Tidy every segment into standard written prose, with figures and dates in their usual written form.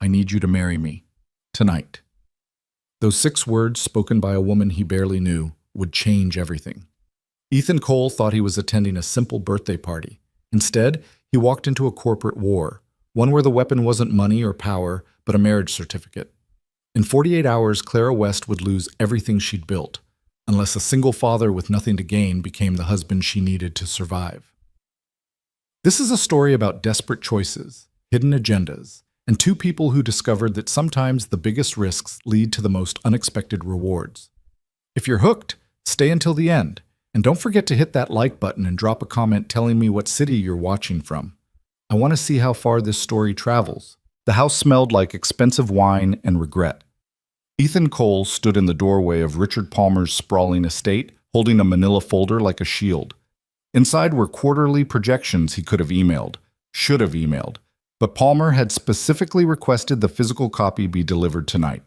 I need you to marry me. Tonight. Those 6 words spoken by a woman he barely knew would change everything. Ethan Cole thought he was attending a simple birthday party. Instead, he walked into a corporate war, one where the weapon wasn't money or power, but a marriage certificate. In 48 hours, Clara West would lose everything she'd built, unless a single father with nothing to gain became the husband she needed to survive. This is a story about desperate choices, hidden agendas, and 2 people who discovered that sometimes the biggest risks lead to the most unexpected rewards. If you're hooked, stay until the end, and don't forget to hit that like button and drop a comment telling me what city you're watching from. I want to see how far this story travels. The house smelled like expensive wine and regret. Ethan Cole stood in the doorway of Richard Palmer's sprawling estate, holding a manila folder like a shield. Inside were quarterly projections he could have emailed, should have emailed, but Palmer had specifically requested the physical copy be delivered tonight.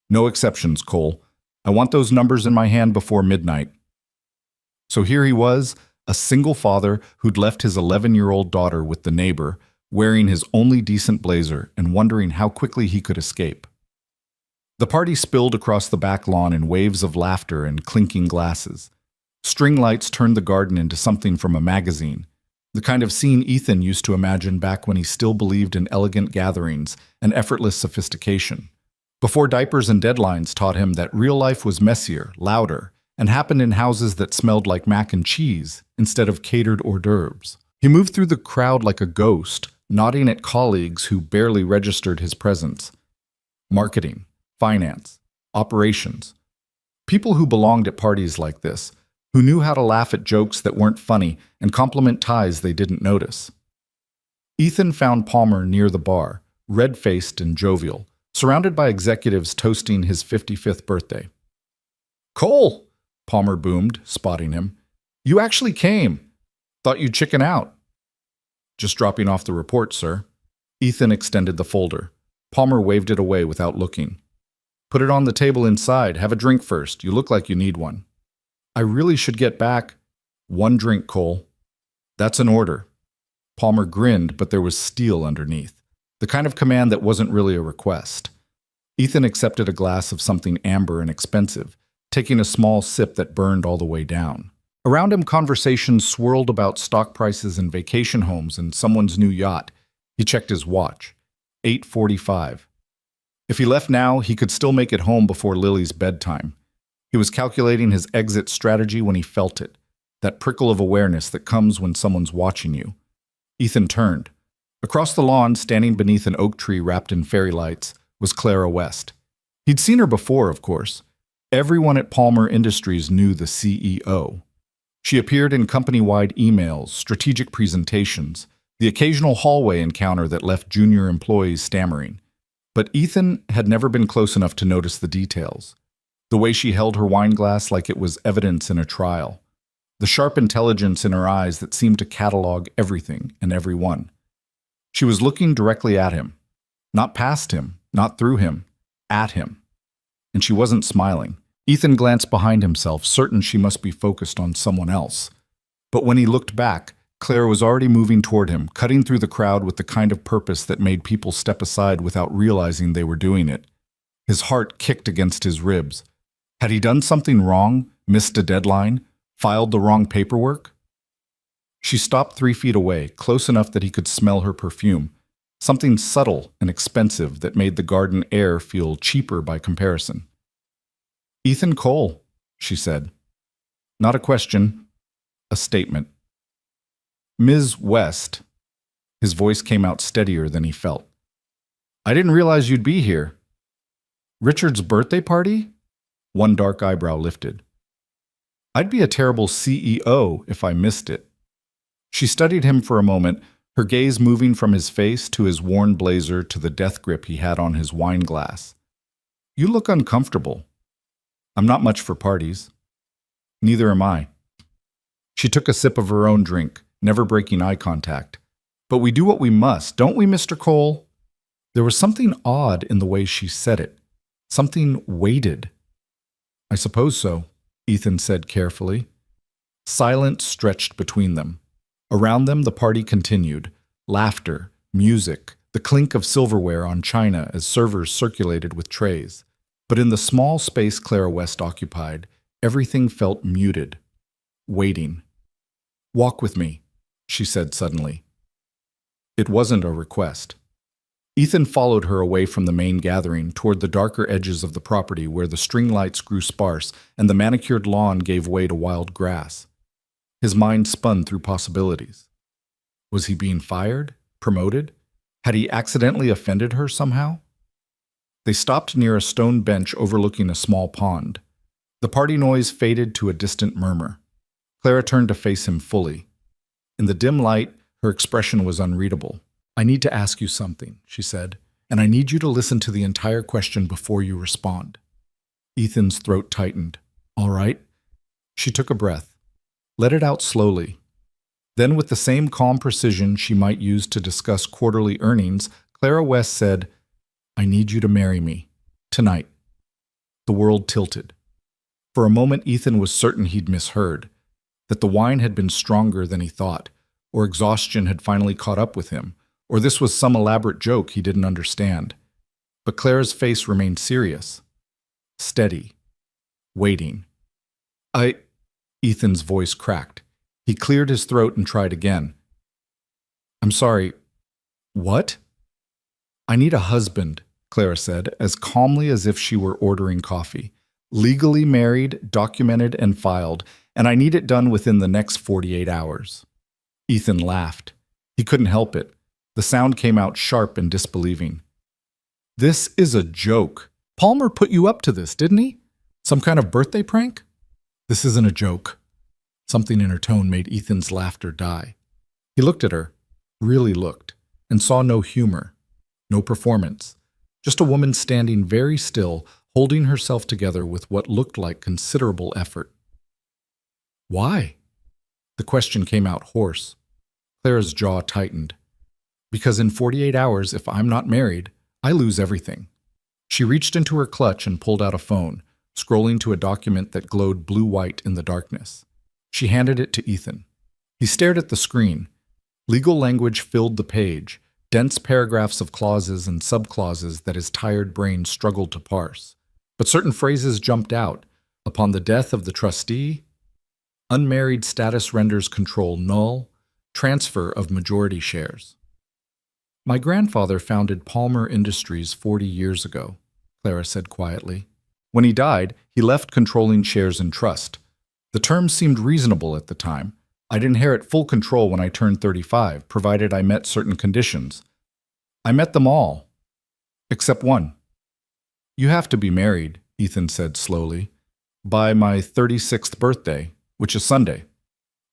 No exceptions, Cole. I want those numbers in my hand before midnight. So here he was, a single father who'd left his 11-year-old daughter with the neighbor, wearing his only decent blazer and wondering how quickly he could escape. The party spilled across the back lawn in waves of laughter and clinking glasses. String lights turned the garden into something from a magazine, the kind of scene Ethan used to imagine back when he still believed in elegant gatherings and effortless sophistication. Before diapers and deadlines taught him that real life was messier, louder, and happened in houses that smelled like mac and cheese instead of catered hors d'oeuvres. He moved through the crowd like a ghost, nodding at colleagues who barely registered his presence. Marketing, finance, operations. People who belonged at parties like this, who knew how to laugh at jokes that weren't funny and compliment ties they didn't notice. Ethan found Palmer near the bar, red-faced and jovial, surrounded by executives toasting his 55th birthday. "Cole!" Palmer boomed, spotting him. "You actually came. Thought you'd chicken out." "Just dropping off the report, sir." Ethan extended the folder. Palmer waved it away without looking. "Put it on the table inside. Have a drink first. You look like you need one." "I really should get back." "1 drink, Cole." "That's an order." Palmer grinned, but there was steel underneath, the kind of command that wasn't really a request. Ethan accepted a glass of something amber and expensive, taking a small sip that burned all the way down. Around him, conversations swirled about stock prices and vacation homes and someone's new yacht. He checked his watch. 8:45. If he left now, he could still make it home before Lily's bedtime. He was calculating his exit strategy when he felt it, that prickle of awareness that comes when someone's watching you. Ethan turned. Across the lawn, standing beneath an oak tree wrapped in fairy lights, was Clara West. He'd seen her before, of course. Everyone at Palmer Industries knew the CEO. She appeared in company-wide emails, strategic presentations, the occasional hallway encounter that left junior employees stammering. But Ethan had never been close enough to notice the details. The way she held her wine glass like it was evidence in a trial. The sharp intelligence in her eyes that seemed to catalog everything and everyone. She was looking directly at him. Not past him, not through him, at him. And she wasn't smiling. Ethan glanced behind himself, certain she must be focused on someone else. But when he looked back, Claire was already moving toward him, cutting through the crowd with the kind of purpose that made people step aside without realizing they were doing it. His heart kicked against his ribs. Had he done something wrong, missed a deadline, filed the wrong paperwork? She stopped 3 feet away, close enough that he could smell her perfume, something subtle and expensive that made the garden air feel cheaper by comparison. "Ethan Cole," she said. Not a question, a statement. "Ms. West." His voice came out steadier than he felt. "I didn't realize you'd be here." "Richard's birthday party?" One dark eyebrow lifted. "I'd be a terrible CEO if I missed it." She studied him for a moment, her gaze moving from his face to his worn blazer to the death grip he had on his wine glass. "You look uncomfortable." "I'm not much for parties." "Neither am I." She took a sip of her own drink, never breaking eye contact. "But we do what we must, don't we, Mr. Cole?" There was something odd in the way she said it. Something weighted. "I suppose so," Ethan said carefully. Silence stretched between them. Around them, the party continued. Laughter, music, the clink of silverware on china as servers circulated with trays. But in the small space Clara West occupied, everything felt muted, waiting. "Walk with me," she said suddenly. It wasn't a request. Ethan followed her away from the main gathering toward the darker edges of the property where the string lights grew sparse and the manicured lawn gave way to wild grass. His mind spun through possibilities. Was he being fired? Promoted? Had he accidentally offended her somehow? They stopped near a stone bench overlooking a small pond. The party noise faded to a distant murmur. Clara turned to face him fully. In the dim light, her expression was unreadable. "I need to ask you something," she said, "and I need you to listen to the entire question before you respond." Ethan's throat tightened. "All right." She took a breath. Let it out slowly. Then, with the same calm precision she might use to discuss quarterly earnings, Clara West said, "I need you to marry me. Tonight." The world tilted. For a moment, Ethan was certain he'd misheard, that the wine had been stronger than he thought, or exhaustion had finally caught up with him, or this was some elaborate joke he didn't understand. But Clara's face remained serious, steady, waiting. Ethan's voice cracked. He cleared his throat and tried again. "I'm sorry. What?" "I need a husband," Clara said, as calmly as if she were ordering coffee. "Legally married, documented, and filed, and I need it done within the next 48 hours. Ethan laughed. He couldn't help it. The sound came out sharp and disbelieving. "This is a joke. Palmer put you up to this, didn't he? Some kind of birthday prank?" "This isn't a joke." Something in her tone made Ethan's laughter die. He looked at her, really looked, and saw no humor, no performance, just a woman standing very still, holding herself together with what looked like considerable effort. "Why?" The question came out hoarse. Clara's jaw tightened. "Because in 48 hours, if I'm not married, I lose everything." She reached into her clutch and pulled out a phone, scrolling to a document that glowed blue-white in the darkness. She handed it to Ethan. He stared at the screen. Legal language filled the page, dense paragraphs of clauses and subclauses that his tired brain struggled to parse. But certain phrases jumped out. Upon the death of the trustee, unmarried status renders control null, transfer of majority shares. "My grandfather founded Palmer Industries 40 years ago," Clara said quietly. "When he died, he left controlling shares in trust. The terms seemed reasonable at the time. I'd inherit full control when I turned 35, provided I met certain conditions. I met them all, except one." "You have to be married," Ethan said slowly, "by my 36th birthday, which is Sunday."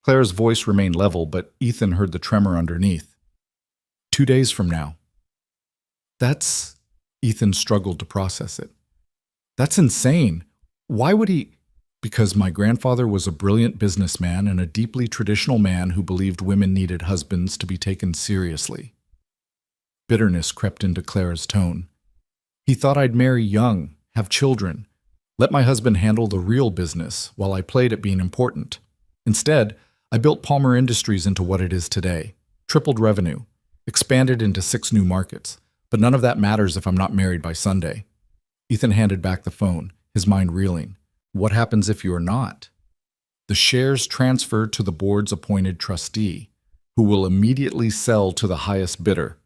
Clara's voice remained level, but Ethan heard the tremor underneath. 2 days from now." "That's..." Ethan struggled to process it. "That's insane. Why would he..." "Because my grandfather was a brilliant businessman and a deeply traditional man who believed women needed husbands to be taken seriously." Bitterness crept into Clara's tone. "He thought I'd marry young, have children, let my husband handle the real business while I played at being important. Instead, I built Palmer Industries into what it is today, tripled revenue, expanded into 6 new markets, but none of that matters if I'm not married by Sunday." Ethan handed back the phone, his mind reeling. What happens if you are not? The shares transfer to the board's appointed trustee, who will immediately sell to the highest bidder.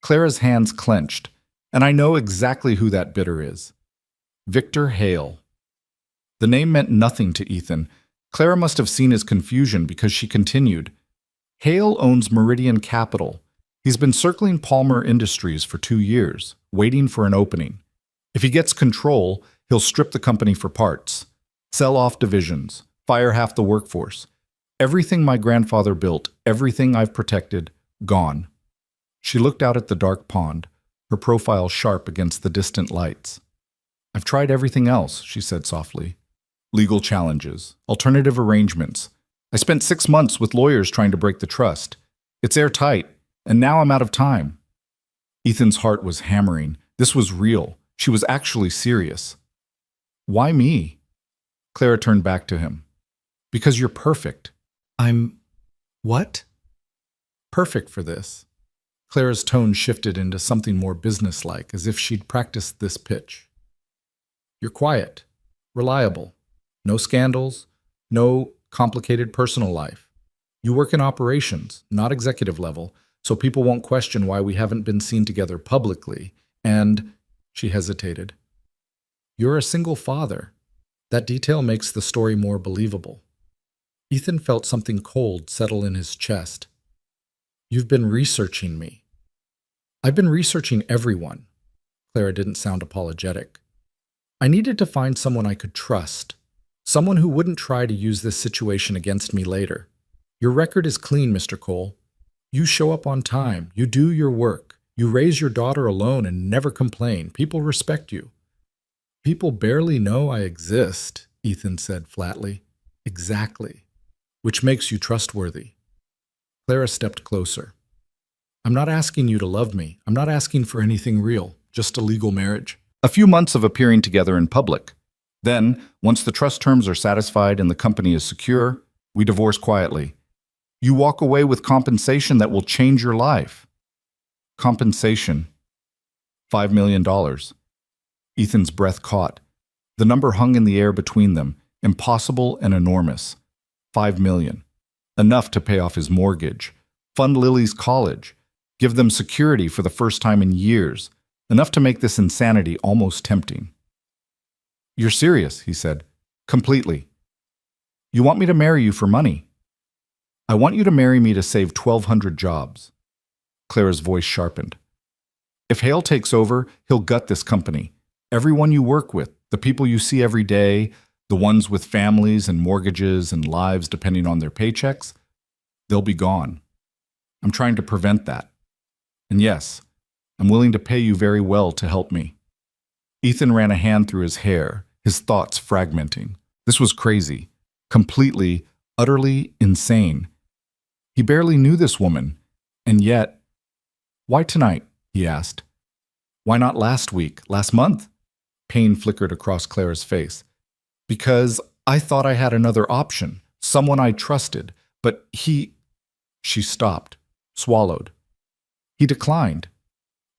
Clara's hands clenched, and I know exactly who that bidder is. Victor Hale. The name meant nothing to Ethan. Clara must have seen his confusion because she continued. "Hale owns Meridian Capital. He's been circling Palmer Industries for 2 years, waiting for an opening. If he gets control, he'll strip the company for parts, sell off divisions, fire half the workforce. Everything my grandfather built, everything I've protected, gone." She looked out at the dark pond, her profile sharp against the distant lights. "I've tried everything else," she said softly. "Legal challenges, alternative arrangements. I spent 6 months with lawyers trying to break the trust. It's airtight, and now I'm out of time." Ethan's heart was hammering. This was real. She was actually serious. "Why me?" Clara turned back to him. "Because you're perfect." "I'm... what?" "Perfect for this." Clara's tone shifted into something more businesslike, as if she'd practiced this pitch. You're quiet, reliable, no scandals, no complicated personal life. You work in operations, not executive level, so people won't question why we haven't been seen together publicly. And, she hesitated, you're a single father. That detail makes the story more believable. Ethan felt something cold settle in his chest. You've been researching me. I've been researching everyone. Clara didn't sound apologetic. I needed to find someone I could trust, someone who wouldn't try to use this situation against me later. Your record is clean, Mr. Cole. You show up on time, you do your work, you raise your daughter alone and never complain. People respect you. People barely know I exist, Ethan said flatly. Exactly. Which makes you trustworthy. Clara stepped closer. I'm not asking you to love me. I'm not asking for anything real, just a legal marriage. A few months of appearing together in public. Then, once the trust terms are satisfied and the company is secure, we divorce quietly. You walk away with compensation that will change your life. Compensation. $5 million. Ethan's breath caught. The number hung in the air between them, impossible and enormous. 5 million. Enough to pay off his mortgage, fund Lily's college, give them security for the first time in years, enough to make this insanity almost tempting. You're serious, he said. Completely. You want me to marry you for money. I want you to marry me to save 1,200 jobs. Clara's voice sharpened. If Hale takes over, he'll gut this company. Everyone you work with, the people you see every day, the ones with families and mortgages and lives depending on their paychecks, they'll be gone. I'm trying to prevent that. And yes, I'm willing to pay you very well to help me. Ethan ran a hand through his hair, his thoughts fragmenting. This was crazy, completely, utterly insane. He barely knew this woman, and yet, why tonight? He asked. Why not last week, last month? Pain flickered across Clara's face. Because I thought I had another option, someone I trusted, but he... She stopped, swallowed. He declined.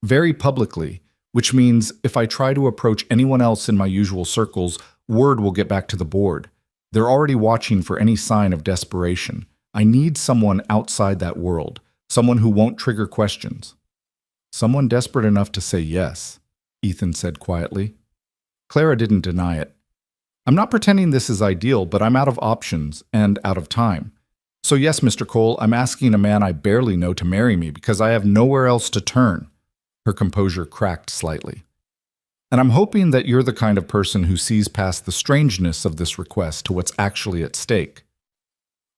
Very publicly, which means if I try to approach anyone else in my usual circles, word will get back to the board. They're already watching for any sign of desperation. I need someone outside that world, someone who won't trigger questions. Someone desperate enough to say yes, Ethan said quietly. Clara didn't deny it. I'm not pretending this is ideal, but I'm out of options and out of time. So yes, Mr. Cole, I'm asking a man I barely know to marry me because I have nowhere else to turn. Her composure cracked slightly. And I'm hoping that you're the kind of person who sees past the strangeness of this request to what's actually at stake.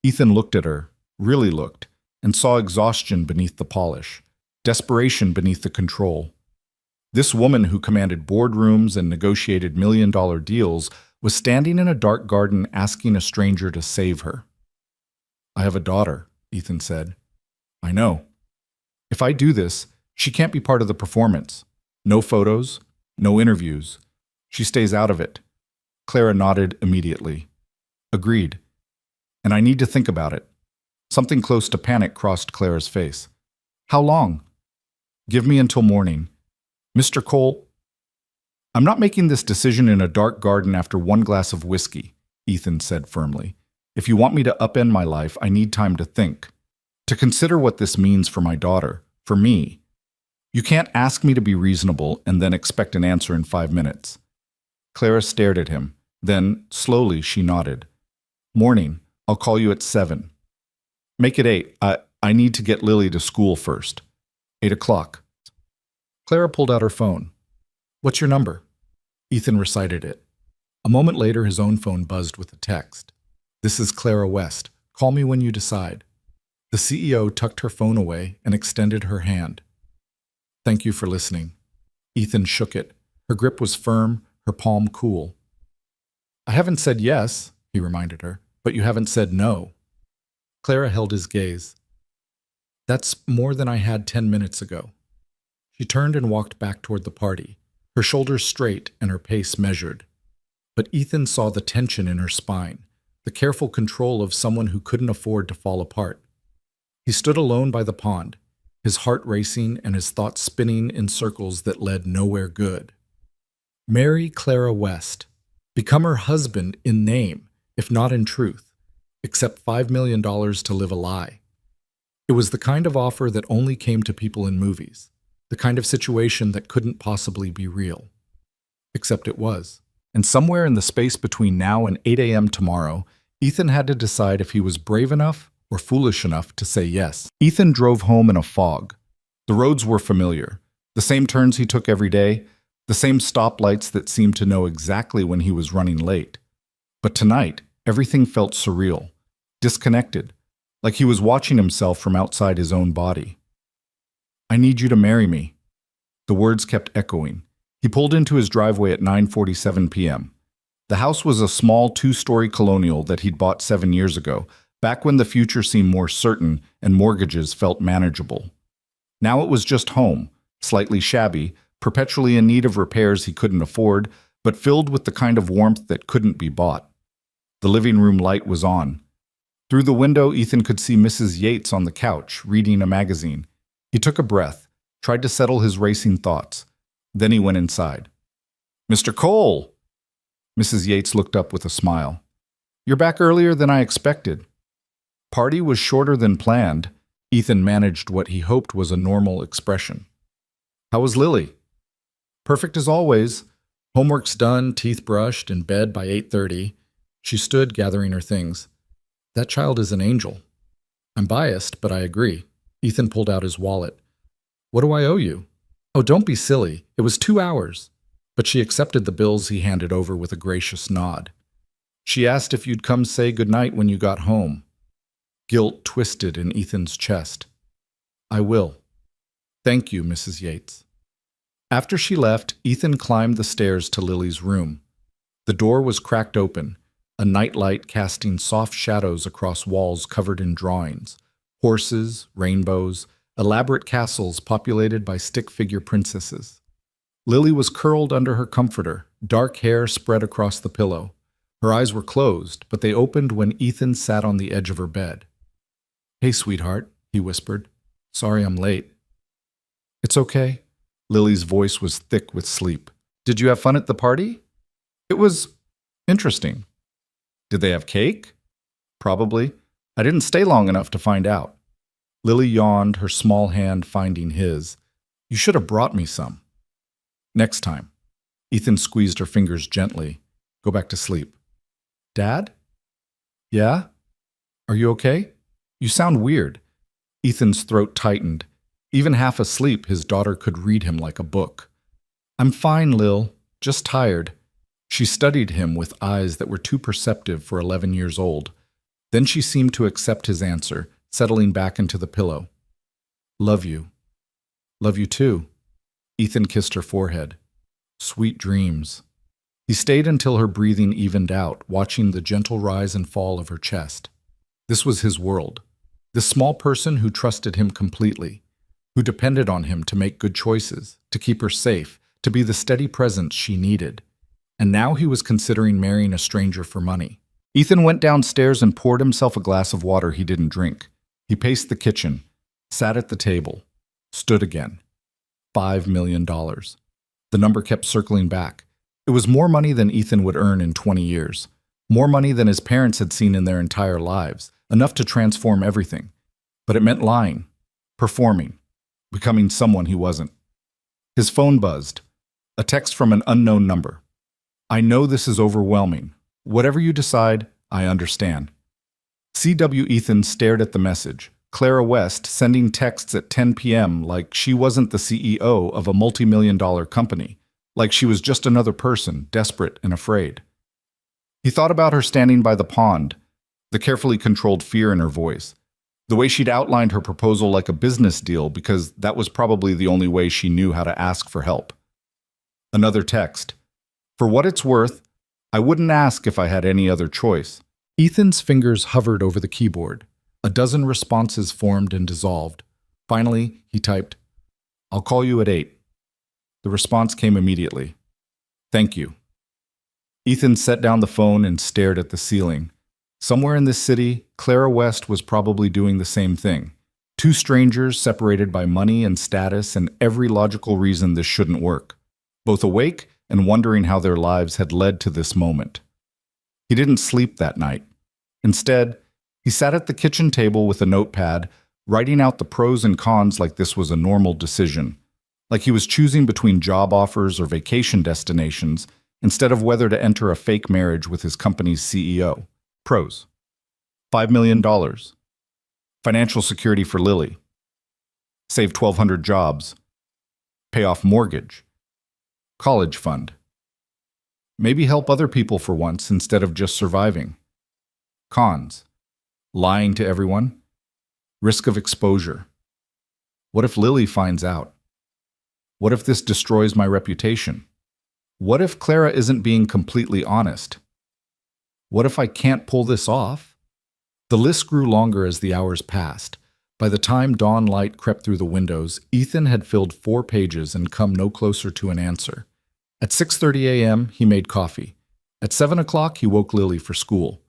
Ethan looked at her, really looked, and saw exhaustion beneath the polish, desperation beneath the control. This woman who commanded boardrooms and negotiated million-dollar deals was standing in a dark garden asking a stranger to save her. I have a daughter, Ethan said. I know. If I do this, she can't be part of the performance. No photos, no interviews. She stays out of it. Clara nodded immediately. Agreed. And I need to think about it. Something close to panic crossed Clara's face. How long? Give me until morning. Mr. Cole, I'm not making this decision in a dark garden after one glass of whiskey, Ethan said firmly. If you want me to upend my life, I need time to think, to consider what this means for my daughter, for me. You can't ask me to be reasonable and then expect an answer in 5 minutes. Clara stared at him. Then, slowly, she nodded. Morning, I'll call you at 7. Make it 8. I need to get Lily to school first. 8 o'clock. Clara pulled out her phone. What's your number? Ethan recited it. A moment later, his own phone buzzed with a text. This is Clara West. Call me when you decide. The CEO tucked her phone away and extended her hand. Thank you for listening. Ethan shook it. Her grip was firm, her palm cool. I haven't said yes, he reminded her, but you haven't said no. Clara held his gaze. That's more than I had 10 minutes ago. She turned and walked back toward the party, her shoulders straight and her pace measured. But Ethan saw the tension in her spine, the careful control of someone who couldn't afford to fall apart. He stood alone by the pond, his heart racing and his thoughts spinning in circles that led nowhere good. Marry Clara West. Become her husband in name, if not in truth. Accept $5 million to live a lie. It was the kind of offer that only came to people in movies, the kind of situation that couldn't possibly be real. Except it was. And somewhere in the space between now and 8 a.m. tomorrow, Ethan had to decide if he was brave enough or foolish enough to say yes. Ethan drove home in a fog. The roads were familiar, the same turns he took every day, the same stoplights that seemed to know exactly when he was running late. But tonight, everything felt surreal, disconnected, like he was watching himself from outside his own body. "I need you to marry me." The words kept echoing. He pulled into his driveway at 9:47 p.m. The house was a small two-story colonial that he'd bought 7 years ago, back when the future seemed more certain and mortgages felt manageable. Now it was just home, slightly shabby, perpetually in need of repairs he couldn't afford, but filled with the kind of warmth that couldn't be bought. The living room light was on. Through the window, Ethan could see Mrs. Yates on the couch, reading a magazine. He took a breath, tried to settle his racing thoughts. Then he went inside. "Mr. Cole!" Mrs. Yates looked up with a smile. "You're back earlier than I expected." Party was shorter than planned. Ethan managed what he hoped was a normal expression. "How was Lily?" "Perfect as always. Homework's done, teeth brushed, in bed by 8:30. She stood gathering her things. That child is an angel." "I'm biased, but I agree." Ethan pulled out his wallet. "What do I owe you?" "Oh, don't be silly. It was 2 hours." But she accepted the bills he handed over with a gracious nod. "She asked if you'd come say goodnight when you got home." Guilt twisted in Ethan's chest. "I will. Thank you, Mrs. Yates." After she left, Ethan climbed the stairs to Lily's room. The door was cracked open, a nightlight casting soft shadows across walls covered in drawings, horses, rainbows, elaborate castles populated by stick-figure princesses. Lily was curled under her comforter, dark hair spread across the pillow. Her eyes were closed, but they opened when Ethan sat on the edge of her bed. "Hey, sweetheart," he whispered. "Sorry I'm late." "It's okay." Lily's voice was thick with sleep. "Did you have fun at the party?" "It was interesting." "Did they have cake?" "Probably. I didn't stay long enough to find out." Lily yawned, her small hand finding his. "You should have brought me some." "Next time." Ethan squeezed her fingers gently. "Go back to sleep." "Dad?" "Yeah? Are you okay? You sound weird." Ethan's throat tightened. Even half asleep, his daughter could read him like a book. "I'm fine, Lil. Just tired." She studied him with eyes that were too perceptive for 11 years old. Then she seemed to accept his answer, settling back into the pillow. "Love you." "Love you too." Ethan kissed her forehead. "Sweet dreams." He stayed until her breathing evened out, watching the gentle rise and fall of her chest. This was his world. This small person who trusted him completely, who depended on him to make good choices, to keep her safe, to be the steady presence she needed. And now he was considering marrying a stranger for money. Ethan went downstairs and poured himself a glass of water he didn't drink. He paced the kitchen, sat at the table, stood again. $5 million. The number kept circling back. It was more money than Ethan would earn in 20 years. More money than his parents had seen in their entire lives. Enough to transform everything. But it meant lying, performing, becoming someone he wasn't. His phone buzzed. A text from an unknown number. "I know this is overwhelming. Whatever you decide, I understand." C.W. Ethan stared at the message. Clara West sending texts at 10 p.m. like she wasn't the CEO of a multi-million-dollar company, like she was just another person, desperate and afraid. He thought about her standing by the pond, the carefully controlled fear in her voice, the way she'd outlined her proposal like a business deal because that was probably the only way she knew how to ask for help. Another text. "For what it's worth, I wouldn't ask if I had any other choice." Ethan's fingers hovered over the keyboard. A dozen responses formed and dissolved. Finally, he typed, "I'll call you at 8. The response came immediately. "Thank you." Ethan set down the phone and stared at the ceiling. Somewhere in this city, Clara West was probably doing the same thing, Two strangers separated by money and status and every logical reason this shouldn't work, both awake and wondering how their lives had led to this moment. He didn't sleep that night. Instead, he sat at the kitchen table with a notepad, writing out the pros and cons like this was a normal decision, like he was choosing between job offers or vacation destinations instead of whether to enter a fake marriage with his company's CEO. Pros: $5 million. Financial security for Lily. Save 1,200 jobs. Pay off mortgage. College fund. Maybe help other people for once instead of just surviving. Cons: lying to everyone. Risk of exposure. What if Lily finds out? What if this destroys my reputation? What if Clara isn't being completely honest? What if I can't pull this off? The list grew longer as the hours passed. By the time dawn light crept through the windows, Ethan had filled 4 pages and come no closer to an answer. At 6:30 a.m., he made coffee. At 7 o'clock, he woke Lily for school.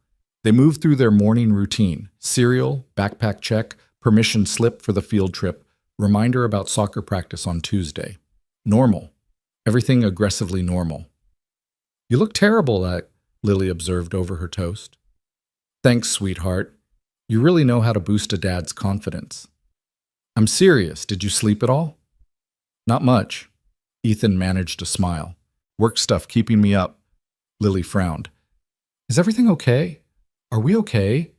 They moved through their morning routine: cereal, backpack check, permission slip for the field trip, reminder about soccer practice on Tuesday. Normal. Everything aggressively normal. "You look terrible," Lily observed over her toast. "Thanks, sweetheart. You really know how to boost a dad's confidence." "I'm serious. Did you sleep at all?" "Not much." Ethan managed a smile. "Work stuff keeping me up." Lily frowned. "Is everything okay? Are we okay?"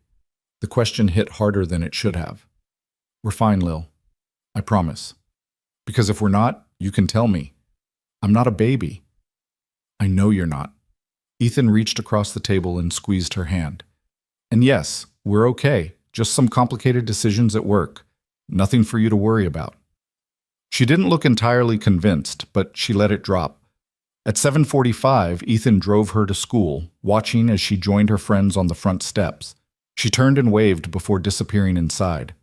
The question hit harder than it should have. "We're fine, Lil. I promise. Because if we're not, you can tell me. I'm not a baby." "I know you're not." Ethan reached across the table and squeezed her hand. "And yes, we're okay. Just some complicated decisions at work. Nothing for you to worry about." She didn't look entirely convinced, but she let it drop. At 7:45, Ethan drove her to school, watching as she joined her friends on the front steps. She turned and waved before disappearing inside.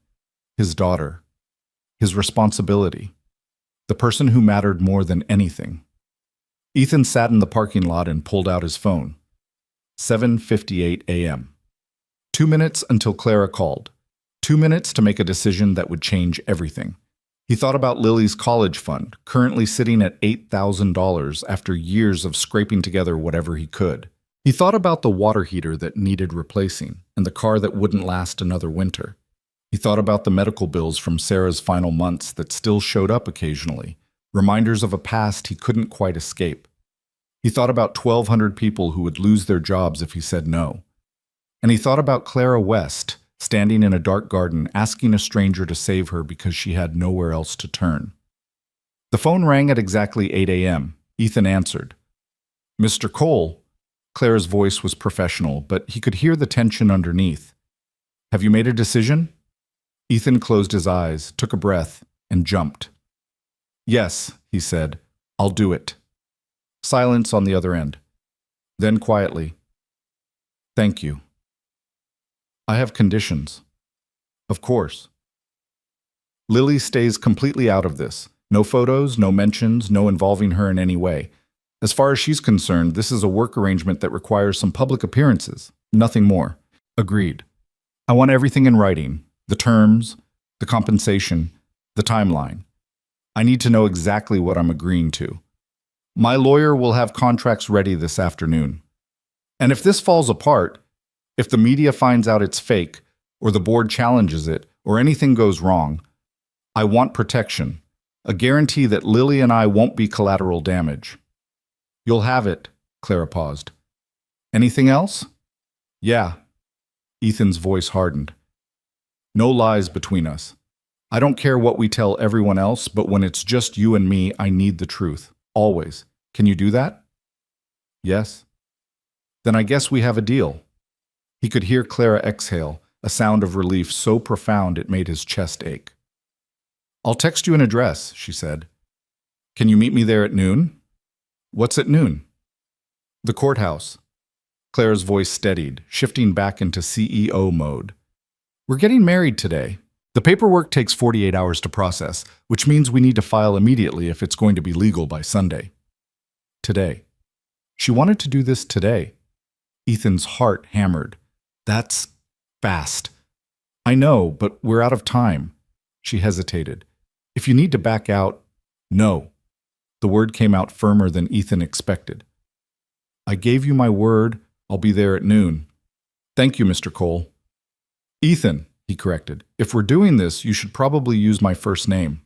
His daughter. His responsibility. The person who mattered more than anything. Ethan sat in the parking lot and pulled out his phone. 7:58 a.m. 2 minutes until Clara called. 2 minutes to make a decision that would change everything. He thought about Lily's college fund, currently sitting at $8,000 after years of scraping together whatever he could. He thought about the water heater that needed replacing and the car that wouldn't last another winter. He thought about the medical bills from Sarah's final months that still showed up occasionally, reminders of a past he couldn't quite escape. He thought about 1,200 people who would lose their jobs if he said no. And he thought about Clara West, standing in a dark garden, asking a stranger to save her because she had nowhere else to turn. The phone rang at exactly 8 a.m. Ethan answered. "Mr. Cole." Clara's voice was professional, but he could hear the tension underneath. "Have you made a decision?" Ethan closed his eyes, took a breath, and jumped. "Yes," he said. "I'll do it." Silence on the other end. Then quietly, "Thank you." "I have conditions." "Of course." Lily stays completely out of this. No photos, no mentions, no involving her in any way. As far as she's concerned, this is a work arrangement that requires some public appearances. Nothing more. Agreed. "I want everything in writing. The terms, the compensation, the timeline. I need to know exactly what I'm agreeing to. My lawyer will have contracts ready this afternoon. And if this falls apart, if the media finds out it's fake, or the board challenges it, or anything goes wrong, I want protection, a guarantee that Lily and I won't be collateral damage." "You'll have it," Clara paused. "Anything else?" "Yeah." Ethan's voice hardened. "No lies between us. I don't care what we tell everyone else, but when it's just you and me, I need the truth. Always. Can you do that?" "Yes." "Then I guess we have a deal." He could hear Clara exhale, a sound of relief so profound it made his chest ache. "I'll text you an address," she said. "Can you meet me there at noon?" "What's at noon?" "The courthouse." Clara's voice steadied, shifting back into CEO mode. "We're getting married today. The paperwork takes 48 hours to process, which means we need to file immediately if it's going to be legal by Sunday." Today. She wanted to do this today. Ethan's heart hammered. That's fast. "I know, but we're out of time." She hesitated. If you need to back out, no. The word came out firmer than Ethan expected. I gave you my word. I'll be there at noon. Thank you, Mr. Cole. Ethan, he corrected. If we're doing this, you should probably use my first name.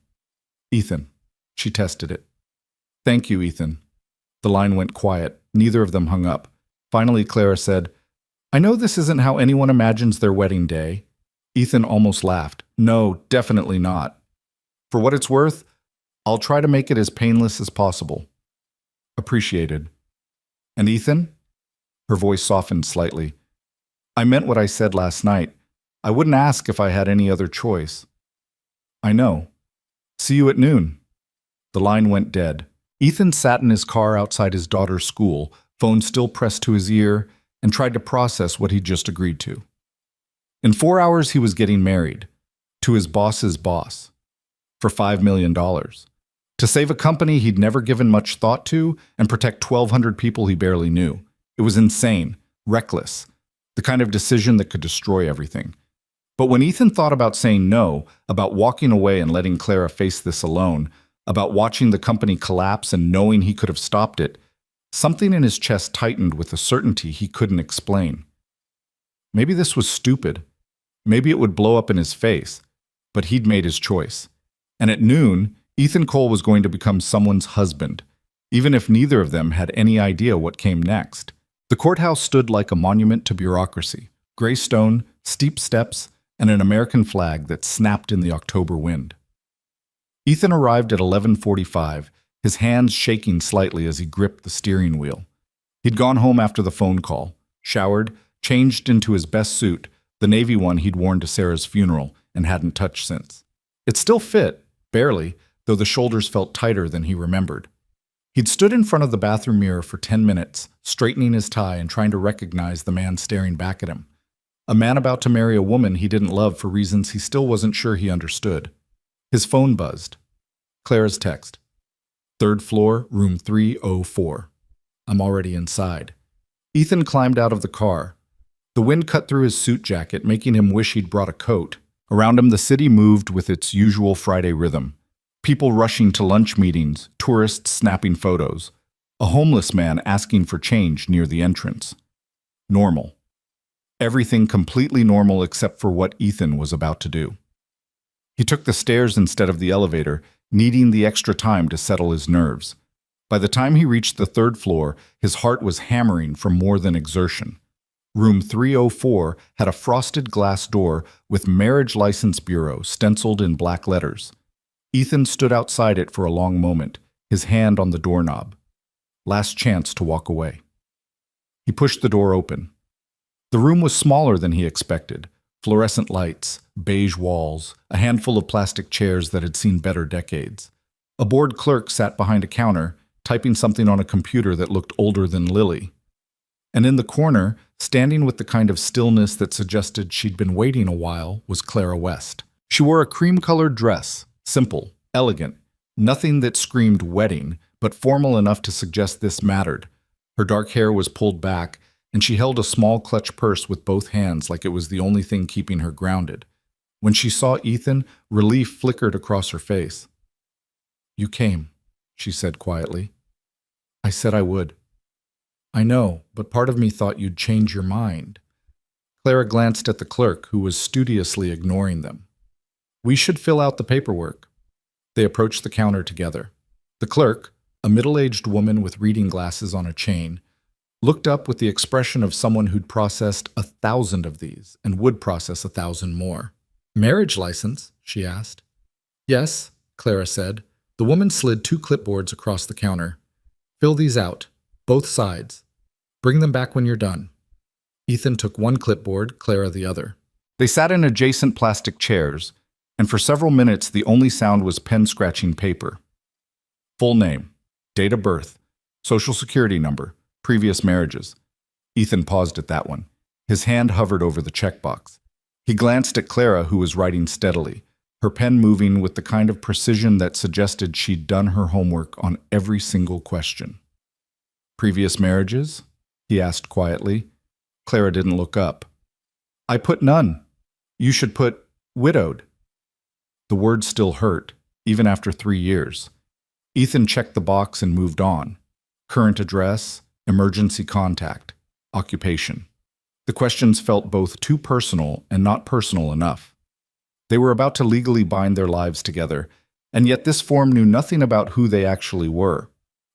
Ethan. She tested it. Thank you, Ethan. The line went quiet. Neither of them hung up. Finally, Clara said, I know this isn't how anyone imagines their wedding day. Ethan almost laughed. No, definitely not. For what it's worth, I'll try to make it as painless as possible. Appreciated. And Ethan? Her voice softened slightly. I meant what I said last night. I wouldn't ask if I had any other choice. I know. See you at noon. The line went dead. Ethan sat in his car outside his daughter's school, phone still pressed to his ear, and tried to process what he'd just agreed to. In 4 hours, he was getting married. To his boss's boss. For $5 million. To save a company he'd never given much thought to and protect 1,200 people he barely knew. It was insane, reckless, the kind of decision that could destroy everything. But when Ethan thought about saying no, about walking away and letting Clara face this alone, about watching the company collapse and knowing he could have stopped it, something in his chest tightened with a certainty he couldn't explain. Maybe this was stupid. Maybe it would blow up in his face. But he'd made his choice. And at noon, Ethan Cole was going to become someone's husband, even if neither of them had any idea what came next. The courthouse stood like a monument to bureaucracy. Gray stone, steep steps, and an American flag that snapped in the October wind. Ethan arrived at 11:45, his hands shaking slightly as he gripped the steering wheel. He'd gone home after the phone call, showered, changed into his best suit, the navy one he'd worn to Sarah's funeral and hadn't touched since. It still fit, barely, though the shoulders felt tighter than he remembered. He'd stood in front of the bathroom mirror for 10 minutes, straightening his tie and trying to recognize the man staring back at him. A man about to marry a woman he didn't love for reasons he still wasn't sure he understood. His phone buzzed. Clara's text. 3rd floor, room 304. I'm already inside. Ethan climbed out of the car. The wind cut through his suit jacket, making him wish he'd brought a coat. Around him, the city moved with its usual Friday rhythm. People rushing to lunch meetings, tourists snapping photos. A homeless man asking for change near the entrance. Normal. Everything completely normal except for what Ethan was about to do. He took the stairs instead of the elevator, needing the extra time to settle his nerves. By the time he reached the 3rd floor, his heart was hammering from more than exertion. Room 304 had a frosted glass door with Marriage License Bureau stenciled in black letters. Ethan stood outside it for a long moment, his hand on the doorknob. Last chance to walk away. He pushed the door open. The room was smaller than he expected. Fluorescent lights, beige walls, a handful of plastic chairs that had seen better decades. A bored clerk sat behind a counter, typing something on a computer that looked older than Lily. And in the corner, standing with the kind of stillness that suggested she'd been waiting a while, was Clara West. She wore a cream-colored dress, simple, elegant, nothing that screamed wedding, but formal enough to suggest this mattered. Her dark hair was pulled back, and she held a small clutch purse with both hands like it was the only thing keeping her grounded. When she saw Ethan, relief flickered across her face. You came, she said quietly. I said I would. I know, but part of me thought you'd change your mind. Clara glanced at the clerk, who was studiously ignoring them. We should fill out the paperwork. They approached the counter together. The clerk, a middle-aged woman with reading glasses on a chain, looked up with the expression of someone who'd processed 1,000 of these and would process 1,000 more. Marriage license? She asked. Yes, Clara said. The woman slid 2 clipboards across the counter. Fill these out, both sides. Bring them back when you're done. Ethan took one clipboard, Clara the other. They sat in adjacent plastic chairs, and for several minutes the only sound was pen-scratching paper. Full name, date of birth, social security number, previous marriages. Ethan paused at that one. His hand hovered over the checkbox. He glanced at Clara, who was writing steadily, her pen moving with the kind of precision that suggested she'd done her homework on every single question. Previous marriages? He asked quietly. Clara didn't look up. I put none. You should put widowed. The word still hurt, even after 3 years. Ethan checked the box and moved on. Current address, emergency contact, occupation. The questions felt both too personal and not personal enough. They were about to legally bind their lives together, and yet this form knew nothing about who they actually were.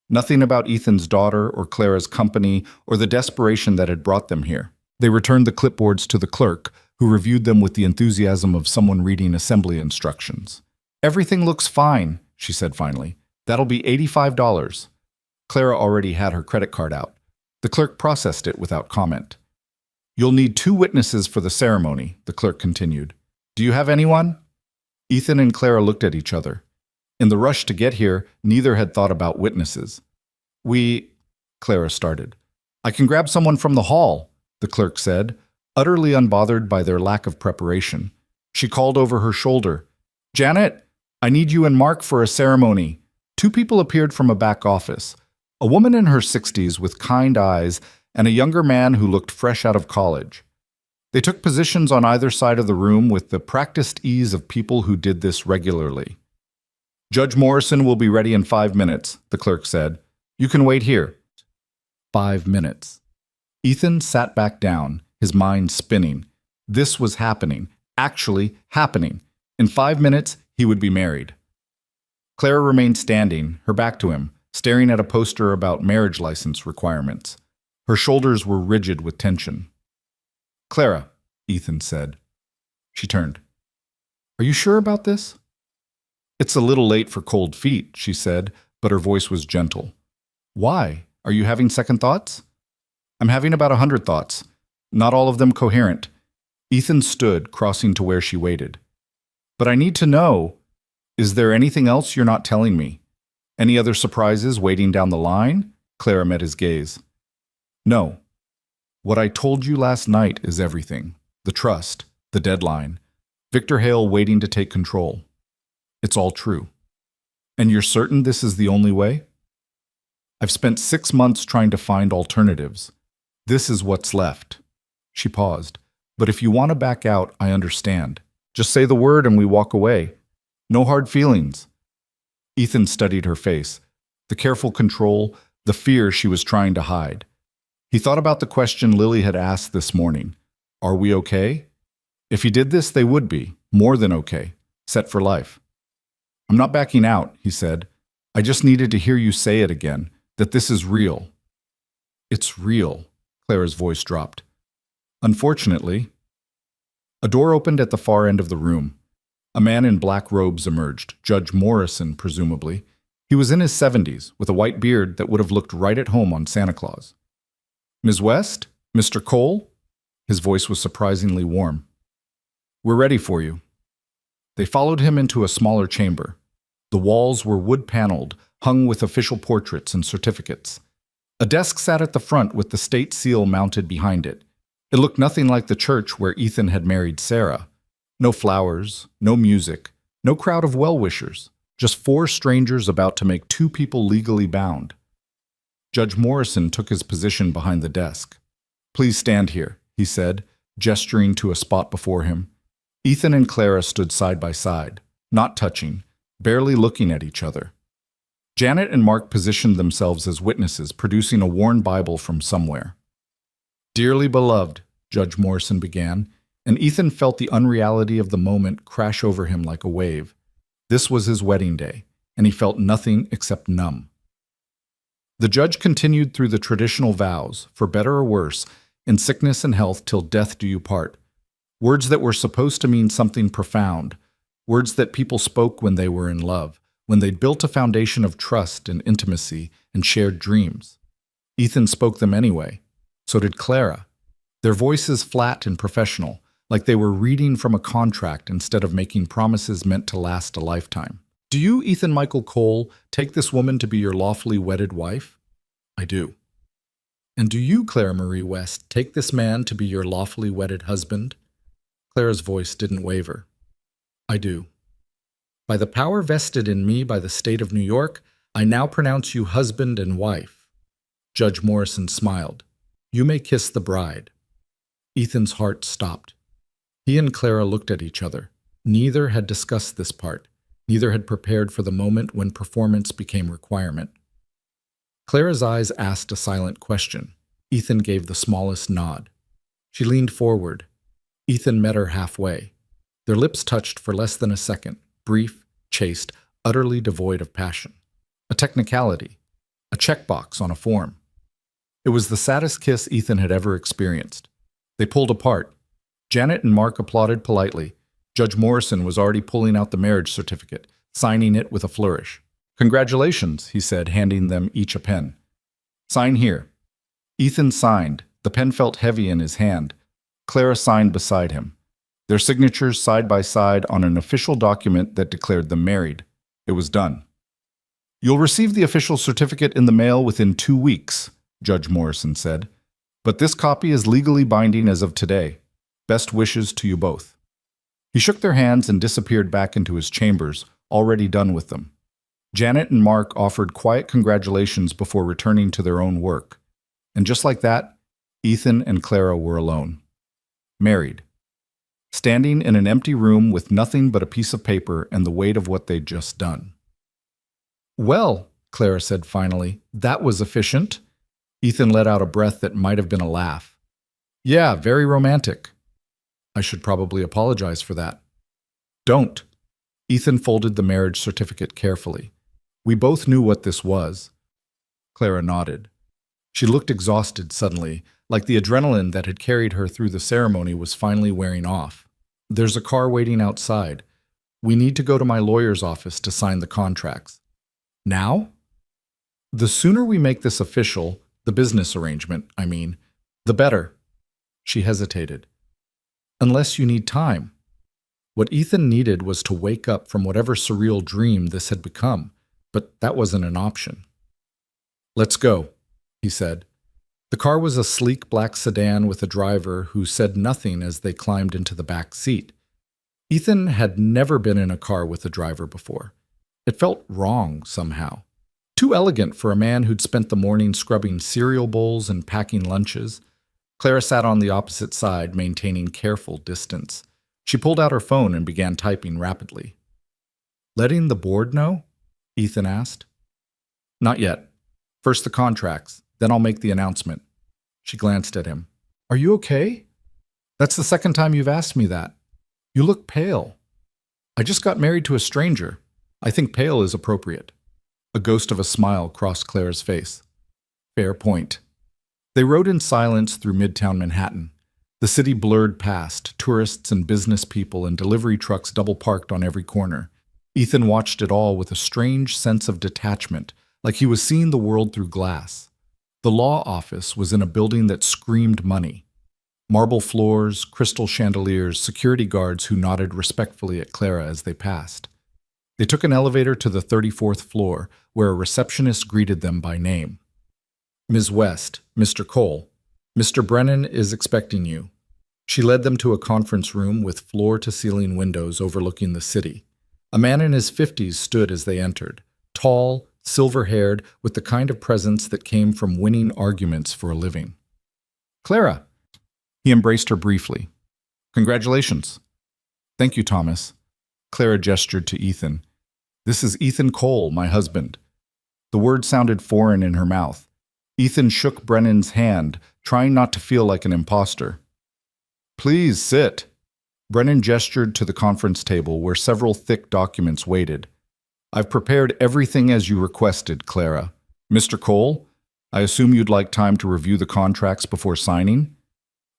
Nothing about Ethan's daughter or Clara's company or the desperation that had brought them here. They returned the clipboards to the clerk, who reviewed them with the enthusiasm of someone reading assembly instructions. "Everything looks fine," she said finally. "That'll be $85. Clara already had her credit card out. The clerk processed it without comment. "You'll need 2 witnesses for the ceremony," the clerk continued. "Do you have anyone?" Ethan and Clara looked at each other. In the rush to get here, neither had thought about witnesses. Clara started. "I can grab someone from the hall," the clerk said, utterly unbothered by their lack of preparation. She called over her shoulder, "Janet, I need you and Mark for a ceremony." 2 people appeared from a back office, a woman in her 60s with kind eyes and a younger man who looked fresh out of college. They took positions on either side of the room with the practiced ease of people who did this regularly. "Judge Morrison will be ready in 5 minutes, the clerk said. "You can wait here." 5 minutes. Ethan sat back down, his mind spinning. This was happening, actually happening. In 5 minutes, he would be married. Clara remained standing, her back to him, staring at a poster about marriage license requirements. Her shoulders were rigid with tension. "Clara," Ethan said. She turned. "Are you sure about this?" "It's a little late for cold feet," she said, but her voice was gentle. "Why? Are you having second thoughts?" "I'm having about 100 thoughts. Not all of them coherent." Ethan stood, crossing to where she waited. "But I need to know. Is there anything else you're not telling me? Any other surprises waiting down the line?" Clara met his gaze. "No. What I told you last night is everything. The trust, the deadline, Victor Hale waiting to take control. It's all true. And you're certain this is the only way?" "I've spent 6 months trying to find alternatives. This is what's left." She paused. "But if you want to back out, I understand. Just say the word and we walk away. No hard feelings." Ethan studied her face, the careful control, the fear she was trying to hide. He thought about the question Lily had asked this morning. Are we okay? If he did this, they would be, more than okay, set for life. "I'm not backing out," he said. "I just needed to hear you say it again, that this is real." "It's real," Clara's voice dropped. "Unfortunately." A door opened at the far end of the room. A man in black robes emerged, Judge Morrison, presumably. He was in his 70s, with a white beard that would have looked right at home on Santa Claus. "Ms. West? Mr. Cole?" His voice was surprisingly warm. "We're ready for you." They followed him into a smaller chamber. The walls were wood-paneled, hung with official portraits and certificates. A desk sat at the front with the state seal mounted behind it. It looked nothing like the church where Ethan had married Sarah. No flowers, no music, no crowd of well-wishers, just 4 strangers about to make 2 people legally bound. Judge Morrison took his position behind the desk. "Please stand here," he said, gesturing to a spot before him. Ethan and Clara stood side by side, not touching, barely looking at each other. Janet and Mark positioned themselves as witnesses, producing a worn Bible from somewhere. "Dearly beloved," Judge Morrison began, and Ethan felt the unreality of the moment crash over him like a wave. This was his wedding day, and he felt nothing except numb. The judge continued through the traditional vows, for better or worse, in sickness and health till death do you part. Words that were supposed to mean something profound, words that people spoke when they were in love, when they'd built a foundation of trust and intimacy and shared dreams. Ethan spoke them anyway. So did Clara. Their voices flat and professional, like they were reading from a contract instead of making promises meant to last a lifetime. "Do you, Ethan Michael Cole, take this woman to be your lawfully wedded wife?" "I do." "And do you, Clara Marie West, take this man to be your lawfully wedded husband?" Clara's voice didn't waver. "I do. By the power vested in me by the state of New York, I now pronounce you husband and wife." Judge Morrison smiled. "You may kiss the bride." Ethan's heart stopped. He and Clara looked at each other. Neither had discussed this part. Neither had prepared for the moment when performance became requirement. Clara's eyes asked a silent question. Ethan gave the smallest nod. She leaned forward. Ethan met her halfway. Their lips touched for less than a second, brief, chaste, utterly devoid of passion. A technicality. A checkbox on a form. It was the saddest kiss Ethan had ever experienced. They pulled apart. Janet and Mark applauded politely. Judge Morrison was already pulling out the marriage certificate, signing it with a flourish. "Congratulations," he said, handing them each a pen. "Sign here." Ethan signed. The pen felt heavy in his hand. Clara signed beside him. Their signatures side by side on an official document that declared them married. It was done. "You'll receive the official certificate in the mail within 2 weeks," Judge Morrison said. "But this copy is legally binding as of today. Best wishes to you both." He shook their hands and disappeared back into his chambers, already done with them. Janet and Mark offered quiet congratulations before returning to their own work. And just like that, Ethan and Clara were alone. Married. Standing in an empty room with nothing but a piece of paper and the weight of what they'd just done. "Well," Clara said finally, "that was efficient." Ethan let out a breath that might have been a laugh. "Yeah, very romantic." "I should probably apologize for that." "Don't." Ethan folded the marriage certificate carefully. "We both knew what this was." Clara nodded. She looked exhausted suddenly, like the adrenaline that had carried her through the ceremony was finally wearing off. "There's a car waiting outside. We need to go to my lawyer's office to sign the contracts." "Now?" "The sooner we make this official, the business arrangement, I mean, the better." She hesitated. "Unless you need time." What Ethan needed was to wake up from whatever surreal dream this had become, but that wasn't an option. "Let's go," he said. The car was a sleek black sedan with a driver who said nothing as they climbed into the back seat. Ethan had never been in a car with a driver before. It felt wrong somehow. Too elegant for a man who'd spent the morning scrubbing cereal bowls and packing lunches. Clara sat on the opposite side, maintaining careful distance. She pulled out her phone and began typing rapidly. "Letting the board know?" Ethan asked. "Not yet. First the contracts, then I'll make the announcement." She glanced at him. "Are you okay? That's the second time you've asked me that. You look pale." "I just got married to a stranger. I think pale is appropriate." A ghost of a smile crossed Clara's face. "Fair point." They rode in silence through Midtown Manhattan. The city blurred past, tourists and business people and delivery trucks double-parked on every corner. Ethan watched it all with a strange sense of detachment, like he was seeing the world through glass. The law office was in a building that screamed money. Marble floors, crystal chandeliers, security guards who nodded respectfully at Clara as they passed. They took an elevator to the 34th floor, where a receptionist greeted them by name. "Ms. West, Mr. Cole, Mr. Brennan is expecting you." She led them to a conference room with floor-to-ceiling windows overlooking the city. A man in his 50s stood as they entered, tall, silver-haired, with the kind of presence that came from winning arguments for a living. "Clara!" He embraced her briefly. "Congratulations." "Thank you, Thomas." Clara gestured to Ethan. "This is Ethan Cole, my husband." The word sounded foreign in her mouth. Ethan shook Brennan's hand, trying not to feel like an imposter. "Please sit." Brennan gestured to the conference table where several thick documents waited. "I've prepared everything as you requested, Clara. Mr. Cole, I assume you'd like time to review the contracts before signing?"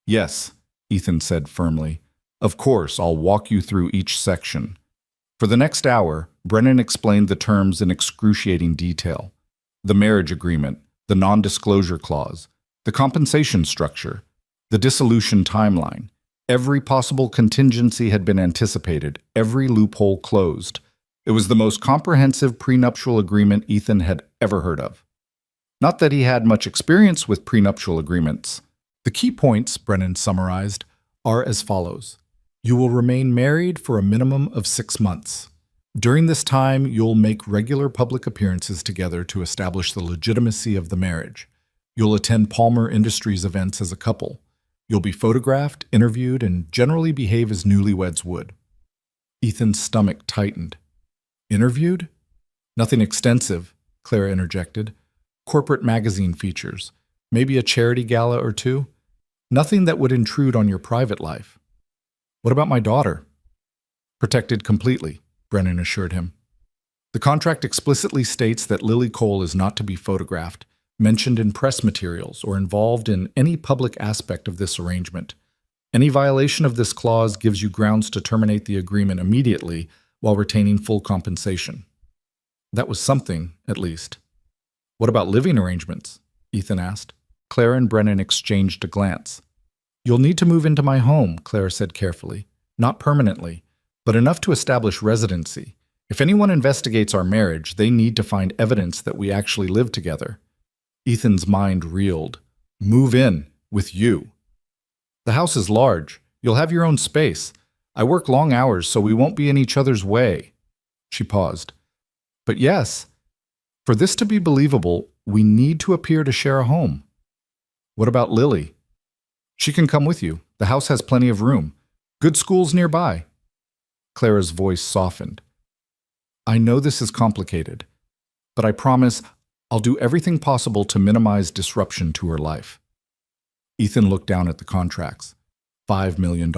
"Yes," Ethan said firmly. "Of course, I'll walk you through each section." For the next hour, Brennan explained the terms in excruciating detail. The marriage agreement, the non-disclosure clause, the compensation structure, the dissolution timeline. Every possible contingency had been anticipated, every loophole closed. It was the most comprehensive prenuptial agreement Ethan had ever heard of. Not that he had much experience with prenuptial agreements. The key points, Brennan summarized, are as follows. You will remain married for a minimum of 6 months. During this time, you'll make regular public appearances together to establish the legitimacy of the marriage. You'll attend Palmer Industries events as a couple. You'll be photographed, interviewed, and generally behave as newlyweds would. Ethan's stomach tightened. Interviewed? Nothing extensive, Clara interjected. Corporate magazine features. Maybe a charity gala or two. Nothing that would intrude on your private life. What about my daughter? Protected completely, Brennan assured him. The contract explicitly states that Lily Cole is not to be photographed, mentioned in press materials, or involved in any public aspect of this arrangement. Any violation of this clause gives you grounds to terminate the agreement immediately while retaining full compensation. That was something, at least. What about living arrangements? Ethan asked. Clara and Brennan exchanged a glance. You'll need to move into my home, Clara said carefully. Not permanently, but enough to establish residency. If anyone investigates our marriage, they need to find evidence that we actually live together. Ethan's mind reeled. Move in, with you. The house is large. You'll have your own space. I work long hours, so we won't be in each other's way. She paused. But yes, for this to be believable, we need to appear to share a home. What about Lily? She can come with you. The house has plenty of room. Good schools nearby. Clara's voice softened. I know this is complicated, but I promise I'll do everything possible to minimize disruption to her life. Ethan looked down at the contracts. $5 million.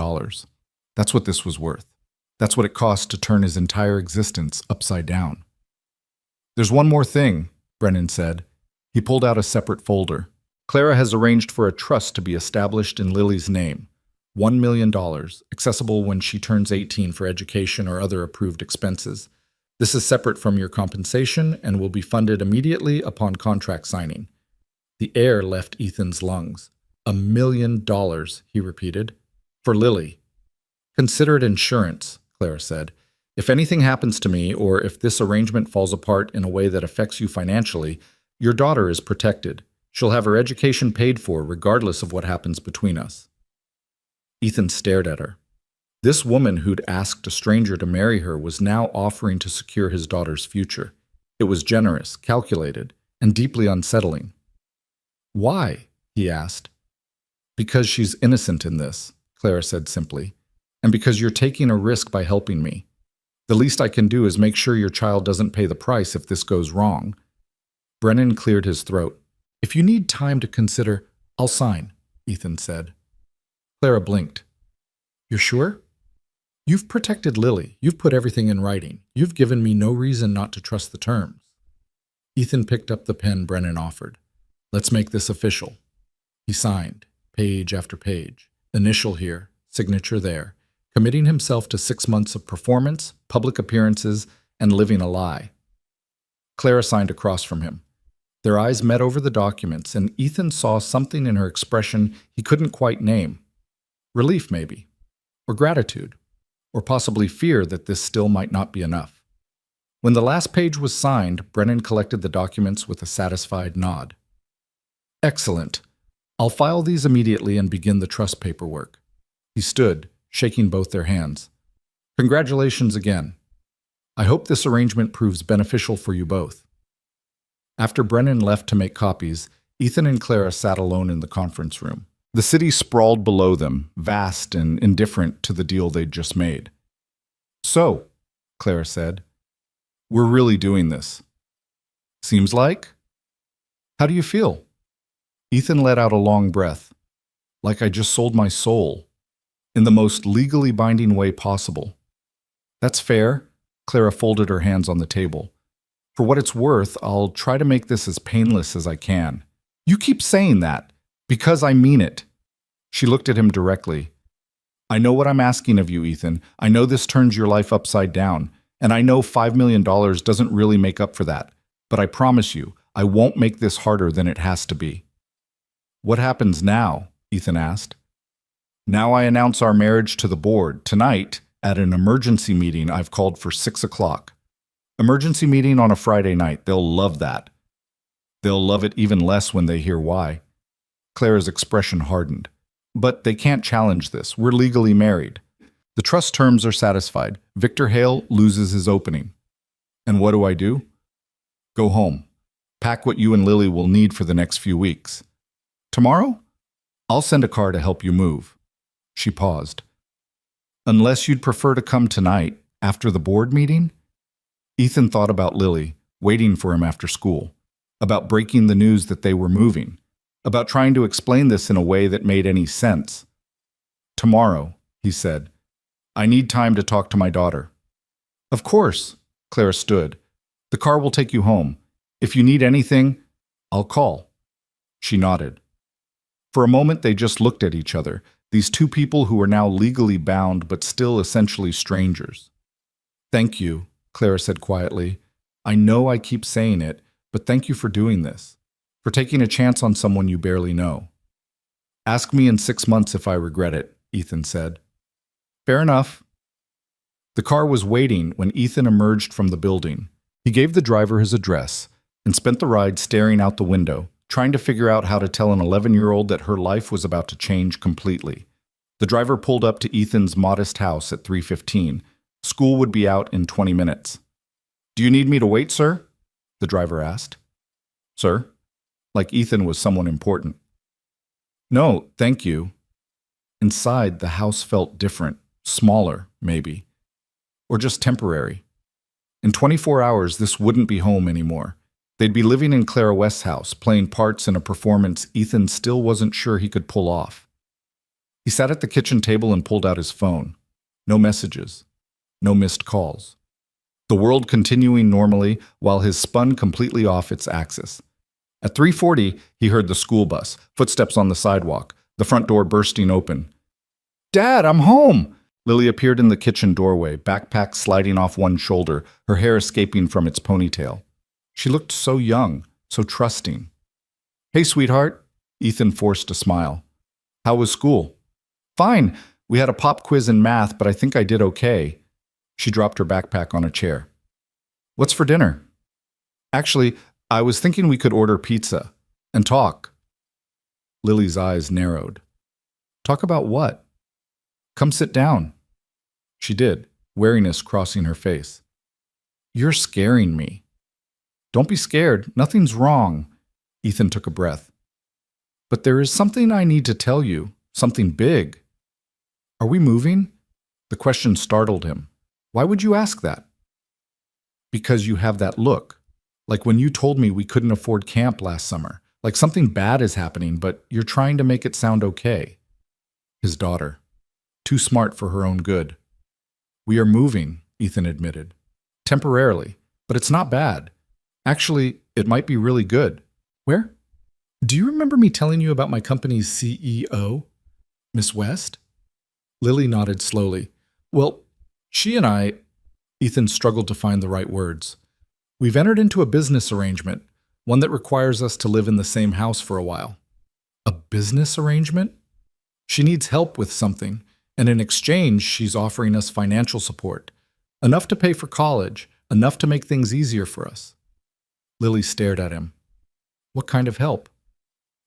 That's what this was worth. That's what it cost to turn his entire existence upside down. There's one more thing, Brennan said. He pulled out a separate folder. Clara has arranged for a trust to be established in Lily's name. $1 million, accessible when she turns 18 for education or other approved expenses. This is separate from your compensation and will be funded immediately upon contract signing. The air left Ethan's lungs. $1 million, he repeated. For Lily. Consider it insurance, Clara said. If anything happens to me, or if this arrangement falls apart in a way that affects you financially, your daughter is protected. She'll have her education paid for regardless of what happens between us. Ethan stared at her. This woman who'd asked a stranger to marry her was now offering to secure his daughter's future. It was generous, calculated, and deeply unsettling. Why? He asked. Because she's innocent in this, Clara said simply, and because you're taking a risk by helping me. The least I can do is make sure your child doesn't pay the price if this goes wrong. Brennan cleared his throat. If you need time to consider, I'll sign, Ethan said. Clara blinked. You're sure? You've protected Lily. You've put everything in writing. You've given me no reason not to trust the terms. Ethan picked up the pen Brennan offered. Let's make this official. He signed, page after page, initial here, signature there, committing himself to 6 months of performance, public appearances, and living a lie. Clara signed across from him. Their eyes met over the documents, and Ethan saw something in her expression he couldn't quite name. Relief, maybe, or gratitude, or possibly fear that this still might not be enough. When the last page was signed, Brennan collected the documents with a satisfied nod. Excellent. I'll file these immediately and begin the trust paperwork. He stood, shaking both their hands. Congratulations again. I hope this arrangement proves beneficial for you both. After Brennan left to make copies, Ethan and Clara sat alone in the conference room. The city sprawled below them, vast and indifferent to the deal they'd just made. So, Clara said, we're really doing this. Seems like? How do you feel? Ethan let out a long breath. Like I just sold my soul. In the most legally binding way possible. That's fair. Clara folded her hands on the table. For what it's worth, I'll try to make this as painless as I can. You keep saying that. Because I mean it. She looked at him directly. I know what I'm asking of you, Ethan. I know this turns your life upside down. And I know $5 million doesn't really make up for that. But I promise you, I won't make this harder than it has to be. What happens now? Ethan asked. Now I announce our marriage to the board, tonight, at an emergency meeting I've called for 6 o'clock. Emergency meeting on a Friday night. They'll love that. They'll love it even less when they hear why. Clara's expression hardened. But they can't challenge this. We're legally married. The trust terms are satisfied. Victor Hale loses his opening. And what do? Go home. Pack what you and Lily will need for the next few weeks. Tomorrow? I'll send a car to help you move. She paused. Unless you'd prefer to come tonight, After the board meeting? Ethan thought about Lily, waiting for him after school, about breaking the news that they were moving, about trying to explain this in a way that made any sense. Tomorrow, he said. I need time to talk to my daughter. Of course, Clara stood. The car will take you home. If you need anything, I'll call. She nodded. For a moment, they just looked at each other, these two people who were now legally bound but still essentially strangers. Thank you, Clara said quietly. I know I keep saying it, but thank you for doing this, for taking a chance on someone you barely know. Ask me in 6 months if I regret it, Ethan said. Fair enough. The car was waiting when Ethan emerged from the building. He gave the driver his address and spent the ride staring out the window, trying to figure out how to tell an 11-year-old that her life was about to change completely. The driver pulled up to Ethan's modest house at 3:15. School would be out in 20 minutes. Do you need me to wait, sir? The driver asked. Sir? Like Ethan was someone important. No, thank you. Inside, the house felt different, smaller, maybe. Or just temporary. In 24 hours, this wouldn't be home anymore. They'd be living in Clara West's house, playing parts in a performance Ethan still wasn't sure he could pull off. He sat at the kitchen table and pulled out his phone. No messages. No missed calls. The world continuing normally while his spun completely off its axis. At 3:40, he heard the school bus, footsteps on the sidewalk, the front door bursting open. Dad, I'm home! Lily appeared in the kitchen doorway, backpack sliding off one shoulder, her hair escaping from its ponytail. She looked so young, so trusting. Hey, sweetheart. Ethan forced a smile. How was school? Fine. We had a pop quiz in math, but I think I did okay. She dropped her backpack on a chair. What's for dinner? Actually, I was thinking we could order pizza and talk. Lily's eyes narrowed. Talk about what? Come sit down. She did, wariness crossing her face. You're scaring me. Don't be scared. Nothing's wrong. Ethan took a breath. But there is something I need to tell you, something big. Are we moving? The question startled him. Why would you ask that? Because you have that look. Like when you told me we couldn't afford camp last summer. Like something bad is happening, but you're trying to make it sound okay. His daughter. Too smart for her own good. We are moving, Ethan admitted. Temporarily, but it's not bad. Actually, it might be really good. Where? Do you remember me telling you about my company's CEO, Miss West? Lily nodded slowly. Well, she and I, Ethan struggled to find the right words. We've entered into a business arrangement, one that requires us to live in the same house for a while. A business arrangement? She needs help with something, and in exchange, she's offering us financial support. Enough to pay for college, enough to make things easier for us. Lily stared at him. What kind of help?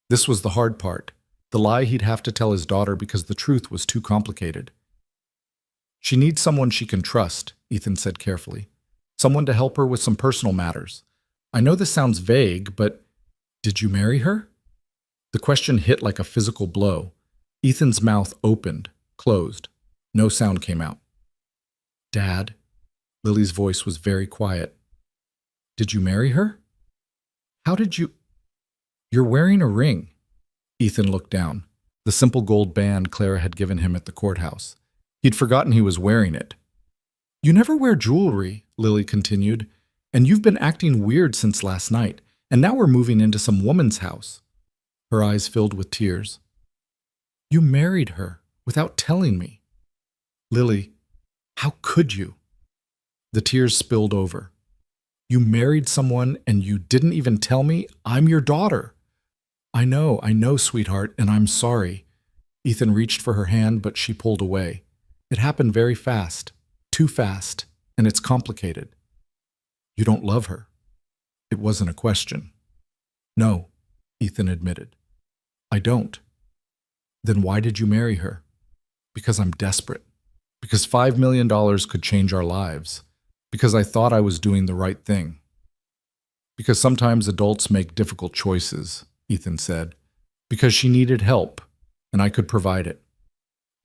This was the hard part, the lie he'd have to tell his daughter because the truth was too complicated. She needs someone she can trust, Ethan said carefully. Someone to help her with some personal matters. I know this sounds vague, but did you marry her? The question hit like a physical blow. Ethan's mouth opened, closed. No sound came out. Dad, Lily's voice was very quiet. Did you marry her? How did you... You're wearing a ring. Ethan looked down. The simple gold band Clara had given him at the courthouse. He'd forgotten he was wearing it. You never wear jewelry, Lily continued, and you've been acting weird since last night, and now we're moving into some woman's house. Her eyes filled with tears. You married her without telling me. Lily, how could you? The tears spilled over. You married someone and you didn't even tell me? I'm your daughter. I know, sweetheart, and I'm sorry. Ethan reached for her hand, but she pulled away. It happened very fast, too fast, and it's complicated. You don't love her. It wasn't a question. No, Ethan admitted. I don't. Then why did you marry her? Because I'm desperate. Because $5 million could change our lives. Because I thought I was doing the right thing. Because sometimes adults make difficult choices, Ethan said. Because she needed help, and I could provide it.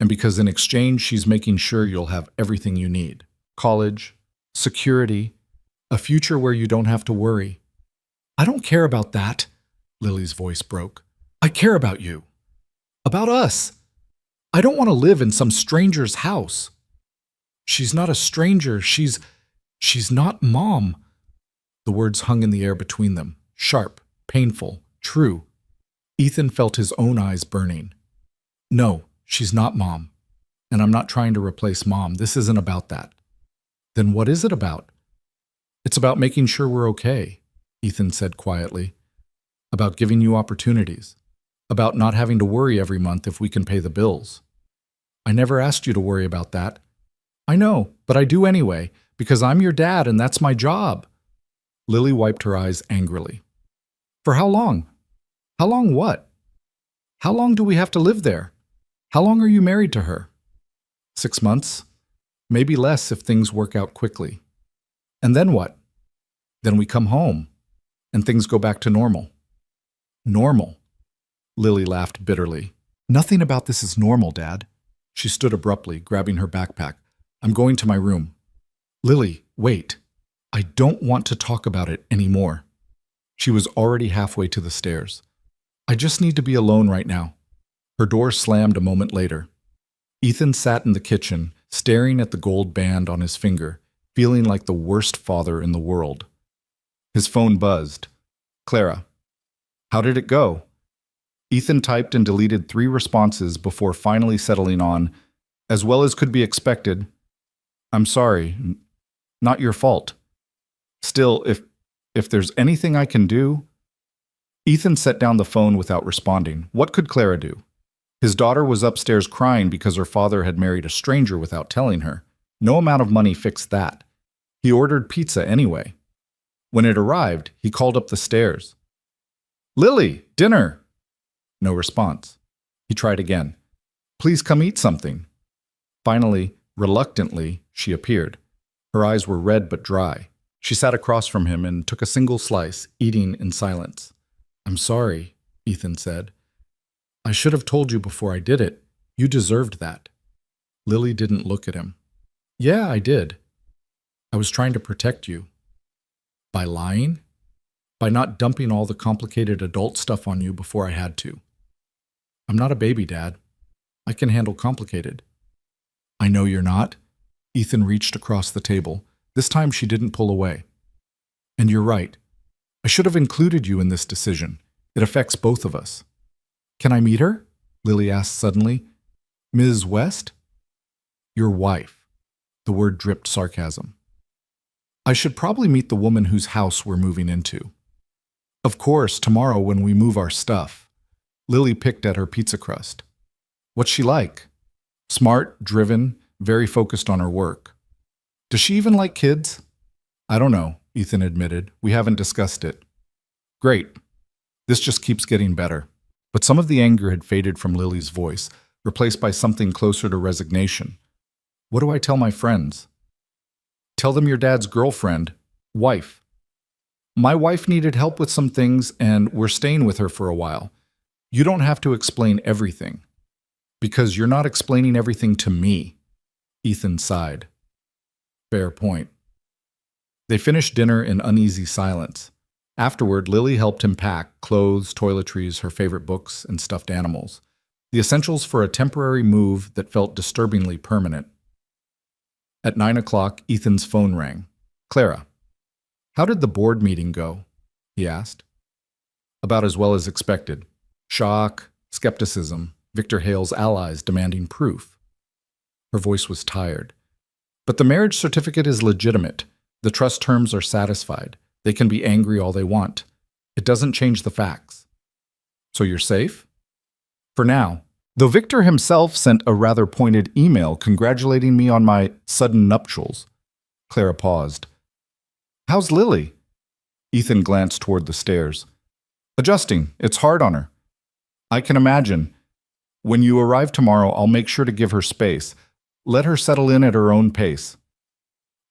And because in exchange she's making sure you'll have everything you need. college, security, a future where you don't have to worry. I don't care about that, Lily's voice broke. I care about you. About us. I don't want to live in some stranger's house. She's not a stranger. She's not Mom. The words hung in the air between them, sharp, painful, true. Ethan felt his own eyes burning. No, she's not Mom. And I'm not trying to replace Mom. This isn't about that. Then what is it about? It's about making sure we're okay, Ethan said quietly. About giving you opportunities. About not having to worry every month if we can pay the bills. I never asked you to worry about that. I know, but I do anyway, because I'm your dad and that's my job. Lily wiped her eyes angrily. For how long? How long what? How long do we have to live there? How long are you married to her? 6 months? Maybe less if things work out quickly. And then what? Then we come home, and things go back to normal. Normal? Lily laughed bitterly. Nothing about this is normal, Dad. She stood abruptly, grabbing her backpack. I'm going to my room. Lily, wait. I don't want to talk about it anymore. She was already halfway to the stairs. I just need to be alone right now. Her door slammed a moment later. Ethan sat in the kitchen, staring at the gold band on his finger, feeling like the worst father in the world. His phone buzzed. Clara. How did it go? Ethan typed and deleted 3 responses before finally settling on, as well as could be expected, I'm sorry, not your fault. Still, if there's anything I can do... Ethan set down the phone without responding. What could Clara do? His daughter was upstairs crying because her father had married a stranger without telling her. No amount of money fixed that. He ordered pizza anyway. When it arrived, he called up the stairs. Lily, dinner! No response. He tried again. Please come eat something. Finally, reluctantly, she appeared. Her eyes were red but dry. She sat across from him and took a single slice, eating in silence. I'm sorry, Ethan said. I should have told you before I did it. You deserved that. Lily didn't look at him. Yeah, I did. I was trying to protect you. By lying? By not dumping all the complicated adult stuff on you before I had to. I'm not a baby, Dad. I can handle complicated. I know you're not. Ethan reached across the table. This time she didn't pull away. And you're right. I should have included you in this decision. It affects both of us. Can I meet her? Lily asked suddenly. Ms. West? Your wife. The word dripped sarcasm. I should probably meet the woman whose house we're moving into. Of course, tomorrow when we move our stuff. Lily picked at her pizza crust. What's she like? Smart, driven, very focused on her work. Does she even like kids? I don't know, Ethan admitted. We haven't discussed it. Great. This just keeps getting better. But some of the anger had faded from Lily's voice, replaced by something closer to resignation. What do I tell my friends? Tell them your dad's girlfriend, wife. My wife needed help with some things, and we're staying with her for a while. You don't have to explain everything. Because you're not explaining everything to me. Ethan sighed. Fair point. They finished dinner in uneasy silence. Afterward, Lily helped him pack clothes, toiletries, her favorite books, and stuffed animals. The essentials for a temporary move that felt disturbingly permanent. At 9 o'clock, Ethan's phone rang. Clara. How did the board meeting go? He asked. About as well as expected. Shock, skepticism, Victor Hale's allies demanding proof. Her voice was tired. But the marriage certificate is legitimate. The trust terms are satisfied. They can be angry all they want. It doesn't change the facts. So you're safe? For now. Though Victor himself sent a rather pointed email congratulating me on my sudden nuptials. Clara paused. How's Lily? Ethan glanced toward the stairs. Adjusting. It's hard on her. I can imagine. When you arrive tomorrow, I'll make sure to give her space. Let her settle in at her own pace.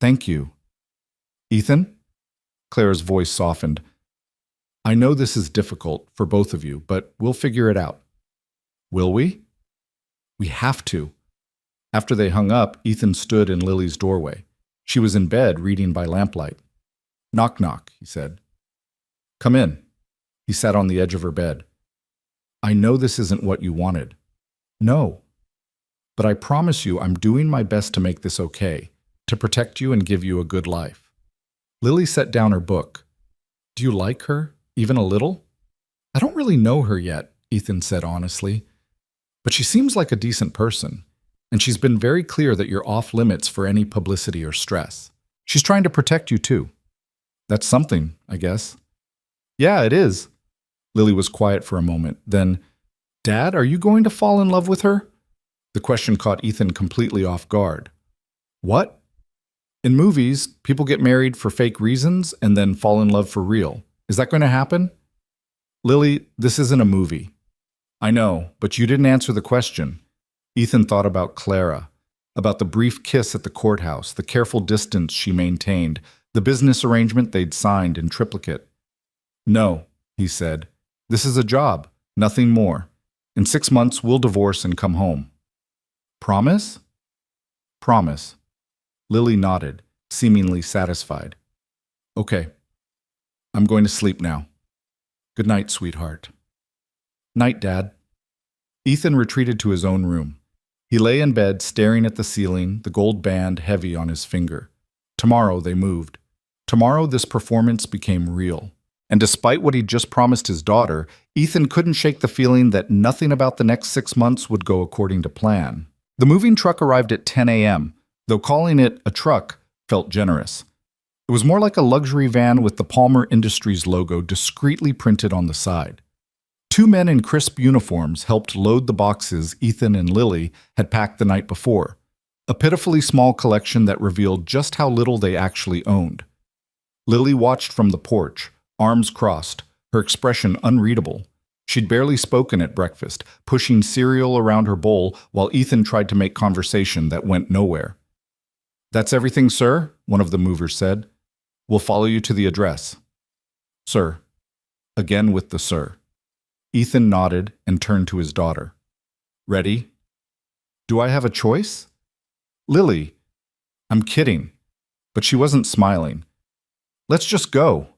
Thank you. Ethan? Clara's voice softened. I know this is difficult for both of you, but we'll figure it out. Will we? We have to. After they hung up, Ethan stood in Lily's doorway. She was in bed reading by lamplight. "Knock, knock," he said. "Come in." He sat on the edge of her bed. "I know this isn't what you wanted." "No. But I promise you I'm doing my best to make this okay, to protect you and give you a good life." Lily set down her book. "Do you like her, even a little?" "I don't really know her yet," Ethan said honestly. "But she seems like a decent person, and she's been very clear that you're off limits for any publicity or stress. She's trying to protect you too." "That's something, I guess." "Yeah, it is." Lily was quiet for a moment. Then, "Dad, are you going to fall in love with her?" The question caught Ethan completely off guard. "What?" "In movies, people get married for fake reasons and then fall in love for real. Is that going to happen?" "Lily, this isn't a movie." "I know, but you didn't answer the question." Ethan thought about Clara, about the brief kiss at the courthouse, the careful distance she maintained, the business arrangement they'd signed in triplicate. "No," he said. "This is a job, nothing more. In 6 months, we'll divorce and come home." "Promise?" "Promise." Lily nodded, seemingly satisfied. "Okay. I'm going to sleep now. Good night, sweetheart." "Night, Dad." Ethan retreated to his own room. He lay in bed, staring at the ceiling, the gold band heavy on his finger. Tomorrow they moved. Tomorrow this performance became real. And despite what he'd just promised his daughter, Ethan couldn't shake the feeling that nothing about the next 6 months would go according to plan. The moving truck arrived at 10 a.m., though calling it a truck felt generous. It was more like a luxury van with the Palmer Industries logo discreetly printed on the side. 2 men in crisp uniforms helped load the boxes Ethan and Lily had packed the night before, a pitifully small collection that revealed just how little they actually owned. Lily watched from the porch, arms crossed, her expression unreadable. She'd barely spoken at breakfast, pushing cereal around her bowl while Ethan tried to make conversation that went nowhere. "That's everything, sir," one of the movers said. "We'll follow you to the address." "Sir." Again with the sir. Ethan nodded and turned to his daughter. "Ready?" "Do I have a choice?" "Lily." "I'm kidding." But she wasn't smiling. "Let's just go."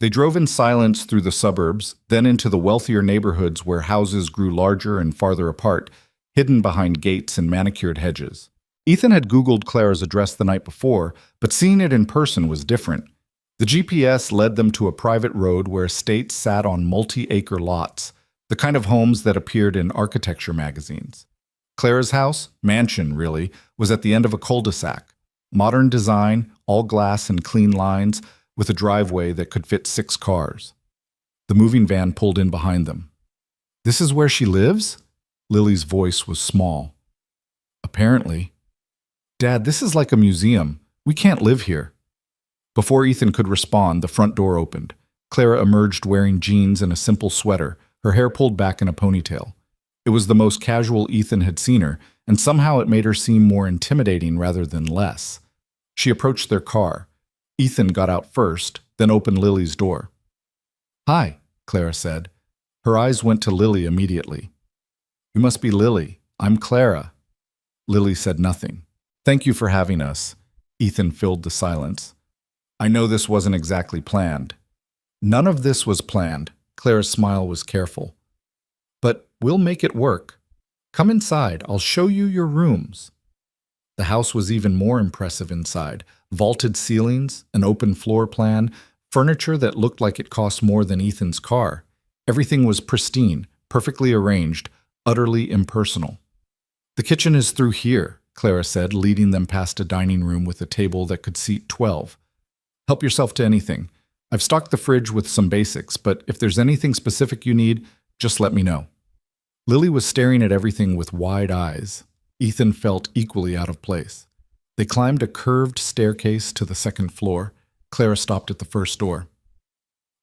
They drove in silence through the suburbs, then into the wealthier neighborhoods where houses grew larger and farther apart, hidden behind gates and manicured hedges. Ethan had Googled Clara's address the night before, but seeing it in person was different. The GPS led them to a private road where estates sat on multi-acre lots, the kind of homes that appeared in architecture magazines. Clara's house, mansion really, was at the end of a cul-de-sac. Modern design, all glass and clean lines, with a driveway that could fit 6 cars. The moving van pulled in behind them. "This is where she lives?" Lily's voice was small. "Apparently." "Dad, this is like a museum. We can't live here." Before Ethan could respond, the front door opened. Clara emerged wearing jeans and a simple sweater, her hair pulled back in a ponytail. It was the most casual Ethan had seen her, and somehow it made her seem more intimidating rather than less. She approached their car. Ethan got out first, then opened Lily's door. "Hi," Clara said. Her eyes went to Lily immediately. "You must be Lily. I'm Clara." Lily said nothing. "Thank you for having us." Ethan filled the silence. "I know this wasn't exactly planned." "None of this was planned." Clara's smile was careful. "But we'll make it work. Come inside. I'll show you your rooms." The house was even more impressive inside. Vaulted ceilings, an open floor plan, furniture that looked like it cost more than Ethan's car. Everything was pristine, perfectly arranged, utterly impersonal. "The kitchen is through here," Clara said, leading them past a dining room with a table that could seat 12. "Help yourself to anything. I've stocked the fridge with some basics, but if there's anything specific you need, just let me know." Lily was staring at everything with wide eyes. Ethan felt equally out of place. They climbed a curved staircase to the 2nd floor. Clara stopped at the first door.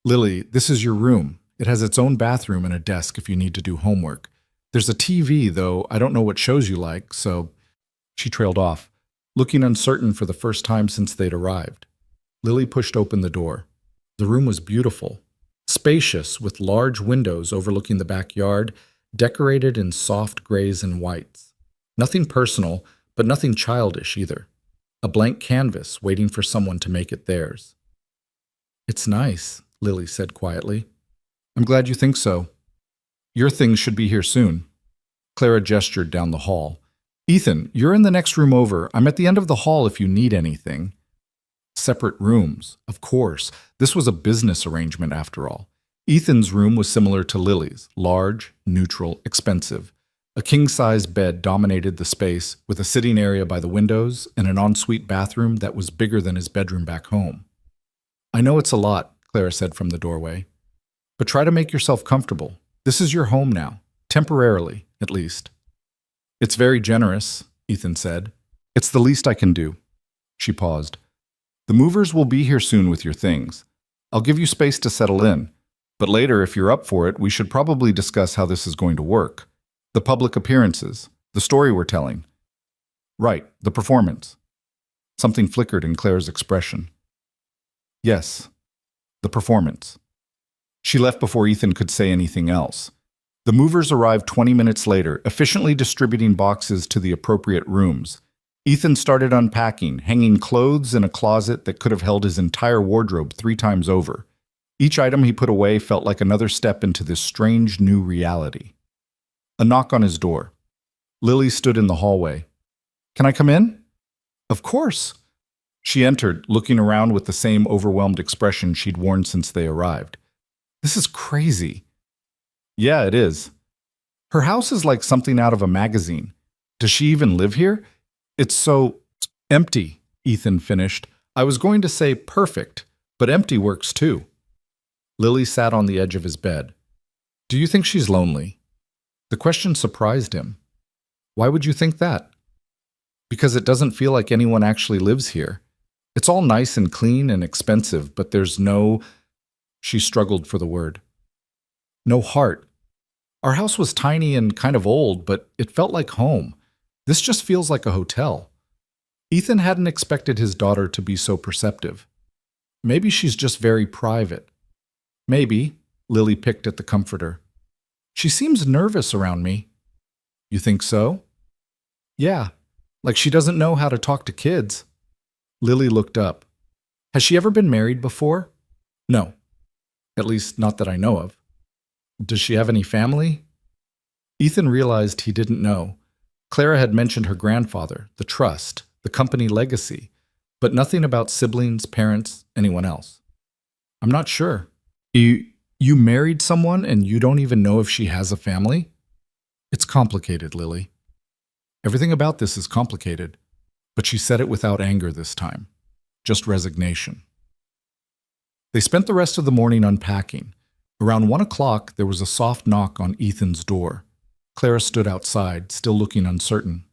"Lily, this is your room. It has its own bathroom and a desk if you need to do homework. There's a TV, though I don't know what shows you like, so—" She trailed off, looking uncertain for the first time since they'd arrived. Lily pushed open the door. The room was beautiful, spacious with large windows overlooking the backyard, decorated in soft grays and whites. Nothing personal, but nothing childish either. a blank canvas waiting for someone to make it theirs. It's nice, Lily said quietly. I'm glad you think so. Your things should be here soon. Clara gestured down the hall. Ethan, you're in the next room over. I'm at the end of the hall if you need anything. Separate rooms, of course. This was a business arrangement after all. Ethan's room was similar to Lily's, large, neutral, expensive. A king-size bed dominated the space, with a sitting area by the windows and an ensuite bathroom that was bigger than his bedroom back home. I know it's a lot, Clara said from the doorway, but try to make yourself comfortable. This is your home now, temporarily, at least. It's very generous, Ethan said. It's the least I can do. She paused. The movers will be here soon with your things. I'll give you space to settle in, but later, if you're up for it, we should probably discuss how this is going to work. The public appearances, the story we're telling. Right, the performance. Something flickered in Claire's expression. Yes, the performance. She left before Ethan could say anything else. The movers arrived 20 minutes later, efficiently distributing boxes to the appropriate rooms. Ethan started unpacking, hanging clothes in a closet that could have held his entire wardrobe 3 times over. Each item he put away felt like another step into this strange new reality. A knock on his door. Lily stood in the hallway. Can I come in? Of course. She entered, looking around with the same overwhelmed expression she'd worn since they arrived. This is crazy. Yeah, it is. Her house is like something out of a magazine. Does she even live here? It's so empty, Ethan finished. I was going to say perfect, but empty works too. Lily sat on the edge of his bed. Do you think she's lonely? The question surprised him. Why would you think that? Because it doesn't feel like anyone actually lives here. It's all nice and clean and expensive, but there's no... She struggled for the word. No heart. Our house was tiny and kind of old, but it felt like home. This just feels like a hotel. Ethan hadn't expected his daughter to be so perceptive. Maybe she's just very private. Maybe, Lily picked at the comforter. She seems nervous around me. You think so? Yeah, like she doesn't know how to talk to kids. Lily looked up. Has she ever been married before? No. At least not that I know of. Does she have any family? Ethan realized he didn't know. Clara had mentioned her grandfather, the trust, the company legacy, but nothing about siblings, parents, anyone else. I'm not sure. You married someone and you don't even know if she has a family? It's complicated, Lily. Everything about this is complicated, but she said it without anger this time, just resignation. They spent the rest of the morning unpacking. Around 1 o'clock, there was a soft knock on Ethan's door. Clara stood outside, still looking uncertain.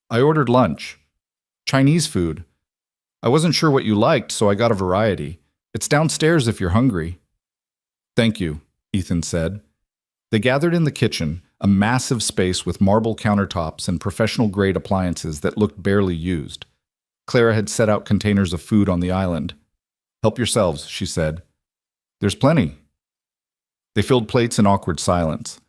I ordered lunch. Chinese food. I wasn't sure what you liked, so I got a variety. It's downstairs if you're hungry. Thank you, Ethan said. They gathered in the kitchen, a massive space with marble countertops and professional-grade appliances that looked barely used. Clara had set out containers of food on the island. Help yourselves, she said. There's plenty. They filled plates in awkward silence.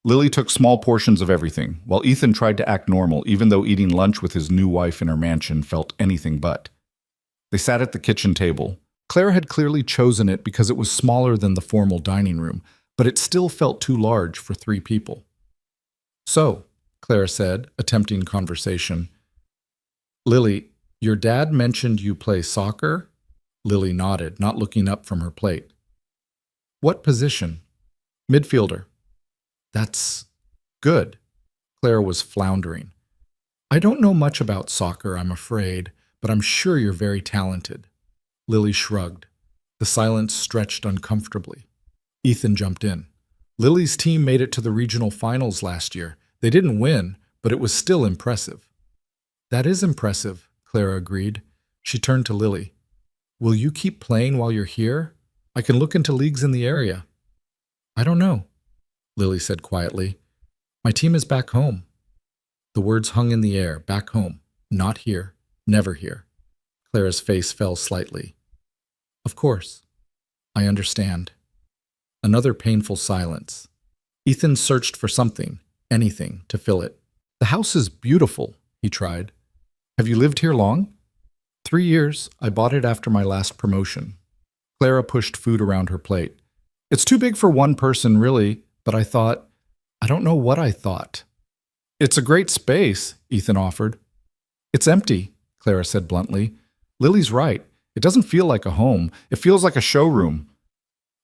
Lily took small portions of everything, while Ethan tried to act normal, even though eating lunch with his new wife in her mansion felt anything but. They sat at the kitchen table. Clara had clearly chosen it because it was smaller than the formal dining room, but it still felt too large for 3 people. So, Clara said, attempting conversation. Lily, your dad mentioned you play soccer? Lily nodded, not looking up from her plate. What position? Midfielder. That's good. Clara was floundering. I don't know much about soccer, I'm afraid, but I'm sure you're very talented. Lily shrugged. The silence stretched uncomfortably. Ethan jumped in. Lily's team made it to the regional finals last year. They didn't win, but it was still impressive. That is impressive, Clara agreed. She turned to Lily. Will you keep playing while you're here? I can look into leagues in the area. I don't know, Lily said quietly. My team is back home. The words hung in the air, back home, not here, never here. Clara's face fell slightly. Of course. I understand. Another painful silence. Ethan searched for something, anything, to fill it. The house is beautiful, he tried. Have you lived here long? 3 years. I bought it after my last promotion. Clara pushed food around her plate. It's too big for one person, really, but I don't know what I thought. It's a great space, Ethan offered. It's empty, Clara said bluntly. Lily's right. It doesn't feel like a home. It feels like a showroom.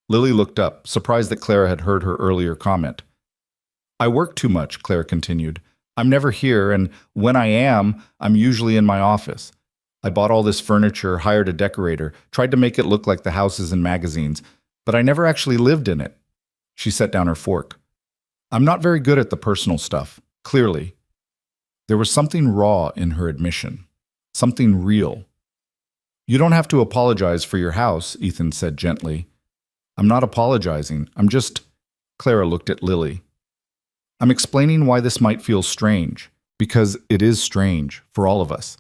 Lily looked up, surprised that Clara had heard her earlier comment. I work too much, Clara continued. I'm never here, and when I am, I'm usually in my office. I bought all this furniture, hired a decorator, tried to make it look like the houses in magazines, but I never actually lived in it. She set down her fork. I'm not very good at the personal stuff, clearly. There was something raw in her admission, something real. You don't have to apologize for your house, Ethan said gently. I'm not apologizing. Clara looked at Lily. I'm explaining why this might feel strange, because it is strange for all of us.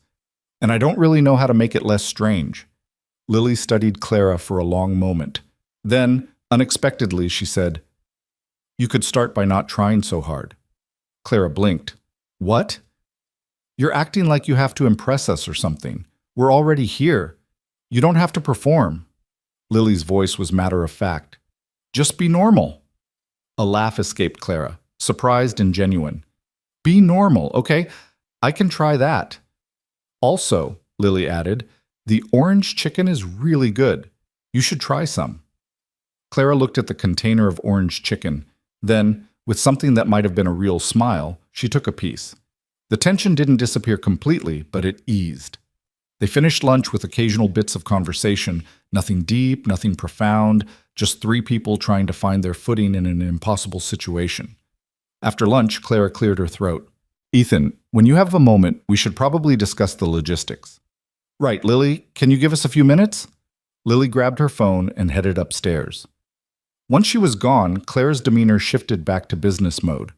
And I don't really know how to make it less strange. Lily studied Clara for a long moment. Then, unexpectedly, she said, You could start by not trying so hard. Clara blinked. What? You're acting like you have to impress us or something. We're already here. You don't have to perform. Lily's voice was matter-of-fact. Just be normal. A laugh escaped Clara, surprised and genuine. Be normal, okay? I can try that. Also, Lily added, the orange chicken is really good. You should try some. Clara looked at the container of orange chicken. Then, with something that might have been a real smile, she took a piece. The tension didn't disappear completely, but it eased. They finished lunch with occasional bits of conversation, nothing deep, nothing profound, just 3 people trying to find their footing in an impossible situation. After lunch, Clara cleared her throat. Ethan, when you have a moment, we should probably discuss the logistics. Right, Lily, can you give us a few minutes? Lily grabbed her phone and headed upstairs. Once she was gone, Clara's demeanor shifted back to business mode.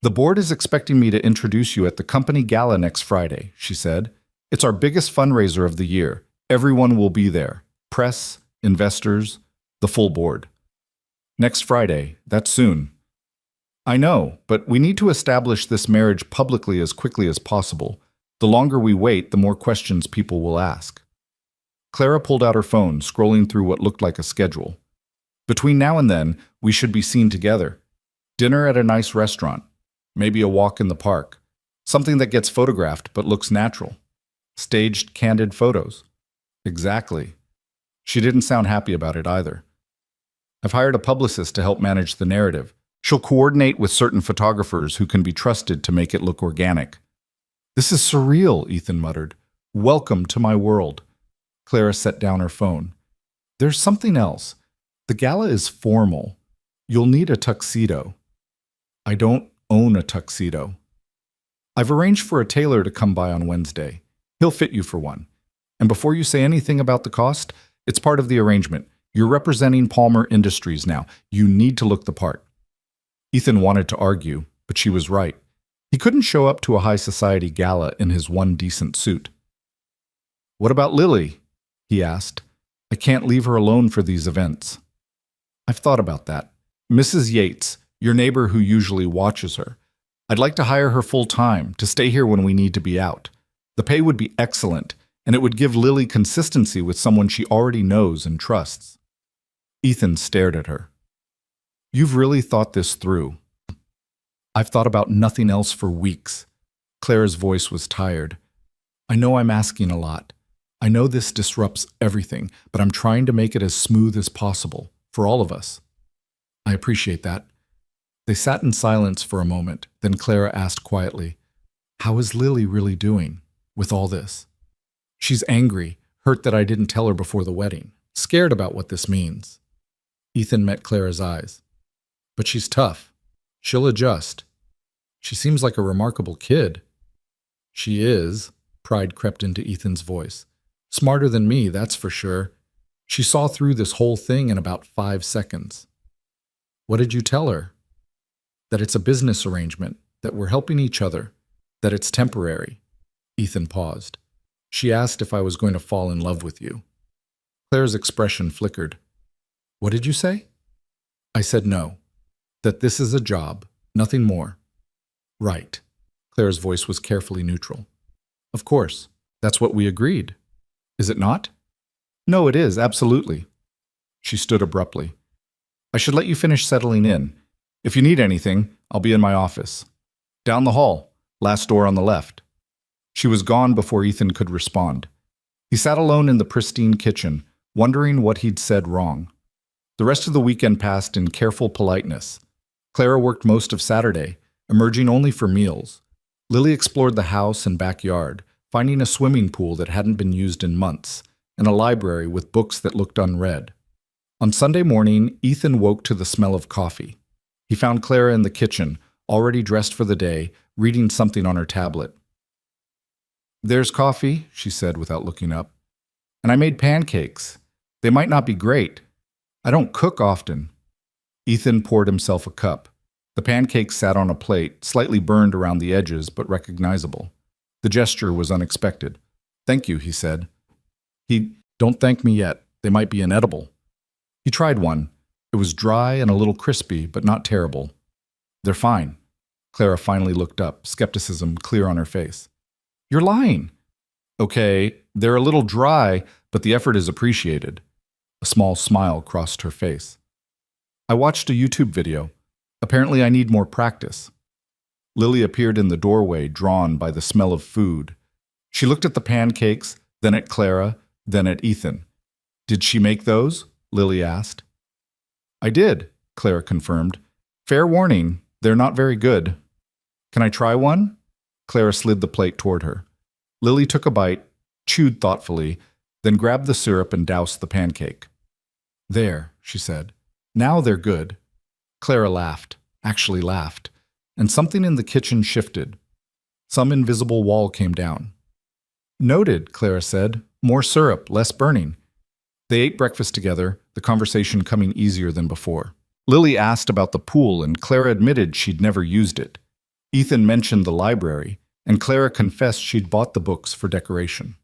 The board is expecting me to introduce you at the company gala next Friday, she said. It's our biggest fundraiser of the year. Everyone will be there. Press, investors, the full board. Next Friday, that's soon. I know, but we need to establish this marriage publicly as quickly as possible. The longer we wait, the more questions people will ask. Clara pulled out her phone, scrolling through what looked like a schedule. Between now and then, we should be seen together. Dinner at a nice restaurant. Maybe a walk in the park. Something that gets photographed but looks natural. Staged, candid photos. Exactly. She didn't sound happy about it either. I've hired a publicist to help manage the narrative. She'll coordinate with certain photographers who can be trusted to make it look organic. This is surreal, Ethan muttered. Welcome to my world. Clara set down her phone. There's something else. The gala is formal. You'll need a tuxedo. I don't own a tuxedo. I've arranged for a tailor to come by on Wednesday. He'll fit you for one. And before you say anything about the cost, it's part of the arrangement. You're representing Palmer Industries now. You need to look the part. Ethan wanted to argue, but she was right. He couldn't show up to a high society gala in his one decent suit. What about Lily? He asked. I can't leave her alone for these events. I've thought about that. Mrs. Yates, your neighbor who usually watches her. I'd like to hire her full-time, to stay here when we need to be out. The pay would be excellent, and it would give Lily consistency with someone she already knows and trusts. Ethan stared at her. You've really thought this through. I've thought about nothing else for weeks. Clara's voice was tired. I know I'm asking a lot. I know this disrupts everything, but I'm trying to make it as smooth as possible, for all of us. I appreciate that. They sat in silence for a moment, then Clara asked quietly, How is Lily really doing with all this? She's angry, hurt that I didn't tell her before the wedding, scared about what this means. Ethan met Clara's eyes. But she's tough. She'll adjust. She seems like a remarkable kid. She is, pride crept into Ethan's voice. Smarter than me, that's for sure. She saw through this whole thing in about 5 seconds. What did you tell her? That it's a business arrangement, that we're helping each other, that it's temporary. Ethan paused. She asked if I was going to fall in love with you. Clara's expression flickered. What did you say? I said no. That this is a job, nothing more. Right. Clara's voice was carefully neutral. Of course, that's what we agreed. Is it not? No, it is, absolutely. She stood abruptly. I should let you finish settling in. If you need anything, I'll be in my office. Down the hall, last door on the left. She was gone before Ethan could respond. He sat alone in the pristine kitchen, wondering what he'd said wrong. The rest of the weekend passed in careful politeness. Clara worked most of Saturday, emerging only for meals. Lily explored the house and backyard, finding a swimming pool that hadn't been used in months, and a library with books that looked unread. On Sunday morning, Ethan woke to the smell of coffee. He found Clara in the kitchen, already dressed for the day, reading something on her tablet. There's coffee, she said without looking up. And I made pancakes. They might not be great. I don't cook often. Ethan poured himself a cup. The pancakes sat on a plate, slightly burned around the edges, but recognizable. The gesture was unexpected. Thank you, he said. Don't thank me yet. They might be inedible. He tried one. It was dry and a little crispy, but not terrible. They're fine. Clara finally looked up, skepticism clear on her face. You're lying. Okay, they're a little dry, but the effort is appreciated. A small smile crossed her face. I watched a YouTube video. Apparently I need more practice. Lily appeared in the doorway, drawn by the smell of food. She looked at the pancakes, then at Clara, then at Ethan. Did she make those? Lily asked. I did, Clara confirmed. Fair warning, they're not very good. Can I try one? Clara slid the plate toward her. Lily took a bite, chewed thoughtfully, then grabbed the syrup and doused the pancake. There, she said. Now they're good. Clara laughed, actually laughed, and something in the kitchen shifted. Some invisible wall came down. Noted, Clara said. More syrup, less burning. They ate breakfast together, the conversation coming easier than before. Lily asked about the pool, and Clara admitted she'd never used it. Ethan mentioned the library, and Clara confessed she'd bought the books for decoration.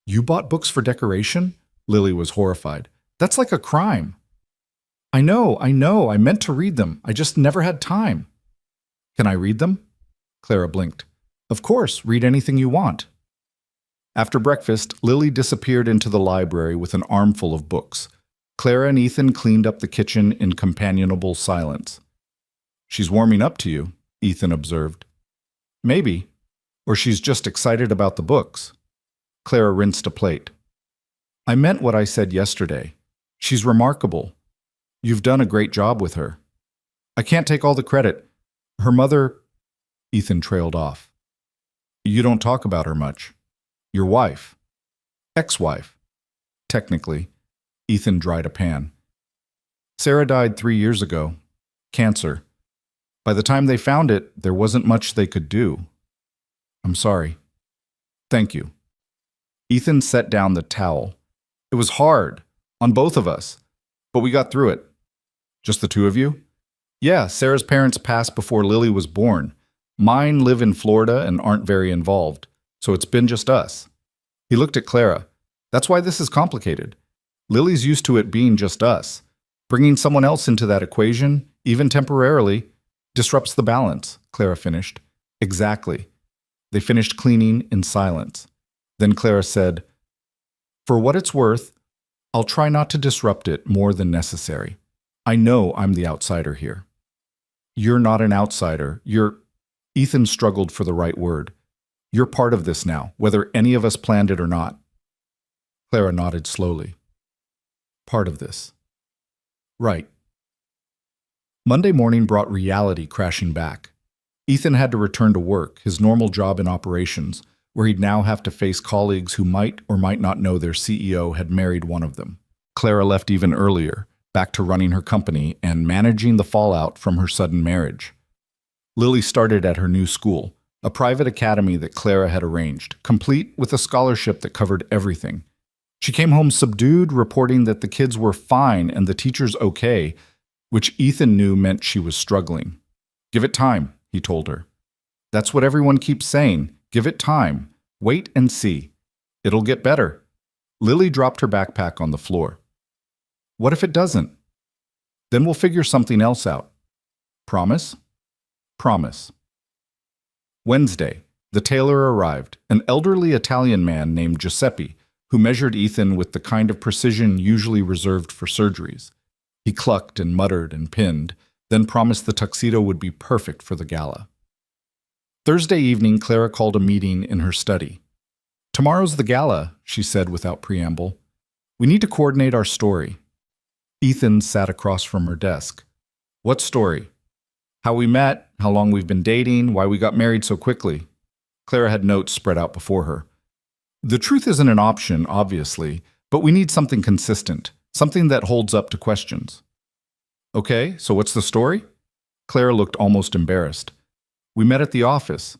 You bought books for decoration? Lily was horrified. That's like a crime. I know, I meant to read them. I just never had time. Can I read them? Clara blinked. Of course, read anything you want. After breakfast, Lily disappeared into the library with an armful of books. Clara and Ethan cleaned up the kitchen in companionable silence. She's warming up to you, Ethan observed. Maybe. Or she's just excited about the books. Clara rinsed a plate. I meant what I said yesterday. She's remarkable. You've done a great job with her. I can't take all the credit. Her mother... Ethan trailed off. You don't talk about her much. Your wife. Ex-wife. Technically. Ethan dried a pan. Sarah died 3 years ago. Cancer. By the time they found it, there wasn't much they could do. I'm sorry. Thank you. Ethan set down the towel. It was hard, on both of us, but we got through it. Just the two of you? Yeah, Sarah's parents passed before Lily was born. Mine live in Florida and aren't very involved, so it's been just us. He looked at Clara. That's why this is complicated. Lily's used to it being just us. Bringing someone else into that equation, even temporarily, disrupts the balance, Clara finished. Exactly. They finished cleaning in silence. Then Clara said, For what it's worth, I'll try not to disrupt it more than necessary. I know I'm the outsider here. You're not an outsider. Ethan struggled for the right word. You're part of this now, whether any of us planned it or not. Clara nodded slowly. Part of this. Right. Monday morning brought reality crashing back. Ethan had to return to work, his normal job in operations, where he'd now have to face colleagues who might or might not know their CEO had married one of them. Clara left even earlier, back to running her company and managing the fallout from her sudden marriage. Lily started at her new school, a private academy that Clara had arranged, complete with a scholarship that covered everything. She came home subdued, reporting that the kids were fine and the teachers okay, which Ethan knew meant she was struggling. Give it time, he told her. That's what everyone keeps saying. Give it time. Wait and see. It'll get better. Lily dropped her backpack on the floor. What if it doesn't? Then we'll figure something else out. Promise? Promise. Wednesday, the tailor arrived, an elderly Italian man named Giuseppe, who measured Ethan with the kind of precision usually reserved for surgeries. He clucked and muttered and pinned, then promised the tuxedo would be perfect for the gala. Thursday evening, Clara called a meeting in her study. "Tomorrow's the gala," she said without preamble. "We need to coordinate our story." Ethan sat across from her desk. "What story?" "How we met, how long we've been dating, why we got married so quickly." Clara had notes spread out before her. "The truth isn't an option, obviously, but we need something consistent, something that holds up to questions." "Okay, so what's the story?" Clara looked almost embarrassed. "We met at the office.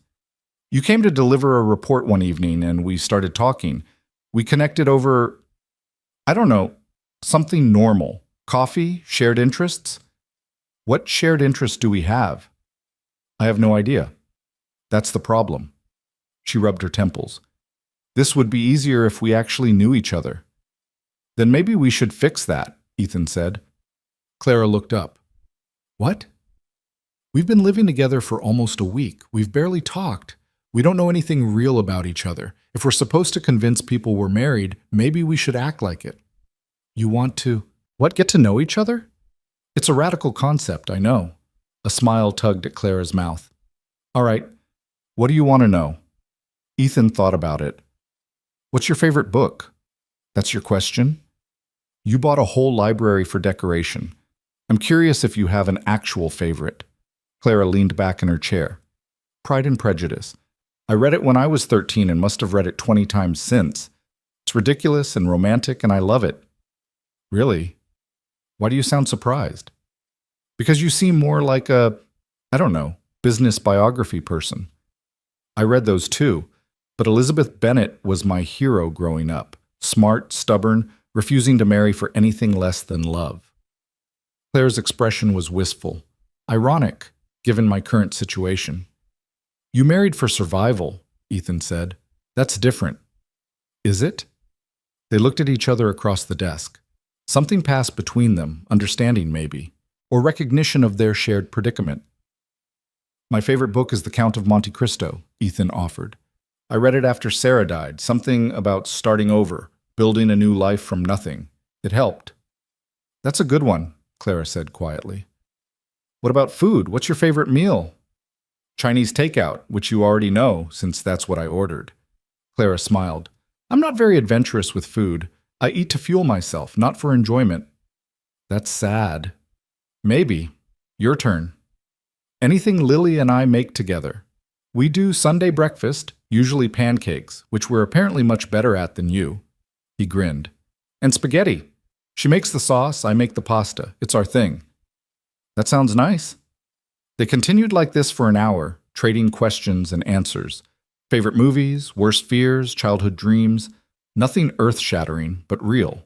You came to deliver a report one evening and we started talking. We connected over, I don't know, something normal. Coffee, shared interests." "What shared interests do we have?" "I have no idea. That's the problem." She rubbed her temples. "This would be easier if we actually knew each other." "Then maybe we should fix that," Ethan said. Clara looked up. "What?" "We've been living together for almost a week. We've barely talked. We don't know anything real about each other. If we're supposed to convince people we're married, maybe we should act like it." "You want to, what, get to know each other?" "It's a radical concept, I know." A smile tugged at Clara's mouth. "All right, what do you want to know?" Ethan thought about it. "What's your favorite book?" "That's your question?" "You bought a whole library for decoration. I'm curious if you have an actual favorite." Clara leaned back in her chair. "Pride and Prejudice. I read it when I was 13 and must have read it 20 times since. It's ridiculous and romantic and I love it." "Really? Why do you sound surprised?" "Because you seem more like a, I don't know, business biography person." "I read those too, but Elizabeth Bennet was my hero growing up. Smart, stubborn, refusing to marry for anything less than love." Claire's expression was wistful. "Ironic, given my current situation." "You married for survival," Ethan said. "That's different." "Is it?" They looked at each other across the desk. Something passed between them, understanding maybe, or recognition of their shared predicament. "My favorite book is The Count of Monte Cristo," Ethan offered. "I read it after Sarah died, something about starting over, building a new life from nothing. It helped." "That's a good one," Clara said quietly. "What about food? What's your favorite meal?" "Chinese takeout, which you already know, since that's what I ordered." Clara smiled. "I'm not very adventurous with food. I eat to fuel myself, not for enjoyment." "That's sad." "Maybe. Your turn." "Anything Lily and I make together. We do Sunday breakfast, usually pancakes, which we're apparently much better at than you." He grinned. "And spaghetti. She makes the sauce, I make the pasta. It's our thing." "That sounds nice." They continued like this for an hour, trading questions and answers. Favorite movies, worst fears, childhood dreams. Nothing earth-shattering, but real.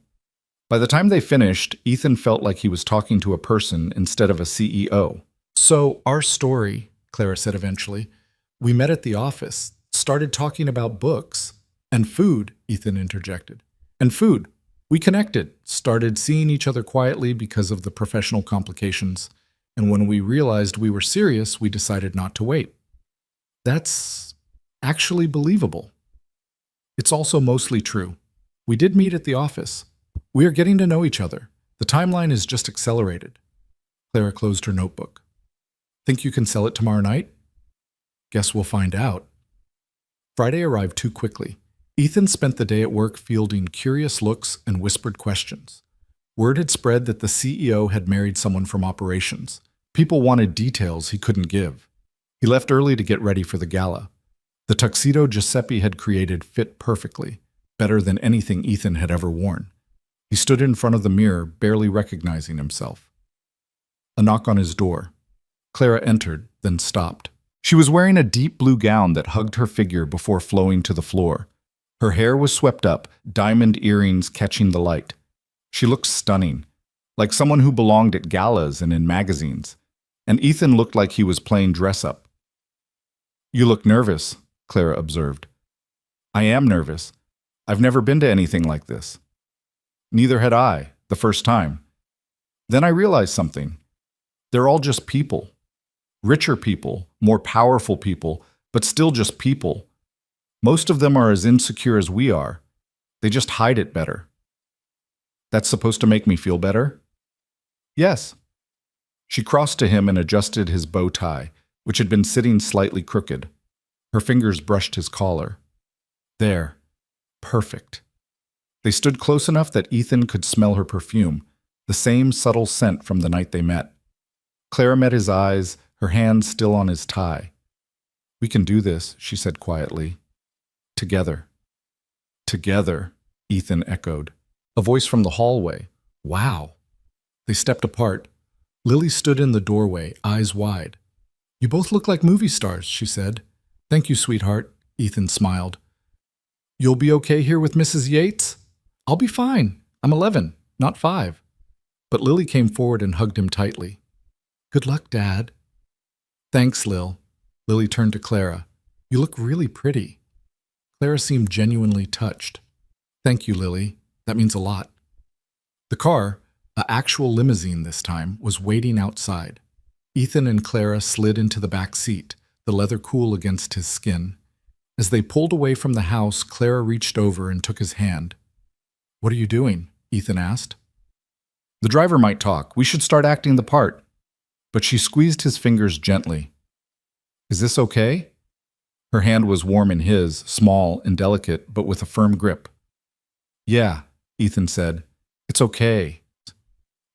By the time they finished, Ethan felt like he was talking to a person instead of a CEO. "So, our story," Clara said eventually. "We met at the office, started talking about books. And food," Ethan interjected. "And food. We connected, started seeing each other quietly because of the professional complications. And when we realized we were serious, we decided not to wait." That's actually believable. It's also mostly true. We did meet at the office. We are getting to know each other. The timeline is just accelerated. Clara closed her notebook. "Think you can sell it tomorrow night?" "Guess we'll find out." Friday arrived too quickly. Ethan spent the day at work fielding curious looks and whispered questions. Word had spread that the CEO had married someone from operations. People wanted details he couldn't give. He left early to get ready for the gala. The tuxedo Giuseppe had created fit perfectly, better than anything Ethan had ever worn. He stood in front of the mirror, barely recognizing himself. A knock on his door. Clara entered, then stopped. She was wearing a deep blue gown that hugged her figure before flowing to the floor. Her hair was swept up, diamond earrings catching the light. She looked stunning, like someone who belonged at galas and in magazines. And Ethan looked like he was playing dress-up. "You look nervous," Clara observed. "I am nervous. I've never been to anything like this." "Neither had I, the first time." Then I realized something. They're all just people. Richer people, more powerful people, but still just people. Most of them are as insecure as we are. They just hide it better. That's supposed to make me feel better? Yes. She crossed to him and adjusted his bow tie, which had been sitting slightly crooked. Her fingers brushed his collar. There. Perfect. They stood close enough that Ethan could smell her perfume, the same subtle scent from the night they met. Clara met his eyes, her hand still on his tie. We can do this, she said quietly. Together. Together, Ethan echoed. A voice from the hallway. Wow. They stepped apart. Lily stood in the doorway, eyes wide. You both look like movie stars, she said. Thank you, sweetheart, Ethan smiled. You'll be okay here with Mrs. Yates? I'll be fine. I'm 11, not 5. But Lily came forward and hugged him tightly. Good luck, Dad. Thanks, Lil. Lily turned to Clara. You look really pretty. Clara seemed genuinely touched. Thank you, Lily. That means a lot. The car, an actual limousine this time, was waiting outside. Ethan and Clara slid into the back seat, the leather cool against his skin. As they pulled away from the house, Clara reached over and took his hand. What are you doing? Ethan asked. The driver might talk. We should start acting the part. But she squeezed his fingers gently. Is this okay? Her hand was warm in his, small and delicate, but with a firm grip. Yeah, Ethan said. It's okay.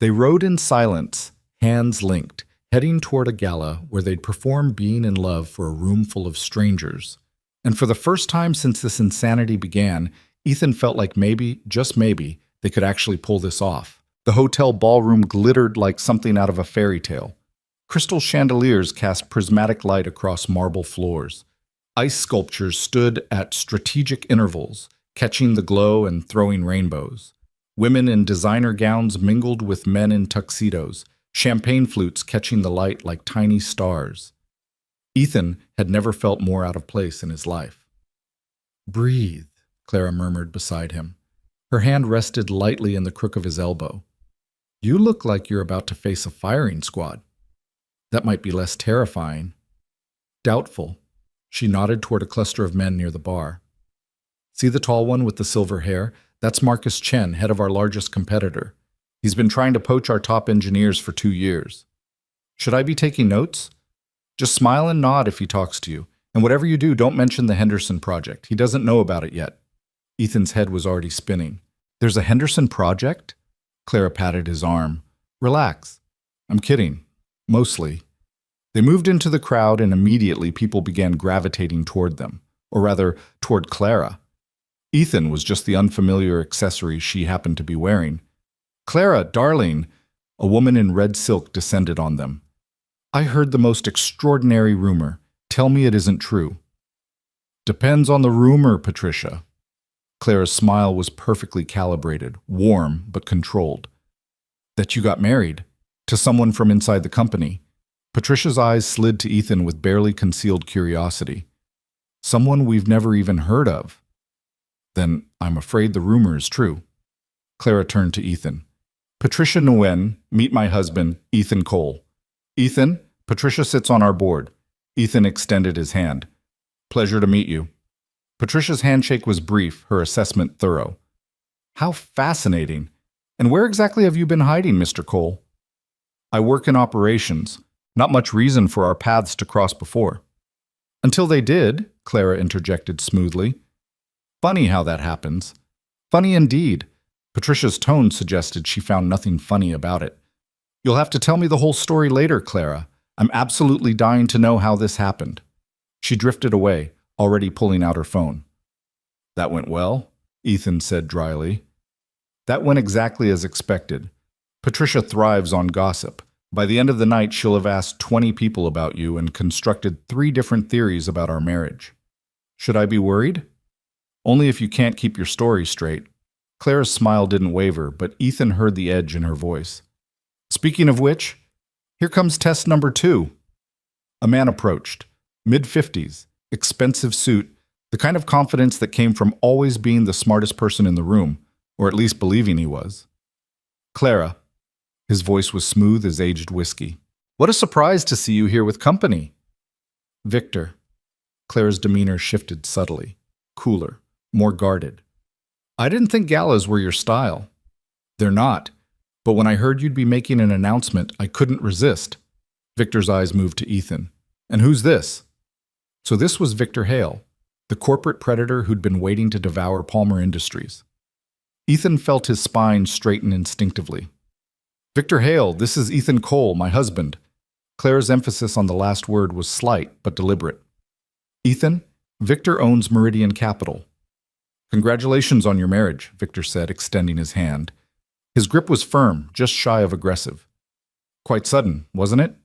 They rode in silence, hands linked, heading toward a gala where they'd perform being in love for a room full of strangers. And for the first time since this insanity began, Ethan felt like maybe, just maybe, they could actually pull this off. The hotel ballroom glittered like something out of a fairy tale. Crystal chandeliers cast prismatic light across marble floors. Ice sculptures stood at strategic intervals, catching the glow and throwing rainbows. Women in designer gowns mingled with men in tuxedos, champagne flutes catching the light like tiny stars. Ethan had never felt more out of place in his life. Breathe, Clara murmured beside him. Her hand rested lightly in the crook of his elbow. You look like you're about to face a firing squad. That might be less terrifying. Doubtful. She nodded toward a cluster of men near the bar. See the tall one with the silver hair? That's Marcus Chen, head of our largest competitor. He's been trying to poach our top engineers for 2 years. Should I be taking notes? Just smile and nod if he talks to you. And whatever you do, don't mention the Henderson project. He doesn't know about it yet. Ethan's head was already spinning. There's a Henderson project? Clara patted his arm. Relax. I'm kidding. Mostly. They moved into the crowd and immediately people began gravitating toward them. Or rather, toward Clara. Ethan was just the unfamiliar accessory she happened to be wearing. Clara, darling! A woman in red silk descended on them. I heard the most extraordinary rumor. Tell me it isn't true. Depends on the rumor, Patricia. Clara's smile was perfectly calibrated, warm but controlled. That you got married. To someone from inside the company. Patricia's eyes slid to Ethan with barely concealed curiosity. Someone we've never even heard of. Then I'm afraid the rumor is true. Clara turned to Ethan. Patricia Nguyen, meet my husband, Ethan Cole. Ethan, Patricia sits on our board. Ethan extended his hand. Pleasure to meet you. Patricia's handshake was brief, her assessment thorough. How fascinating. And where exactly have you been hiding, Mr. Cole? I work in operations. Not much reason for our paths to cross before. Until they did, Clara interjected smoothly. Funny how that happens. Funny indeed. Patricia's tone suggested she found nothing funny about it. You'll have to tell me the whole story later, Clara. I'm absolutely dying to know how this happened. She drifted away, already pulling out her phone. That went well, Ethan said dryly. That went exactly as expected. Patricia thrives on gossip. By the end of the night, she'll have asked 20 people about you and constructed 3 different theories about our marriage. Should I be worried? Only if you can't keep your story straight. Clara's smile didn't waver, but Ethan heard the edge in her voice. Speaking of which, here comes test number 2. A man approached. Mid-50s, expensive suit, the kind of confidence that came from always being the smartest person in the room, or at least believing he was. Clara. His voice was smooth as aged whiskey. What a surprise to see you here with company. Victor. Clara's demeanor shifted subtly, cooler, more guarded. I didn't think galas were your style. They're not. But when I heard you'd be making an announcement, I couldn't resist. Victor's eyes moved to Ethan. And who's this? So this was Victor Hale, the corporate predator who'd been waiting to devour Palmer Industries. Ethan felt his spine straighten instinctively. Victor Hale, this is Ethan Cole, my husband. Clara's emphasis on the last word was slight but deliberate. Ethan, Victor owns Meridian Capital. Congratulations on your marriage, Victor said, extending his hand. His grip was firm, just shy of aggressive. Quite sudden, wasn't it?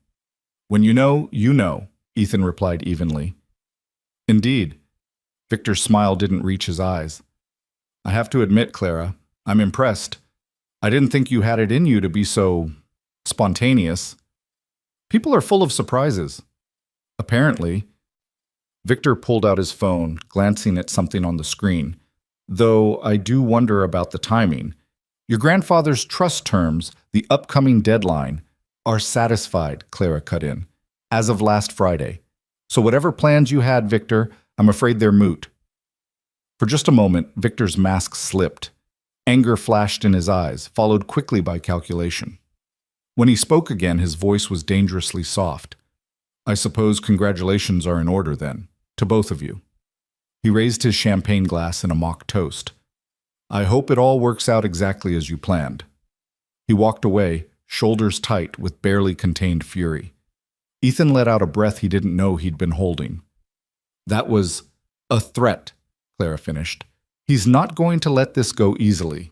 When you know, Ethan replied evenly. Indeed. Victor's smile didn't reach his eyes. I have to admit, Clara, I'm impressed. I didn't think you had it in you to be so spontaneous. People are full of surprises. Apparently. Victor pulled out his phone, glancing at something on the screen. Though I do wonder about the timing. Your grandfather's trust terms, the upcoming deadline, are satisfied, Clara cut in, as of last Friday. So whatever plans you had, Victor, I'm afraid they're moot. For just a moment, Victor's mask slipped. Anger flashed in his eyes, followed quickly by calculation. When he spoke again, his voice was dangerously soft. I suppose congratulations are in order, then, to both of you. He raised his champagne glass in a mock toast. I hope it all works out exactly as you planned. He walked away, shoulders tight with barely contained fury. Ethan let out a breath he didn't know he'd been holding. That was a threat, Clara finished. He's not going to let this go easily.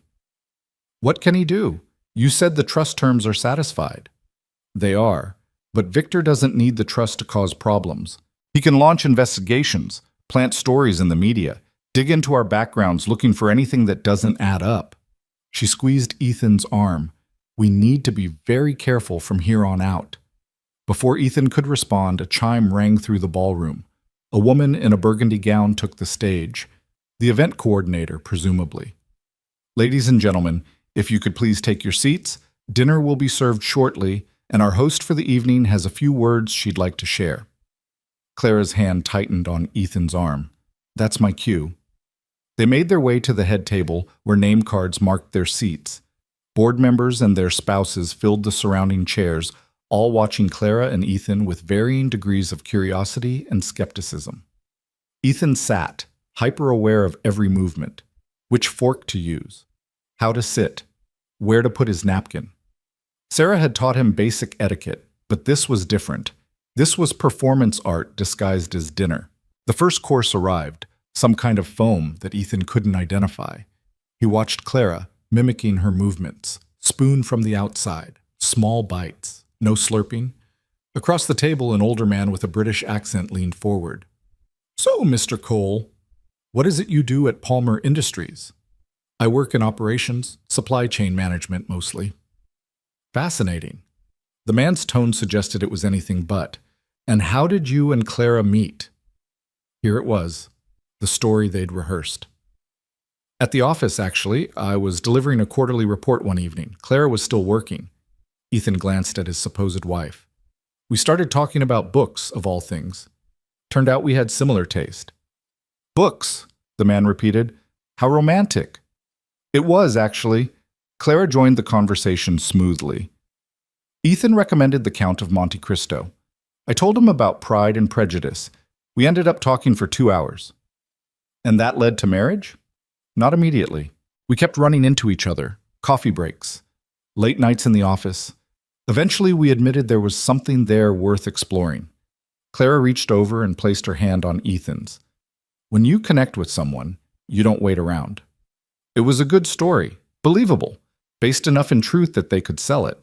What can he do? You said the trust terms are satisfied. They are, but Victor doesn't need the trust to cause problems. He can launch investigations, plant stories in the media, dig into our backgrounds looking for anything that doesn't add up. She squeezed Ethan's arm. We need to be very careful from here on out. Before Ethan could respond, a chime rang through the ballroom. A woman in a burgundy gown took the stage. The event coordinator, presumably. Ladies and gentlemen, if you could please take your seats, dinner will be served shortly, and our host for the evening has a few words she'd like to share. Clara's hand tightened on Ethan's arm. That's my cue. They made their way to the head table where name cards marked their seats. Board members and their spouses filled the surrounding chairs, all watching Clara and Ethan with varying degrees of curiosity and skepticism. Ethan sat, hyper-aware of every movement, which fork to use, how to sit, where to put his napkin. Sarah had taught him basic etiquette, but this was different. This was performance art disguised as dinner. The first course arrived, some kind of foam that Ethan couldn't identify. He watched Clara, mimicking her movements, spoon from the outside, small bites, no slurping. Across the table, an older man with a British accent leaned forward. So, Mr. Cole, what is it you do at Palmer Industries? I work in operations, supply chain management mostly. Fascinating. The man's tone suggested it was anything but. And how did you and Clara meet? Here it was, the story they'd rehearsed. At the office, actually, I was delivering a quarterly report one evening. Clara was still working. Ethan glanced at his supposed wife. We started talking about books, of all things. Turned out we had similar taste. Books, the man repeated. How romantic. It was, actually. Clara joined the conversation smoothly. Ethan recommended The Count of Monte Cristo. I told him about Pride and Prejudice. We ended up talking for 2 hours. And that led to marriage? Not immediately. We kept running into each other, coffee breaks, late nights in the office. Eventually, we admitted there was something there worth exploring. Clara reached over and placed her hand on Ethan's. When you connect with someone, you don't wait around. It was a good story, believable, based enough in truth that they could sell it.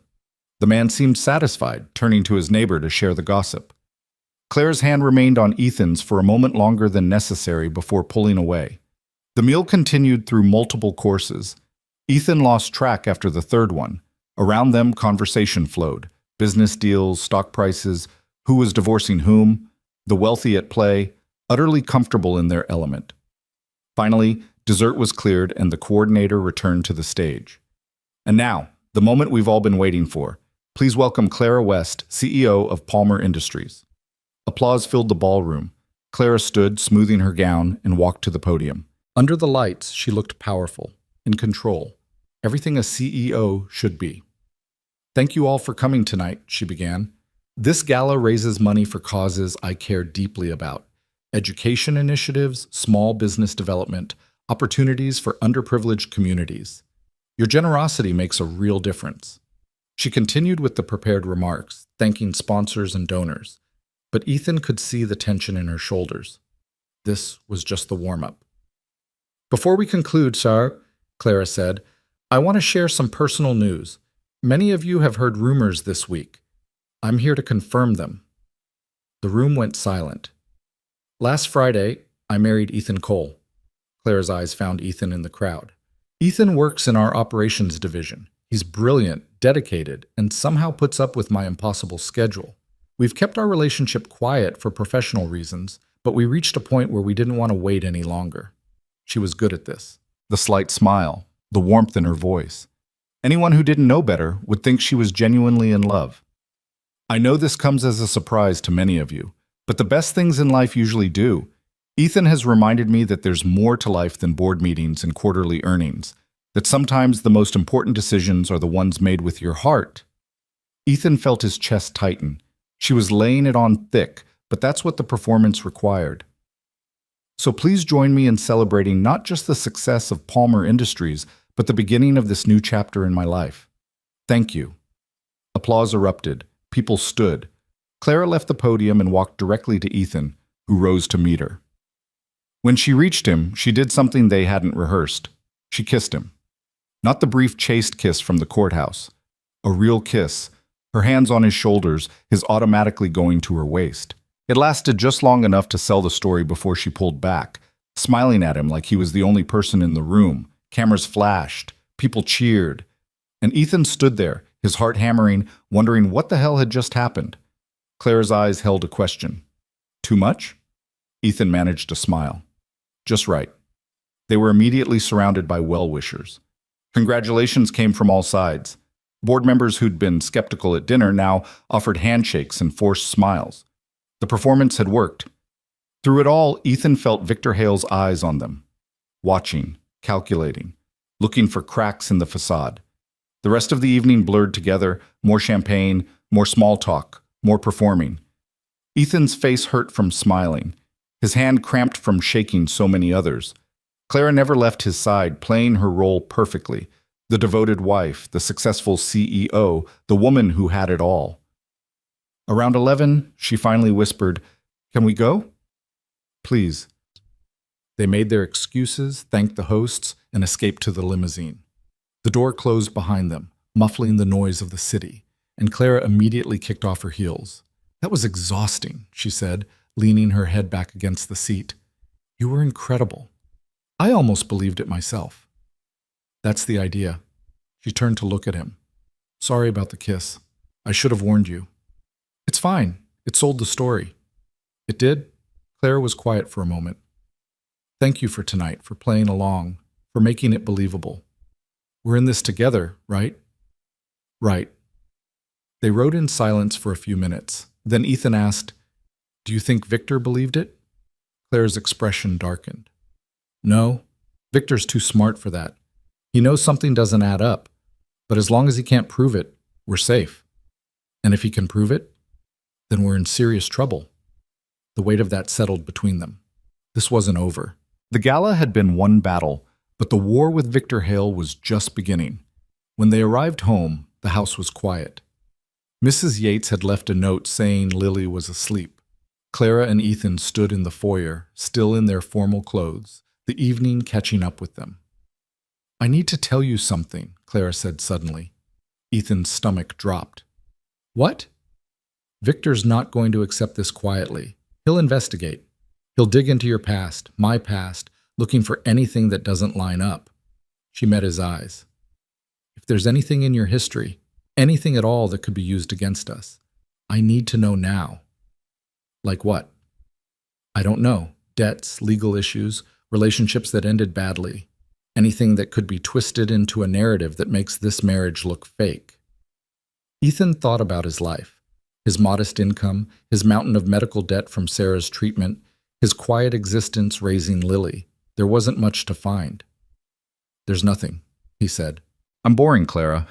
The man seemed satisfied, turning to his neighbor to share the gossip. Clara's hand remained on Ethan's for a moment longer than necessary before pulling away. The meal continued through multiple courses. Ethan lost track after the third one. Around them, conversation flowed. Business deals, stock prices, who was divorcing whom, the wealthy at play, utterly comfortable in their element. Finally, dessert was cleared and the coordinator returned to the stage. And now, the moment we've all been waiting for. Please welcome Clara West, CEO of Palmer Industries. Applause filled the ballroom. Clara stood, smoothing her gown, and walked to the podium. Under the lights, she looked powerful, in control, everything a CEO should be. "Thank you all for coming tonight," she began. "This gala raises money for causes I care deeply about: education initiatives, small business development, opportunities for underprivileged communities. Your generosity makes a real difference." She continued with the prepared remarks, thanking sponsors and donors, but Ethan could see the tension in her shoulders. This was just the warm-up. "Before we conclude, sir," Clara said, "I want to share some personal news. Many of you have heard rumors this week. I'm here to confirm them." The room went silent. "Last Friday, I married Ethan Cole." Clara's eyes found Ethan in the crowd. "Ethan works in our operations division. He's brilliant, dedicated, and somehow puts up with my impossible schedule. We've kept our relationship quiet for professional reasons, but we reached a point where we didn't want to wait any longer." She was good at this. The slight smile, the warmth in her voice. Anyone who didn't know better would think she was genuinely in love. "I know this comes as a surprise to many of you, but the best things in life usually do. Ethan has reminded me that there's more to life than board meetings and quarterly earnings, that sometimes the most important decisions are the ones made with your heart." Ethan felt his chest tighten. She was laying it on thick, but that's what the performance required. "So please join me in celebrating not just the success of Palmer Industries, but the beginning of this new chapter in my life. Thank you." Applause erupted. People stood. Clara left the podium and walked directly to Ethan, who rose to meet her. When she reached him, she did something they hadn't rehearsed. She kissed him. Not the brief chaste kiss from the courthouse. A real kiss, her hands on his shoulders, his automatically going to her waist. It lasted just long enough to sell the story before she pulled back, smiling at him like he was the only person in the room. Cameras flashed, people cheered, and Ethan stood there, his heart hammering, wondering what the hell had just happened. Clara's eyes held a question. "Too much?" Ethan managed a smile. "Just right." They were immediately surrounded by well-wishers. Congratulations came from all sides. Board members who'd been skeptical at dinner now offered handshakes and forced smiles. The performance had worked. Through it all, Ethan felt Victor Hale's eyes on them, watching, calculating, looking for cracks in the facade. The rest of the evening blurred together, more champagne, more small talk, more performing. Ethan's face hurt from smiling, his hand cramped from shaking so many others. Clara never left his side, playing her role perfectly. The devoted wife, the successful CEO, the woman who had it all. Around 11, she finally whispered, "Can we go?" "Please." They made their excuses, thanked the hosts, and escaped to the limousine. The door closed behind them, muffling the noise of the city, and Clara immediately kicked off her heels. "That was exhausting," she said, leaning her head back against the seat. "You were incredible. I almost believed it myself." "That's the idea." She turned to look at him. "Sorry about the kiss. I should have warned you." "It's fine. It sold the story." "It did?" Clara was quiet for a moment. "Thank you for tonight, for playing along, for making it believable. We're in this together, right?" "Right." They rode in silence for a few minutes. Then Ethan asked, "Do you think Victor believed it?" Clara's expression darkened. "No, Victor's too smart for that. He knows something doesn't add up, but as long as he can't prove it, we're safe. And if he can prove it, then we're in serious trouble." The weight of that settled between them. This wasn't over. The gala had been one battle, but the war with Victor Hale was just beginning. When they arrived home, the house was quiet. Mrs. Yates had left a note saying Lily was asleep. Clara and Ethan stood in the foyer, still in their formal clothes, the evening catching up with them. "I need to tell you something," Clara said suddenly. Ethan's stomach dropped. "What?" "Victor's not going to accept this quietly. He'll investigate. He'll dig into your past, my past, looking for anything that doesn't line up." She met his eyes. "If there's anything in your history, anything at all that could be used against us, I need to know now." "Like what?" "I don't know. Debts, legal issues, relationships that ended badly. Anything that could be twisted into a narrative that makes this marriage look fake." Ethan thought about his life, his modest income, his mountain of medical debt from Sarah's treatment, his quiet existence raising Lily. There wasn't much to find. "There's nothing," he said. "I'm boring, Clara.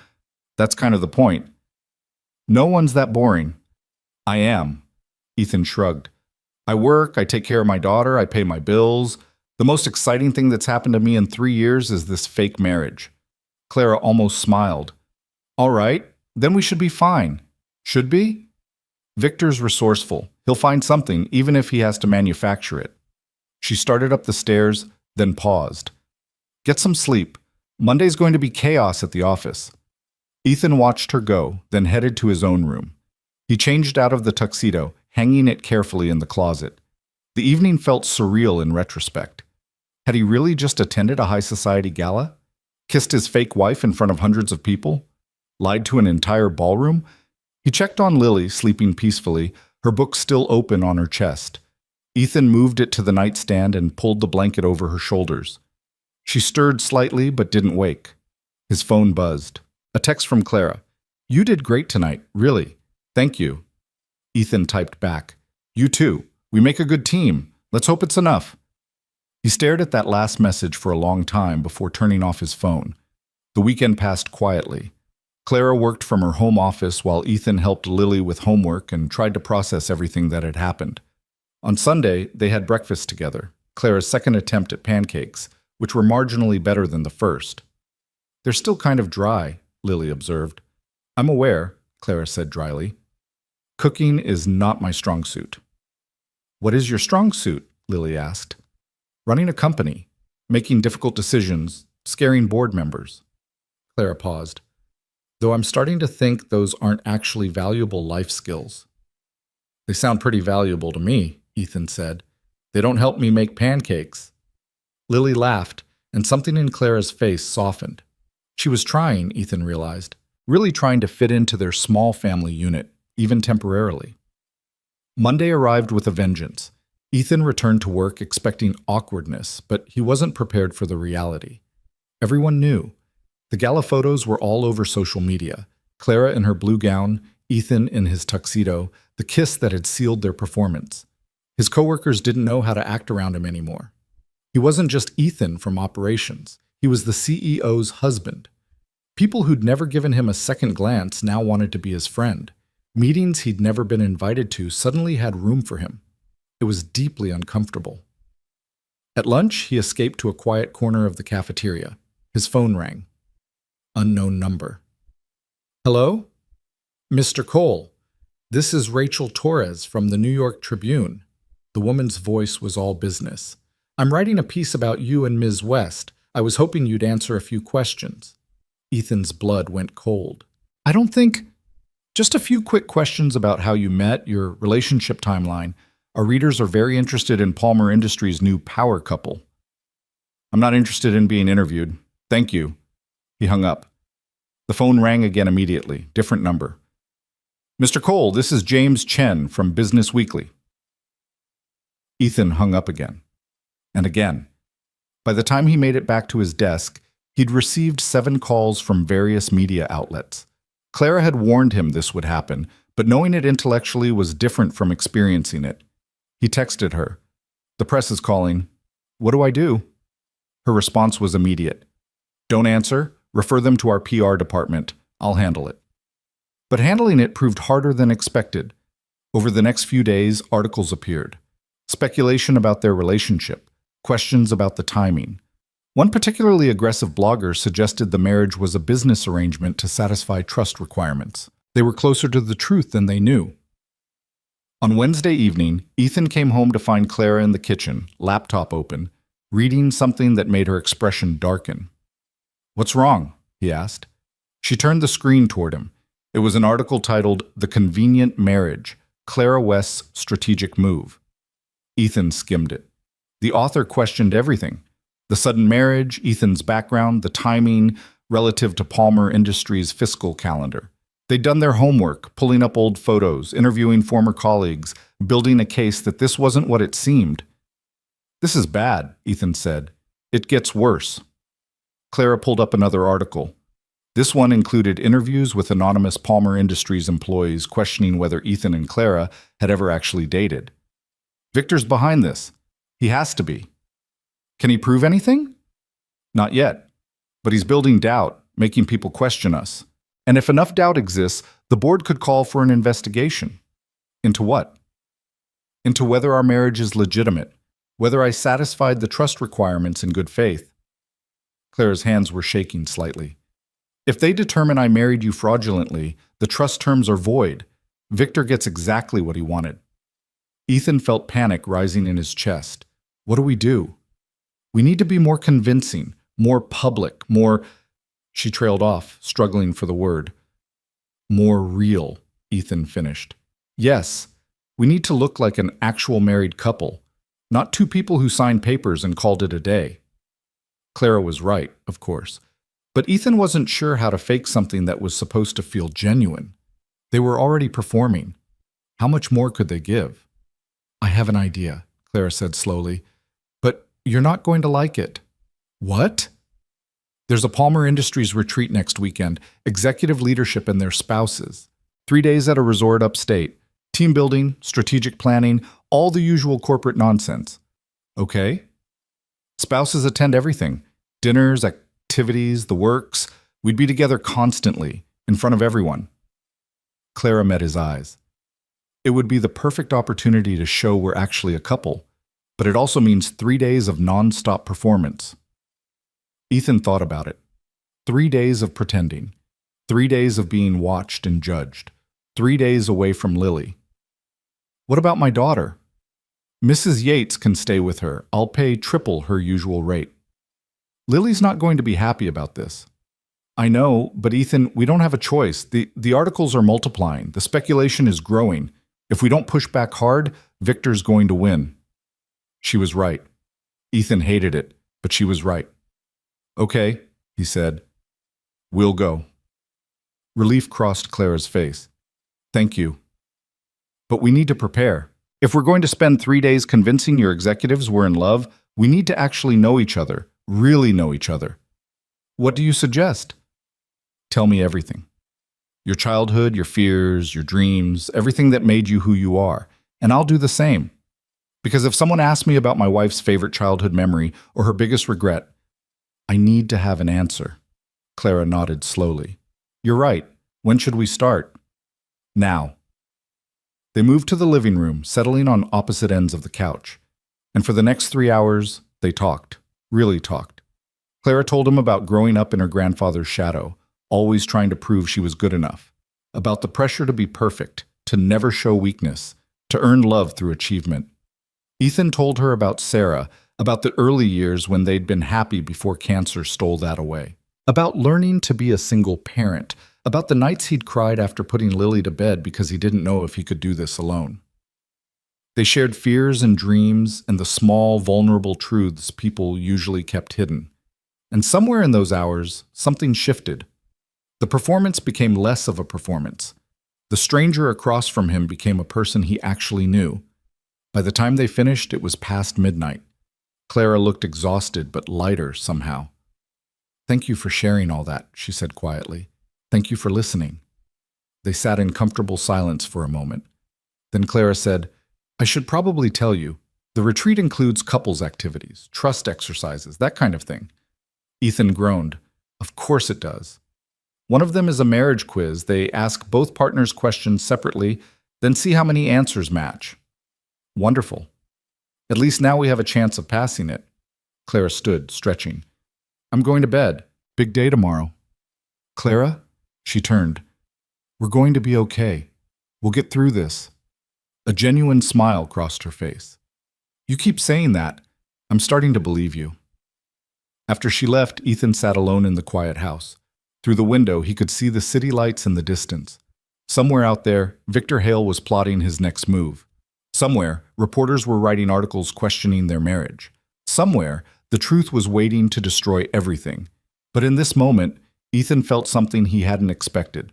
That's kind of the point." "No one's that boring." "I am." Ethan shrugged. "I work, I take care of my daughter, I pay my bills. The most exciting thing that's happened to me in 3 years is this fake marriage." Clara almost smiled. "All right, then we should be fine." "Should be?" "Victor's resourceful. He'll find something, even if he has to manufacture it." She started up the stairs, then paused. "Get some sleep. Monday's going to be chaos at the office." Ethan watched her go, then headed to his own room. He changed out of the tuxedo, hanging it carefully in the closet. The evening felt surreal in retrospect. Had he really just attended a high society gala? Kissed his fake wife in front of hundreds of people? Lied to an entire ballroom? He checked on Lily, sleeping peacefully, her book still open on her chest. Ethan moved it to the nightstand and pulled the blanket over her shoulders. She stirred slightly but didn't wake. His phone buzzed. A text from Clara. "You did great tonight, really. Thank you." Ethan typed back. "You too. We make a good team. Let's hope it's enough." He stared at that last message for a long time before turning off his phone. The weekend passed quietly. Clara worked from her home office while Ethan helped Lily with homework and tried to process everything that had happened. On Sunday, they had breakfast together, Clara's second attempt at pancakes, which were marginally better than the first. "They're still kind of dry," Lily observed. "I'm aware," Clara said dryly. "Cooking is not my strong suit." "What is your strong suit?" Lily asked. "Running a company, making difficult decisions, scaring board members." Clara paused. "Though I'm starting to think those aren't actually valuable life skills." "They sound pretty valuable to me," Ethan said. "They don't help me make pancakes." Lily laughed, and something in Clara's face softened. She was trying, Ethan realized, really trying to fit into their small family unit, even temporarily. Monday arrived with a vengeance. Ethan returned to work expecting awkwardness, but he wasn't prepared for the reality. Everyone knew. The gala photos were all over social media. Clara in her blue gown, Ethan in his tuxedo, the kiss that had sealed their performance. His coworkers didn't know how to act around him anymore. He wasn't just Ethan from operations. He was the CEO's husband. People who'd never given him a second glance now wanted to be his friend. Meetings he'd never been invited to suddenly had room for him. It was deeply uncomfortable. At lunch, he escaped to a quiet corner of the cafeteria. His phone rang. Unknown number. "Hello? Mr. Cole, this is Rachel Torres from the New York Tribune." The woman's voice was all business. "I'm writing a piece about you and Ms. West. I was hoping you'd answer a few questions." Ethan's blood went cold. "I don't think... Just a few quick questions about how you met, your relationship timeline. Our readers are very interested in Palmer Industries' new power couple." "I'm not interested in being interviewed. Thank you." He hung up. The phone rang again immediately, different number. "Mr. Cole, this is James Chen from Business Weekly." Ethan hung up again. And again. By the time he made it back to his desk, he'd received 7 calls from various media outlets. Clara had warned him this would happen, but knowing it intellectually was different from experiencing it. He texted her. "The press is calling. What do I do?" Her response was immediate. "Don't answer. Refer them to our PR department. I'll handle it." But handling it proved harder than expected. Over the next few days, articles appeared. Speculation about their relationship. Questions about the timing. One particularly aggressive blogger suggested the marriage was a business arrangement to satisfy trust requirements. They were closer to the truth than they knew. On Wednesday evening, Ethan came home to find Clara in the kitchen, laptop open, reading something that made her expression darken. "What's wrong?" he asked. She turned the screen toward him. It was an article titled "The Convenient Marriage, Clara West's Strategic Move." Ethan skimmed it. The author questioned everything. The sudden marriage, Ethan's background, the timing relative to Palmer Industries' fiscal calendar. They'd done their homework, pulling up old photos, interviewing former colleagues, building a case that this wasn't what it seemed. "This is bad," Ethan said. "It gets worse." Clara pulled up another article. This one included interviews with anonymous Palmer Industries employees questioning whether Ethan and Clara had ever actually dated. "Victor's behind this. He has to be." Can he prove anything? Not yet. But he's building doubt, making people question us. And if enough doubt exists, the board could call for an investigation. Into what? Into whether our marriage is legitimate, whether I satisfied the trust requirements in good faith. Clara's hands were shaking slightly. If they determine I married you fraudulently, the trust terms are void. Victor gets exactly what he wanted. Ethan felt panic rising in his chest. What do we do? We need to be more convincing, more public, more... She trailed off, struggling for the word. More real, Ethan finished. Yes, we need to look like an actual married couple, not two people who signed papers and called it a day. Clara was right, of course, but Ethan wasn't sure how to fake something that was supposed to feel genuine. They were already performing. How much more could they give? I have an idea, Clara said slowly, but you're not going to like it. What? There's a Palmer Industries retreat next weekend, executive leadership and their spouses. 3 days at a resort upstate. Team building, strategic planning, all the usual corporate nonsense. Okay? Spouses attend everything. Dinners, activities, the works. We'd be together constantly, in front of everyone. Clara met his eyes. It would be the perfect opportunity to show we're actually a couple, but it also means 3 days of non-stop performance. Ethan thought about it. 3 days of pretending. 3 days of being watched and judged. 3 days away from Lily. What about my daughter? Mrs. Yates can stay with her. I'll pay triple her usual rate. Lily's not going to be happy about this. I know, but Ethan, we don't have a choice. The articles are multiplying. The speculation is growing. If we don't push back hard, Victor's going to win. She was right. Ethan hated it, but she was right. Okay, he said. We'll go. Relief crossed Clara's face. Thank you. But we need to prepare. If we're going to spend 3 days convincing your executives we're in love, we need to actually know each other, really know each other. What do you suggest? Tell me everything. Your childhood, your fears, your dreams, everything that made you who you are. And I'll do the same. Because if someone asks me about my wife's favorite childhood memory or her biggest regret, I need to have an answer. Clara nodded slowly. You're right. When should we start? Now. They moved to the living room, settling on opposite ends of the couch. And for the next 3 hours, they talked. Really talked. Clara told him about growing up in her grandfather's shadow, always trying to prove she was good enough. About the pressure to be perfect, to never show weakness, to earn love through achievement. Ethan told her about Sarah, about the early years when they'd been happy before cancer stole that away. About learning to be a single parent. About the nights he'd cried after putting Lily to bed because he didn't know if he could do this alone. They shared fears and dreams and the small, vulnerable truths people usually kept hidden. And somewhere in those hours, something shifted. The performance became less of a performance. The stranger across from him became a person he actually knew. By the time they finished, it was past midnight. Clara looked exhausted but lighter somehow. Thank you for sharing all that, she said quietly. Thank you for listening. They sat in comfortable silence for a moment. Then Clara said, I should probably tell you, the retreat includes couples activities, trust exercises, that kind of thing. Ethan groaned. Of course it does. One of them is a marriage quiz. They ask both partners questions separately, then see how many answers match. Wonderful. At least now we have a chance of passing it. Clara stood, stretching. I'm going to bed. Big day tomorrow. Clara? She turned. We're going to be okay. We'll get through this. A genuine smile crossed her face. You keep saying that. I'm starting to believe you. After she left, Ethan sat alone in the quiet house. Through the window, he could see the city lights in the distance. Somewhere out there, Victor Hale was plotting his next move. Somewhere, reporters were writing articles questioning their marriage. Somewhere, the truth was waiting to destroy everything. But in this moment, Ethan felt something he hadn't expected.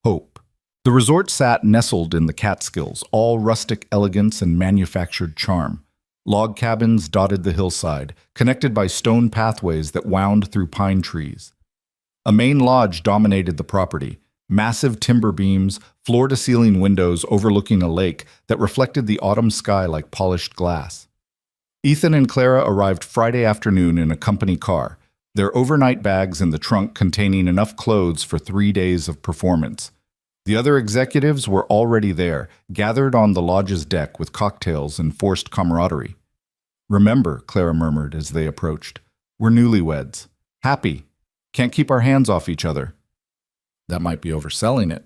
Hope. The resort sat nestled in the Catskills, all rustic elegance and manufactured charm. Log cabins dotted the hillside, connected by stone pathways that wound through pine trees. A main lodge dominated the property, massive timber beams, floor-to-ceiling windows overlooking a lake that reflected the autumn sky like polished glass. Ethan and Clara arrived Friday afternoon in a company car, their overnight bags in the trunk containing enough clothes for 3 days of performance. The other executives were already there, gathered on the lodge's deck with cocktails and forced camaraderie. "Remember," Clara murmured as they approached, "we're newlyweds. Happy. Can't keep our hands off each other." That might be overselling it.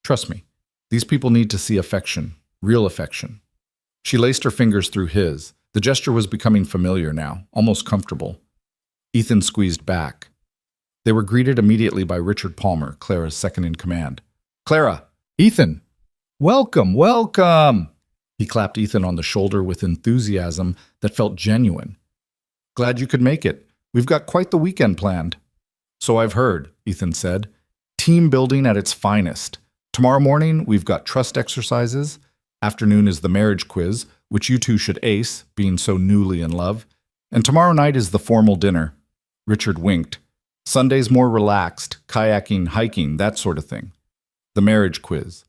Trust me, these people need to see affection, real affection. She laced her fingers through his. The gesture was becoming familiar now, almost comfortable. Ethan squeezed back. They were greeted immediately by Richard Palmer, Clara's second-in-command. "Clara! Ethan! Welcome, welcome!" He clapped Ethan on the shoulder with enthusiasm that felt genuine. "Glad you could make it. We've got quite the weekend planned." "So I've heard," Ethan said. "Team building at its finest. Tomorrow morning, we've got trust exercises. Afternoon is the marriage quiz, which you two should ace, being so newly in love. And tomorrow night is the formal dinner." Richard winked. "Sunday's more relaxed, kayaking, hiking, that sort of thing." The marriage quiz.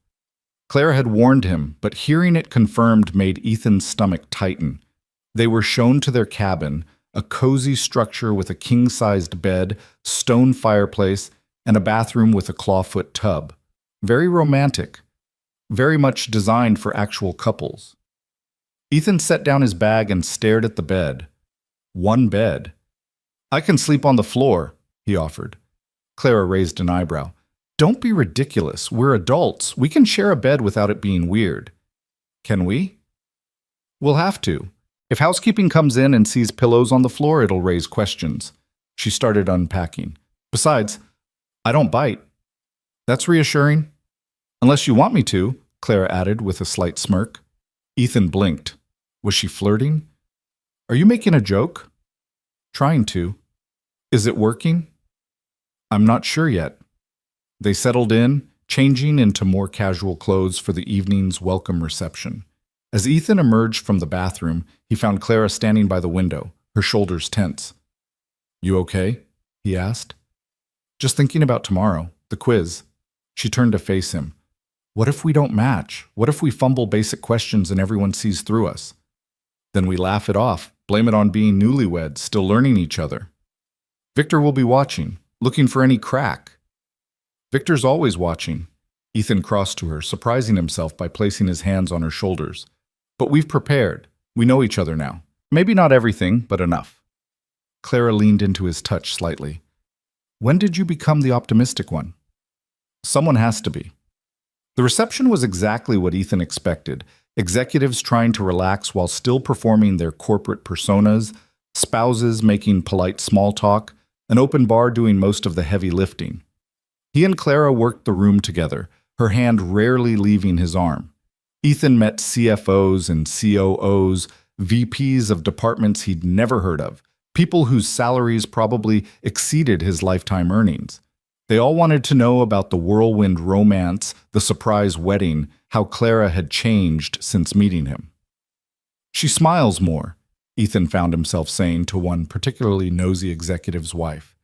Clara had warned him, but hearing it confirmed made Ethan's stomach tighten. They were shown to their cabin, a cozy structure with a king-sized bed, stone fireplace, and a bathroom with a clawfoot tub. Very romantic. Very much designed for actual couples. Ethan set down his bag and stared at the bed. One bed. "I can sleep on the floor," he offered. Clara raised an eyebrow. "Don't be ridiculous. We're adults. We can share a bed without it being weird." "Can we?" "We'll have to. If housekeeping comes in and sees pillows on the floor, it'll raise questions." She started unpacking. "Besides, I don't bite." "That's reassuring." "Unless you want me to," Clara added with a slight smirk. Ethan blinked. Was she flirting? "Are you making a joke?" "Trying to." "Is it working?" "I'm not sure yet." They settled in, changing into more casual clothes for the evening's welcome reception. As Ethan emerged from the bathroom, he found Clara standing by the window, her shoulders tense. "You okay?" he asked. "Just thinking about tomorrow, the quiz." She turned to face him. "What if we don't match? What if we fumble basic questions and everyone sees through us?" "Then we laugh it off, blame it on being newlyweds, still learning each other." "Victor will be watching, looking for any crack." "Victor's always watching." Ethan crossed to her, surprising himself by placing his hands on her shoulders. "But we've prepared. We know each other now. Maybe not everything, but enough." Clara leaned into his touch slightly. "When did you become the optimistic one?" "Someone has to be." The reception was exactly what Ethan expected. Executives trying to relax while still performing their corporate personas, spouses making polite small talk, an open bar doing most of the heavy lifting. He and Clara worked the room together, her hand rarely leaving his arm. Ethan met CFOs and COOs, VPs of departments he'd never heard of, people whose salaries probably exceeded his lifetime earnings. They all wanted to know about the whirlwind romance, the surprise wedding, how Clara had changed since meeting him. "She smiles more," Ethan found himself saying to one particularly nosy executive's wife.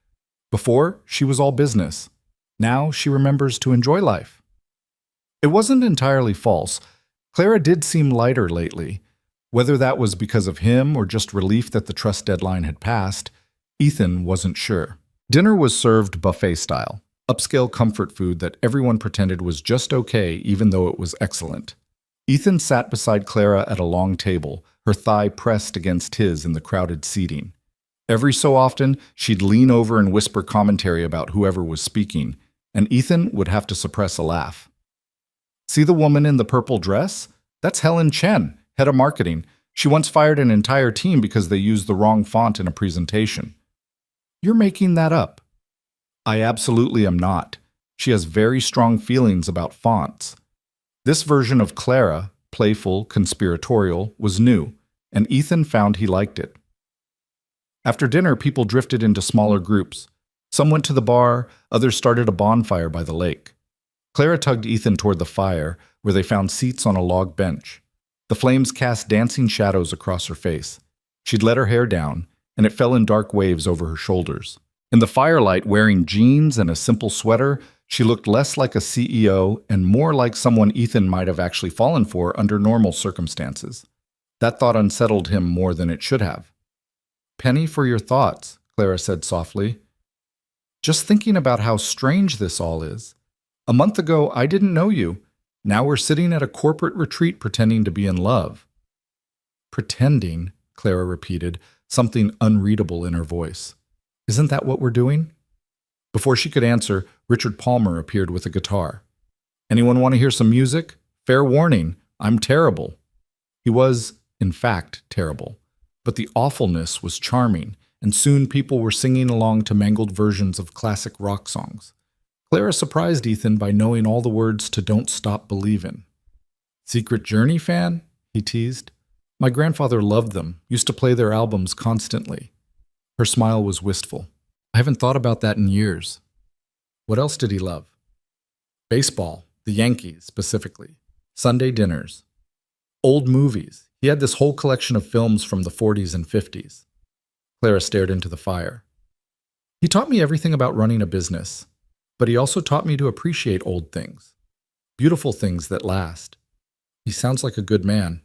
"Before, she was all business. Now she remembers to enjoy life." It wasn't entirely false. Clara did seem lighter lately. Whether that was because of him or just relief that the trust deadline had passed, Ethan wasn't sure. Dinner was served buffet style, upscale comfort food that everyone pretended was just okay even though it was excellent. Ethan sat beside Clara at a long table, her thigh pressed against his in the crowded seating. Every so often, she'd lean over and whisper commentary about whoever was speaking, and Ethan would have to suppress a laugh. "See the woman in the purple dress? That's Helen Chen, head of marketing. She once fired an entire team because they used the wrong font in a presentation." "You're making that up." "I absolutely am not. She has very strong feelings about fonts." This version of Clara, playful, conspiratorial, was new, and Ethan found he liked it. After dinner, people drifted into smaller groups. Some went to the bar, others started a bonfire by the lake. Clara tugged Ethan toward the fire, where they found seats on a log bench. The flames cast dancing shadows across her face. She'd let her hair down, and it fell in dark waves over her shoulders. In the firelight, wearing jeans and a simple sweater, she looked less like a CEO and more like someone Ethan might have actually fallen for under normal circumstances. That thought unsettled him more than it should have. "Penny for your thoughts," Clara said softly. "Just thinking about how strange this all is. A month ago, I didn't know you. Now we're sitting at a corporate retreat pretending to be in love." "Pretending," Clara repeated, something unreadable in her voice. "Isn't that what we're doing?" Before she could answer, Richard Palmer appeared with a guitar. "Anyone want to hear some music? Fair warning, I'm terrible." He was, in fact, terrible, but the awfulness was charming, and soon people were singing along to mangled versions of classic rock songs. Clara surprised Ethan by knowing all the words to Don't Stop Believin'. "Secret Journey fan?" he teased. "My grandfather loved them, used to play their albums constantly." Her smile was wistful. "I haven't thought about that in years." "What else did he love?" "Baseball, the Yankees specifically. Sunday dinners. Old movies. He had this whole collection of films from the 40s and 50s. Clara stared into the fire. "He taught me everything about running a business, but he also taught me to appreciate old things, beautiful things that last. He sounds like a good man."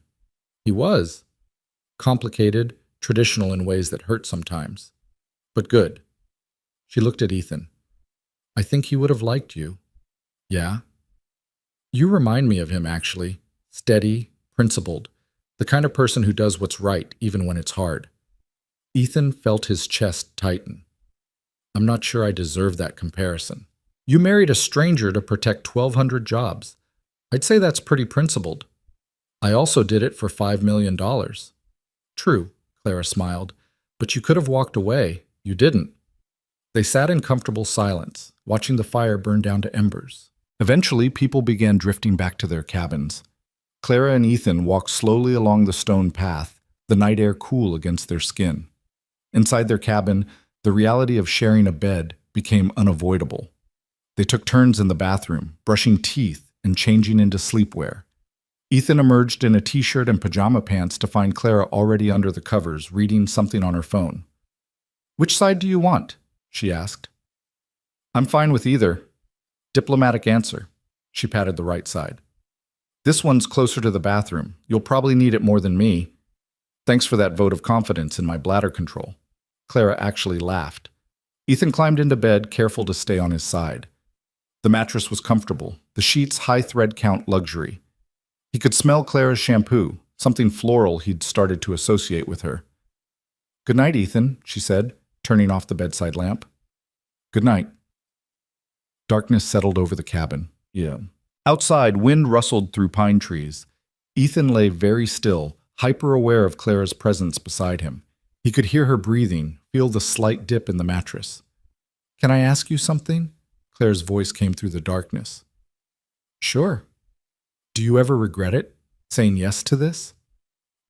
He was. Complicated, traditional in ways that hurt sometimes, but good. She looked at Ethan. "I think he would have liked you." "Yeah?" "You remind me of him, actually. Steady, principled, the kind of person who does what's right even when it's hard." Ethan felt his chest tighten. "I'm not sure I deserve that comparison. You married a stranger to protect 1,200 jobs. I'd say that's pretty principled." "I also did it for $5 million. "True," Clara smiled, "but you could have walked away. You didn't." They sat in comfortable silence, watching the fire burn down to embers. Eventually, people began drifting back to their cabins. Clara and Ethan walked slowly along the stone path, the night air cool against their skin. Inside their cabin, the reality of sharing a bed became unavoidable. They took turns in the bathroom, brushing teeth and changing into sleepwear. Ethan emerged in a t-shirt and pajama pants to find Clara already under the covers, reading something on her phone. "Which side do you want?" she asked. "I'm fine with either." Diplomatic answer. She patted the right side. "This one's closer to the bathroom. You'll probably need it more than me. Thanks for that vote of confidence in my bladder control." Clara actually laughed. Ethan climbed into bed, careful to stay on his side. The mattress was comfortable, the sheets high thread count luxury. He could smell Clara's shampoo, something floral he'd started to associate with her. "Good night, Ethan," she said, turning off the bedside lamp. "Good night." Darkness settled over the cabin. Yeah. Outside, wind rustled through pine trees. Ethan lay very still, hyper-aware of Clara's presence beside him. He could hear her breathing, feel the slight dip in the mattress. "Can I ask you something?" Clara's voice came through the darkness. "Sure." "Do you ever regret it, saying yes to this?"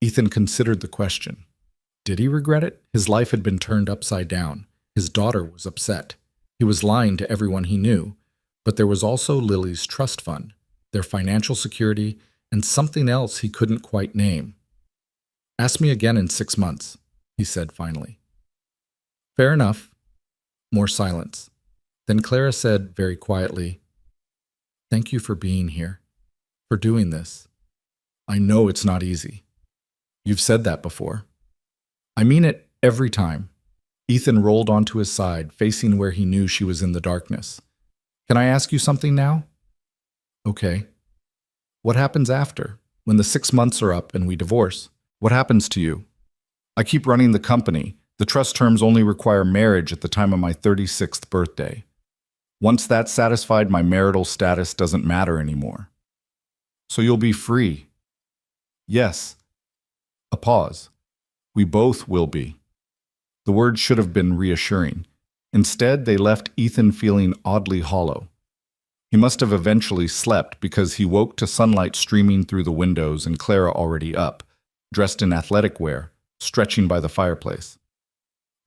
Ethan considered the question. Did he regret it? His life had been turned upside down. His daughter was upset. He was lying to everyone he knew. But there was also Lily's trust fund, their financial security, and something else he couldn't quite name. "Ask me again in 6 months," he said finally. "Fair enough." More silence. Then Clara said very quietly, "Thank you for being here, for doing this. I know it's not easy." "You've said that before." "I mean it every time." Ethan rolled onto his side, facing where he knew she was in the darkness. "Can I ask you something now?" "Okay." "What happens after? When the 6 months are up and we divorce? What happens to you?" "I keep running the company. The trust terms only require marriage at the time of my 36th birthday. Once that's satisfied, my marital status doesn't matter anymore." "So you'll be free?" "Yes." A pause. "We both will be." The words should have been reassuring. Instead, they left Ethan feeling oddly hollow. He must have eventually slept because he woke to sunlight streaming through the windows and Clara already up, dressed in athletic wear, stretching by the fireplace.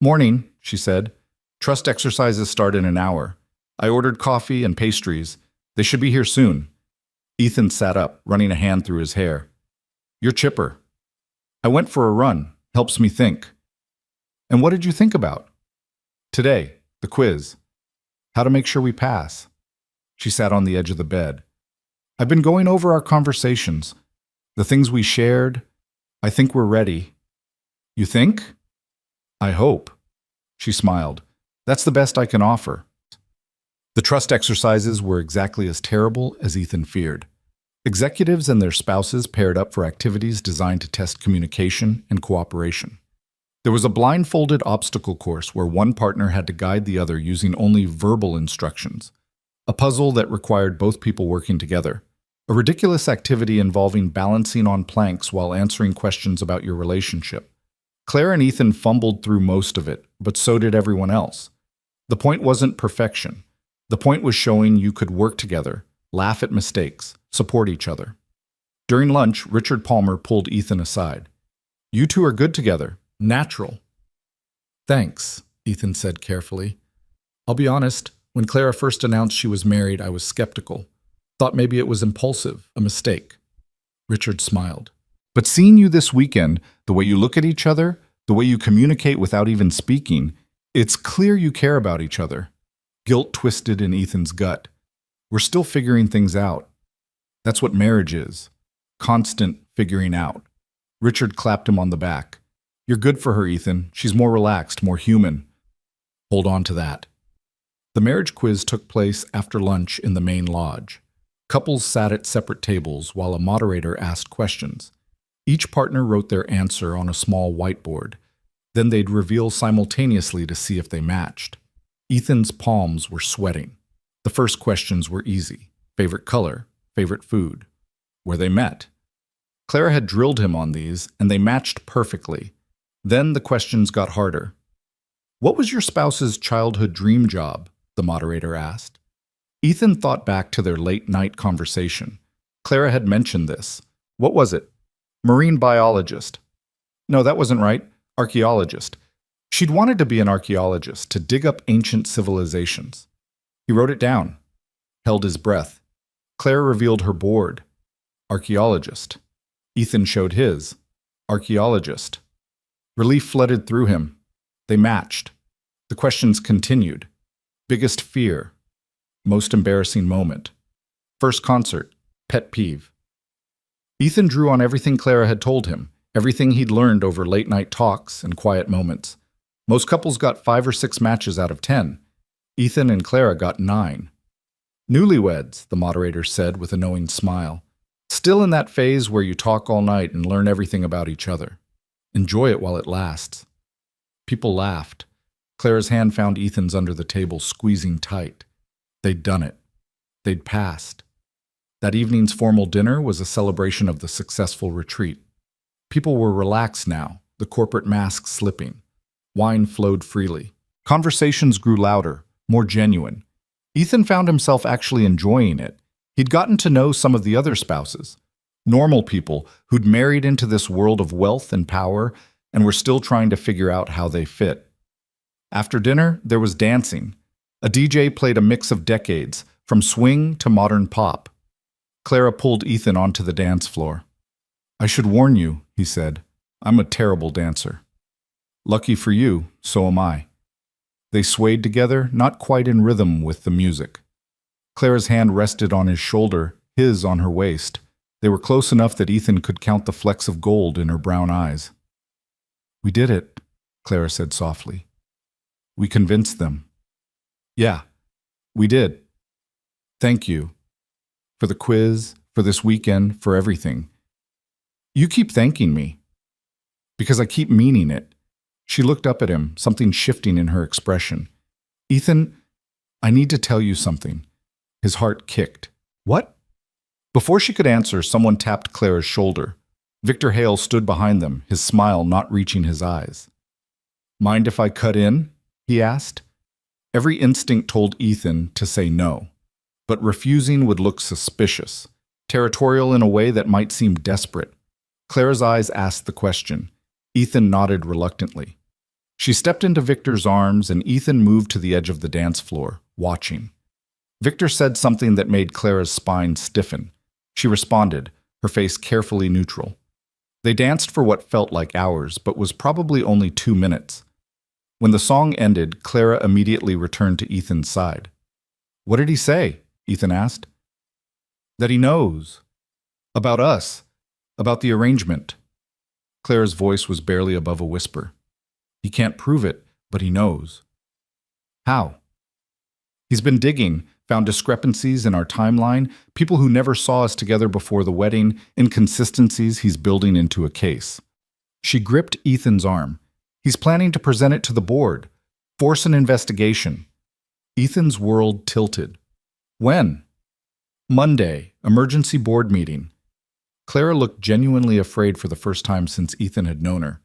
"Morning," she said. "Trust exercises start in an hour. I ordered coffee and pastries. They should be here soon." Ethan sat up, running a hand through his hair. "You're chipper." "I went for a run. Helps me think." "And what did you think about?" "Today, the quiz. How to make sure we pass." She sat on the edge of the bed. "I've been going over our conversations, the things we shared, I think we're ready. You think? I hope. She smiled. That's the best I can offer. The trust exercises were exactly as terrible as Ethan feared. Executives and their spouses paired up for activities designed to test communication and cooperation. There was a blindfolded obstacle course where one partner had to guide the other using only verbal instructions, a puzzle that required both people working together, a ridiculous activity involving balancing on planks while answering questions about your relationship. Claire and Ethan fumbled through most of it, but so did everyone else. The point wasn't perfection. The point was showing you could work together, laugh at mistakes, support each other. During lunch, Richard Palmer pulled Ethan aside. You two are good together. Natural. Thanks, Ethan said carefully. I'll be honest, when Clara first announced she was married, I was skeptical. Thought maybe it was impulsive, a mistake. Richard smiled. But seeing you this weekend, the way you look at each other, the way you communicate without even speaking, it's clear you care about each other. Guilt twisted in Ethan's gut. We're still figuring things out. That's what marriage is. Constant figuring out. Richard clapped him on the back. You're good for her, Ethan. She's more relaxed, more human. Hold on to that. The marriage quiz took place after lunch in the main lodge. Couples sat at separate tables while a moderator asked questions. Each partner wrote their answer on a small whiteboard. Then they'd reveal simultaneously to see if they matched. Ethan's palms were sweating. The first questions were easy. Favorite color, favorite food, where they met. Clara had drilled him on these, and they matched perfectly. Then the questions got harder. What was your spouse's childhood dream job? The moderator asked. Ethan thought back to their late-night conversation. Clara had mentioned this. What was it? Marine biologist. No, that wasn't right. Archaeologist. She'd wanted to be an archaeologist, to dig up ancient civilizations. He wrote it down, held his breath. Clara revealed her board. Archaeologist. Ethan showed his. Archaeologist. Relief flooded through him. They matched. The questions continued. Biggest fear. Most embarrassing moment. First concert. Pet peeve. Ethan drew on everything Clara had told him, everything he'd learned over late-night talks and quiet moments. Most couples got 5 or 6 matches out of 10. Ethan and Clara got 9. Newlyweds, the moderator said with a knowing smile. Still in that phase where you talk all night and learn everything about each other. Enjoy it while it lasts. People laughed. Clara's hand found Ethan's under the table, squeezing tight. They'd done it. They'd passed. That evening's formal dinner was a celebration of the successful retreat. People were relaxed now, the corporate mask slipping. Wine flowed freely. Conversations grew louder, more genuine. Ethan found himself actually enjoying it. He'd gotten to know some of the other spouses. Normal people who'd married into this world of wealth and power and were still trying to figure out how they fit. After dinner, there was dancing. A DJ played a mix of decades, from swing to modern pop. Clara pulled Ethan onto the dance floor. I should warn you, he said. I'm a terrible dancer. Lucky for you, so am I. They swayed together, not quite in rhythm with the music. Clara's hand rested on his shoulder, his on her waist. They were close enough that Ethan could count the flecks of gold in her brown eyes. We did it, Clara said softly. We convinced them. Yeah, we did. Thank you. For the quiz, for this weekend, for everything. You keep thanking me. Because I keep meaning it. She looked up at him, something shifting in her expression. Ethan, I need to tell you something. His heart kicked. What? Before she could answer, someone tapped Clara's shoulder. Victor Hale stood behind them, his smile not reaching his eyes. Mind if I cut in? He asked. Every instinct told Ethan to say no. But refusing would look suspicious, territorial in a way that might seem desperate. Clara's eyes asked the question. Ethan nodded reluctantly. She stepped into Victor's arms, and Ethan moved to the edge of the dance floor, watching. Victor said something that made Clara's spine stiffen. She responded, her face carefully neutral. They danced for what felt like hours, but was probably only 2 minutes. When the song ended, Clara immediately returned to Ethan's side. What did he say? Ethan asked. That he knows. About us. About the arrangement. Claire's voice was barely above a whisper. He can't prove it, but he knows. How? He's been digging, found discrepancies in our timeline, people who never saw us together before the wedding, inconsistencies he's building into a case. She gripped Ethan's arm. He's planning to present it to the board. Force an investigation. Ethan's world tilted. When? Monday, emergency board meeting. Clara looked genuinely afraid for the first time since Ethan had known her.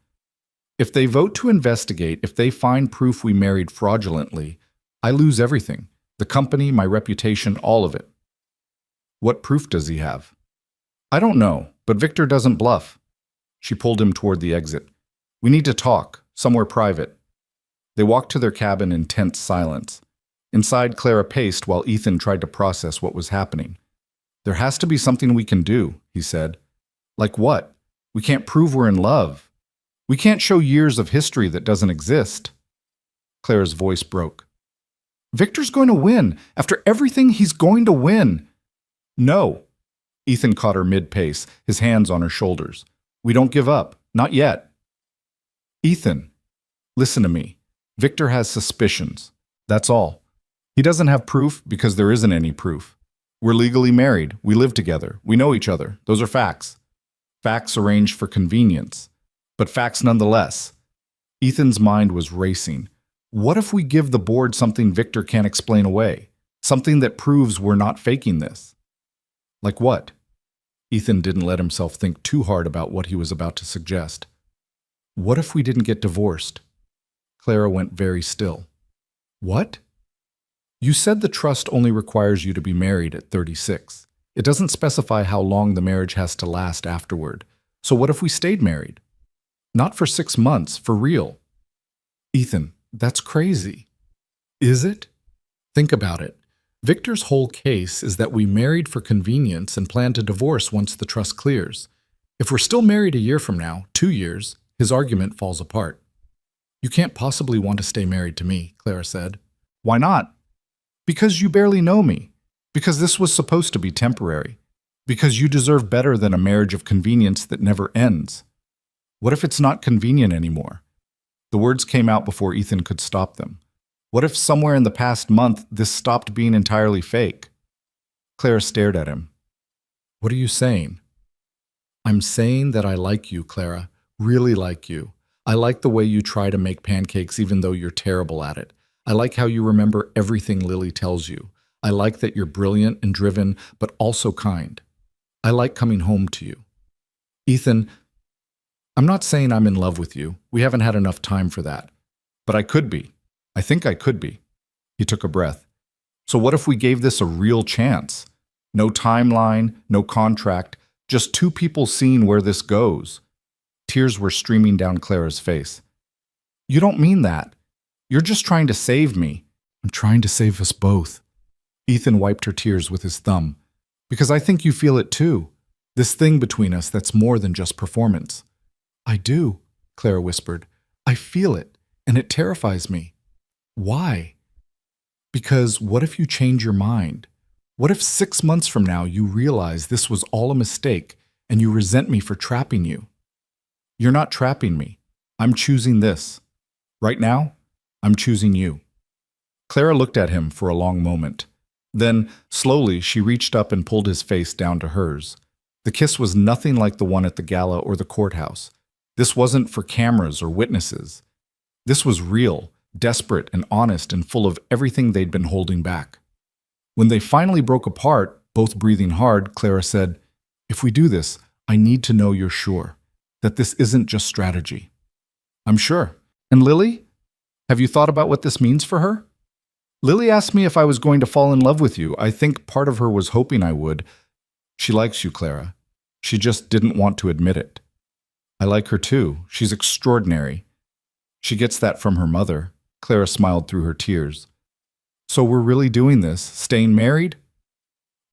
If they vote to investigate, if they find proof we married fraudulently, I lose everything. The company, my reputation, all of it. What proof does he have? I don't know, but Victor doesn't bluff. She pulled him toward the exit. We need to talk, somewhere private. They walked to their cabin in tense silence. Inside, Clara paced while Ethan tried to process what was happening. There has to be something we can do, he said. Like what? We can't prove we're in love. We can't show years of history that doesn't exist. Clara's voice broke. Victor's going to win. After everything, he's going to win. No. Ethan caught her mid-pace, his hands on her shoulders. We don't give up. Not yet. Ethan, listen to me. Victor has suspicions. That's all. He doesn't have proof because there isn't any proof. We're legally married. We live together. We know each other. Those are facts. Facts arranged for convenience. But facts nonetheless. Ethan's mind was racing. What if we give the board something Victor can't explain away? Something that proves we're not faking this? Like what? Ethan didn't let himself think too hard about what he was about to suggest. What if we didn't get divorced? Clara went very still. What? You said the trust only requires you to be married at 36. It doesn't specify how long the marriage has to last afterward. So what if we stayed married? Not for 6 months, for real. Ethan, that's crazy. Is it? Think about it. Victor's whole case is that we married for convenience and plan to divorce once the trust clears. If we're still married a year from now, 2 years, his argument falls apart. You can't possibly want to stay married to me, Clara said. Why not? Because you barely know me. Because this was supposed to be temporary. Because you deserve better than a marriage of convenience that never ends. What if it's not convenient anymore? The words came out before Ethan could stop them. What if somewhere in the past month this stopped being entirely fake? Clara stared at him. What are you saying? I'm saying that I like you, Clara. Really like you. I like the way you try to make pancakes even though you're terrible at it. I like how you remember everything Lily tells you. I like that you're brilliant and driven, but also kind. I like coming home to you. Ethan, I'm not saying I'm in love with you. We haven't had enough time for that. But I could be. I think I could be. He took a breath. So what if we gave this a real chance? No timeline, no contract, just two people seeing where this goes. Tears were streaming down Clara's face. You don't mean that. You're just trying to save me. I'm trying to save us both. Ethan wiped her tears with his thumb. Because I think you feel it too. This thing between us that's more than just performance. I do, Clara whispered. I feel it, and it terrifies me. Why? Because what if you change your mind? What if 6 months from now you realize this was all a mistake and you resent me for trapping you? You're not trapping me. I'm choosing this. Right now, I'm choosing you. Clara looked at him for a long moment. Then, slowly, she reached up and pulled his face down to hers. The kiss was nothing like the one at the gala or the courthouse. This wasn't for cameras or witnesses. This was real, desperate and honest and full of everything they'd been holding back. When they finally broke apart, both breathing hard, Clara said, If we do this, I need to know you're sure, that this isn't just strategy. I'm sure. And Lily? Have you thought about what this means for her? Lily asked me if I was going to fall in love with you. I think part of her was hoping I would. She likes you, Clara. She just didn't want to admit it. I like her too. She's extraordinary. She gets that from her mother. Clara smiled through her tears. So we're really doing this? Staying married?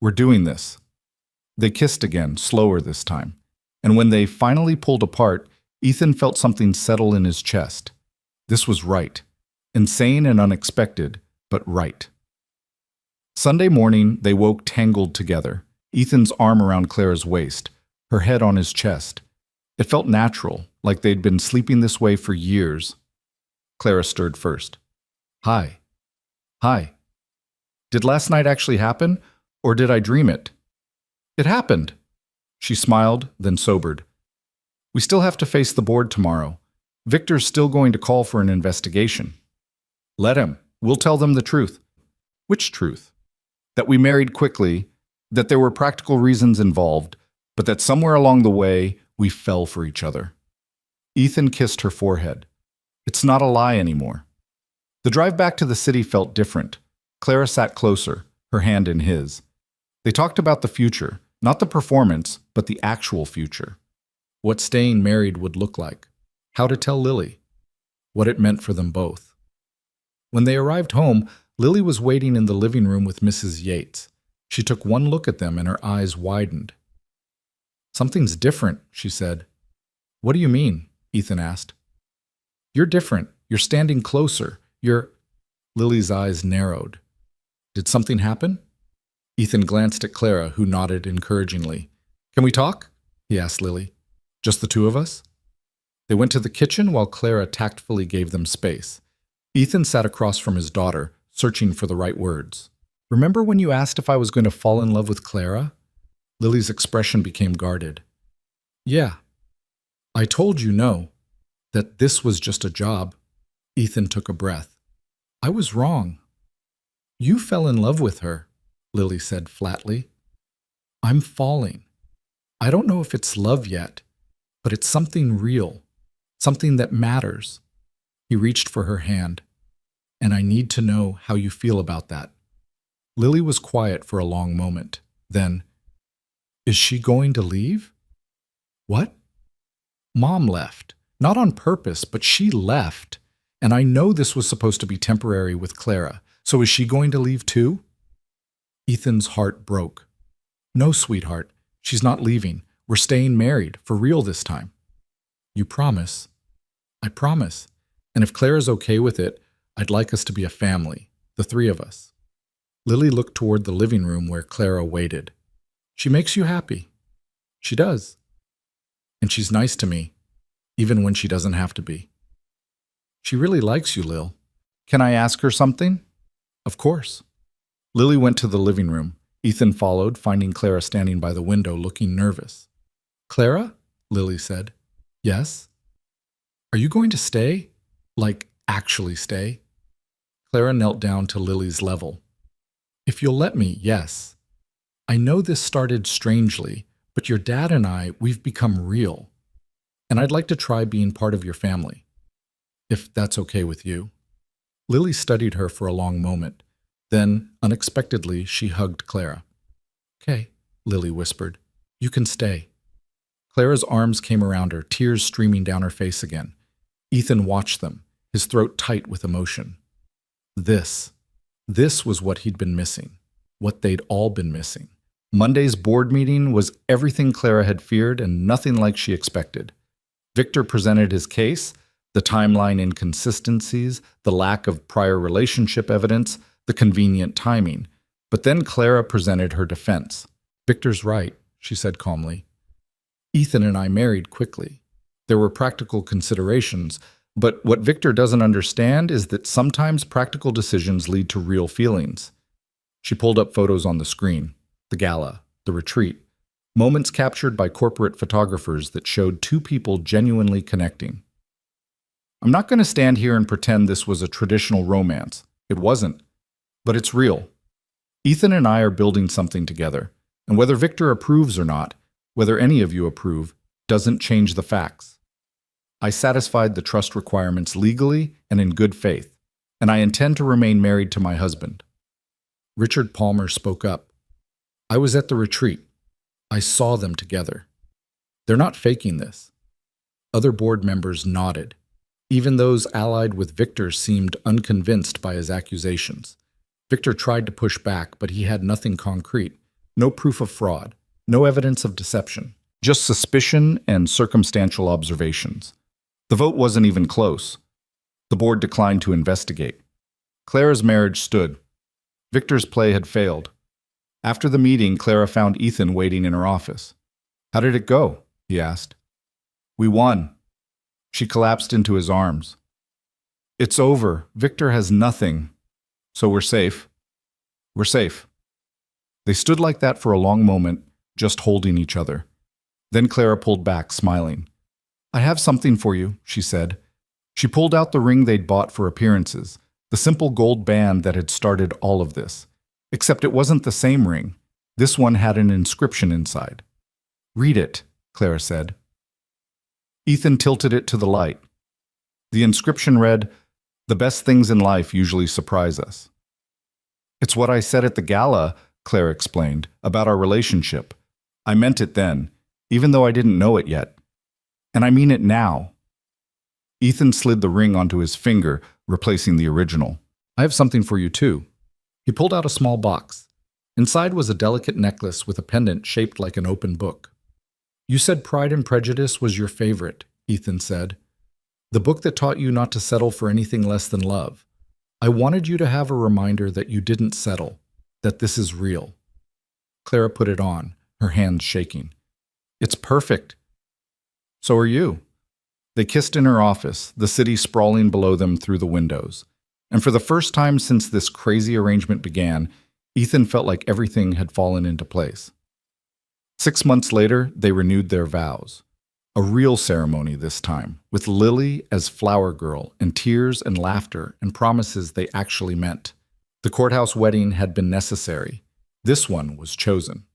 We're doing this. They kissed again, slower this time. And when they finally pulled apart, Ethan felt something settle in his chest. This was right. Insane and unexpected, but right. Sunday morning, they woke tangled together, Ethan's arm around Clara's waist, her head on his chest. It felt natural, like they'd been sleeping this way for years. Clara stirred first. Hi. Hi. Did last night actually happen, or did I dream it? It happened. She smiled, then sobered. We still have to face the board tomorrow. Victor's still going to call for an investigation. Let him. We'll tell them the truth. Which truth? That we married quickly, that there were practical reasons involved, but that somewhere along the way, we fell for each other. Ethan kissed her forehead. It's not a lie anymore. The drive back to the city felt different. Clara sat closer, her hand in his. They talked about the future, not the performance, but the actual future. What staying married would look like. How to tell Lily. What it meant for them both. When they arrived home, Lily was waiting in the living room with Mrs. Yates. She took one look at them and her eyes widened. Something's different, she said. What do you mean? Ethan asked. You're different. You're standing closer. Lily's eyes narrowed. Did something happen? Ethan glanced at Clara, who nodded encouragingly. Can we talk? He asked Lily. Just the two of us? They went to the kitchen while Clara tactfully gave them space. Ethan sat across from his daughter, searching for the right words. Remember when you asked if I was going to fall in love with Clara? Lily's expression became guarded. Yeah. I told you no, that this was just a job. Ethan took a breath. I was wrong. You fell in love with her, Lily said flatly. I'm falling. I don't know if it's love yet, but it's something real, something that matters. He reached for her hand. And I need to know how you feel about that. Lily was quiet for a long moment. Then, is she going to leave? What? Mom left. Not on purpose, but she left. And I know this was supposed to be temporary with Clara. So is she going to leave too? Ethan's heart broke. No, sweetheart. She's not leaving. We're staying married, for real this time. You promise? I promise. And if Clara's okay with it, I'd like us to be a family, the three of us. Lily looked toward the living room where Clara waited. She makes you happy. She does. And she's nice to me, even when she doesn't have to be. She really likes you, Lil. Can I ask her something? Of course. Lily went to the living room. Ethan followed, finding Clara standing by the window looking nervous. Clara? Lily said. Yes? Are you going to stay? Like, actually stay? Clara knelt down to Lily's level. If you'll let me, yes. I know this started strangely, but your dad and I, we've become real. And I'd like to try being part of your family. If that's okay with you. Lily studied her for a long moment. Then, unexpectedly, she hugged Clara. Okay, Lily whispered. You can stay. Clara's arms came around her, tears streaming down her face again. Ethan watched them, his throat tight with emotion. This was what he'd been missing, what they'd all been missing. Monday's board meeting was everything Clara had feared and nothing like she expected. Victor presented his case, the timeline inconsistencies, the lack of prior relationship evidence, the convenient timing. But then Clara presented her defense. Victor's right, she said calmly. Ethan and I married quickly. There were practical considerations, but what Victor doesn't understand is that sometimes practical decisions lead to real feelings. She pulled up photos on the screen, the gala, the retreat, moments captured by corporate photographers that showed two people genuinely connecting. I'm not going to stand here and pretend this was a traditional romance. It wasn't. But it's real. Ethan and I are building something together, and whether Victor approves or not, whether any of you approve, doesn't change the facts. I satisfied the trust requirements legally and in good faith, and I intend to remain married to my husband. Richard Palmer spoke up. I was at the retreat. I saw them together. They're not faking this. Other board members nodded. Even those allied with Victor seemed unconvinced by his accusations. Victor tried to push back, but he had nothing concrete. No proof of fraud. No evidence of deception. Just suspicion and circumstantial observations. The vote wasn't even close. The board declined to investigate. Clara's marriage stood. Victor's play had failed. After the meeting, Clara found Ethan waiting in her office. How did it go? He asked. We won. She collapsed into his arms. It's over. Victor has nothing. So we're safe. We're safe. They stood like that for a long moment, just holding each other. Then Clara pulled back, smiling. I have something for you, she said. She pulled out the ring they'd bought for appearances, the simple gold band that had started all of this. Except it wasn't the same ring. This one had an inscription inside. Read it, Clara said. Ethan tilted it to the light. The inscription read, The best things in life usually surprise us. It's what I said at the gala, Clara explained, about our relationship. I meant it then, even though I didn't know it yet. And I mean it now. Ethan slid the ring onto his finger, replacing the original. I have something for you too. He pulled out a small box. Inside was a delicate necklace with a pendant shaped like an open book. You said Pride and Prejudice was your favorite, Ethan said. The book that taught you not to settle for anything less than love. I wanted you to have a reminder that you didn't settle, that this is real. Clara put it on, her hands shaking. It's perfect. So are you. They kissed in her office, the city sprawling below them through the windows. And for the first time since this crazy arrangement began, Ethan felt like everything had fallen into place. 6 months later, they renewed their vows. A real ceremony this time, with Lily as flower girl, and tears and laughter and promises they actually meant. The courthouse wedding had been necessary. This one was chosen.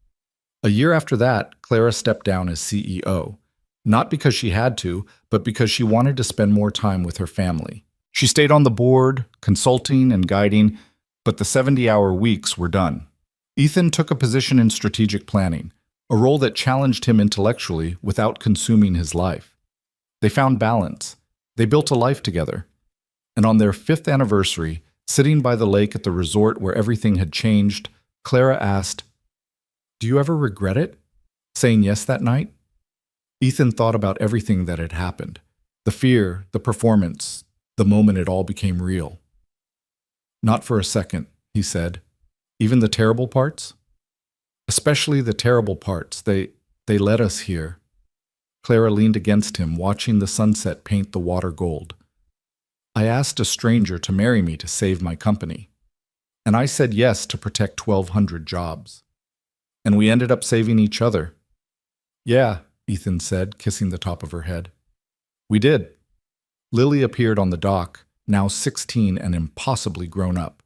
A year after that, Clara stepped down as CEO. Not because she had to, but because she wanted to spend more time with her family. She stayed on the board, consulting and guiding, but the 70-hour weeks were done. Ethan took a position in strategic planning, a role that challenged him intellectually without consuming his life. They found balance. They built a life together. And on their 5th anniversary, sitting by the lake at the resort where everything had changed, Clara asked, Do you ever regret it? Saying yes that night? Ethan thought about everything that had happened. The fear, the performance, the moment it all became real. Not for a second, he said. Even the terrible parts? Especially the terrible parts. They led us here. Clara leaned against him, watching the sunset paint the water gold. I asked a stranger to marry me to save my company. And I said yes to protect 1,200 jobs. And we ended up saving each other. Yeah, Ethan said, kissing the top of her head. We did. Lily appeared on the dock, now 16 and impossibly grown up.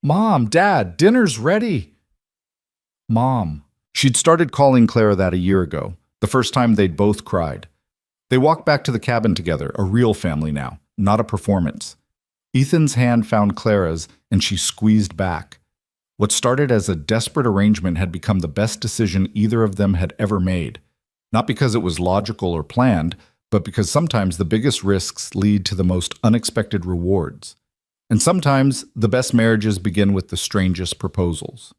Mom, Dad, dinner's ready. Mom. She'd started calling Clara that a year ago, the first time they'd both cried. They walked back to the cabin together, a real family now, not a performance. Ethan's hand found Clara's, and she squeezed back. What started as a desperate arrangement had become the best decision either of them had ever made. Not because it was logical or planned, but because sometimes the biggest risks lead to the most unexpected rewards. And sometimes the best marriages begin with the strangest proposals.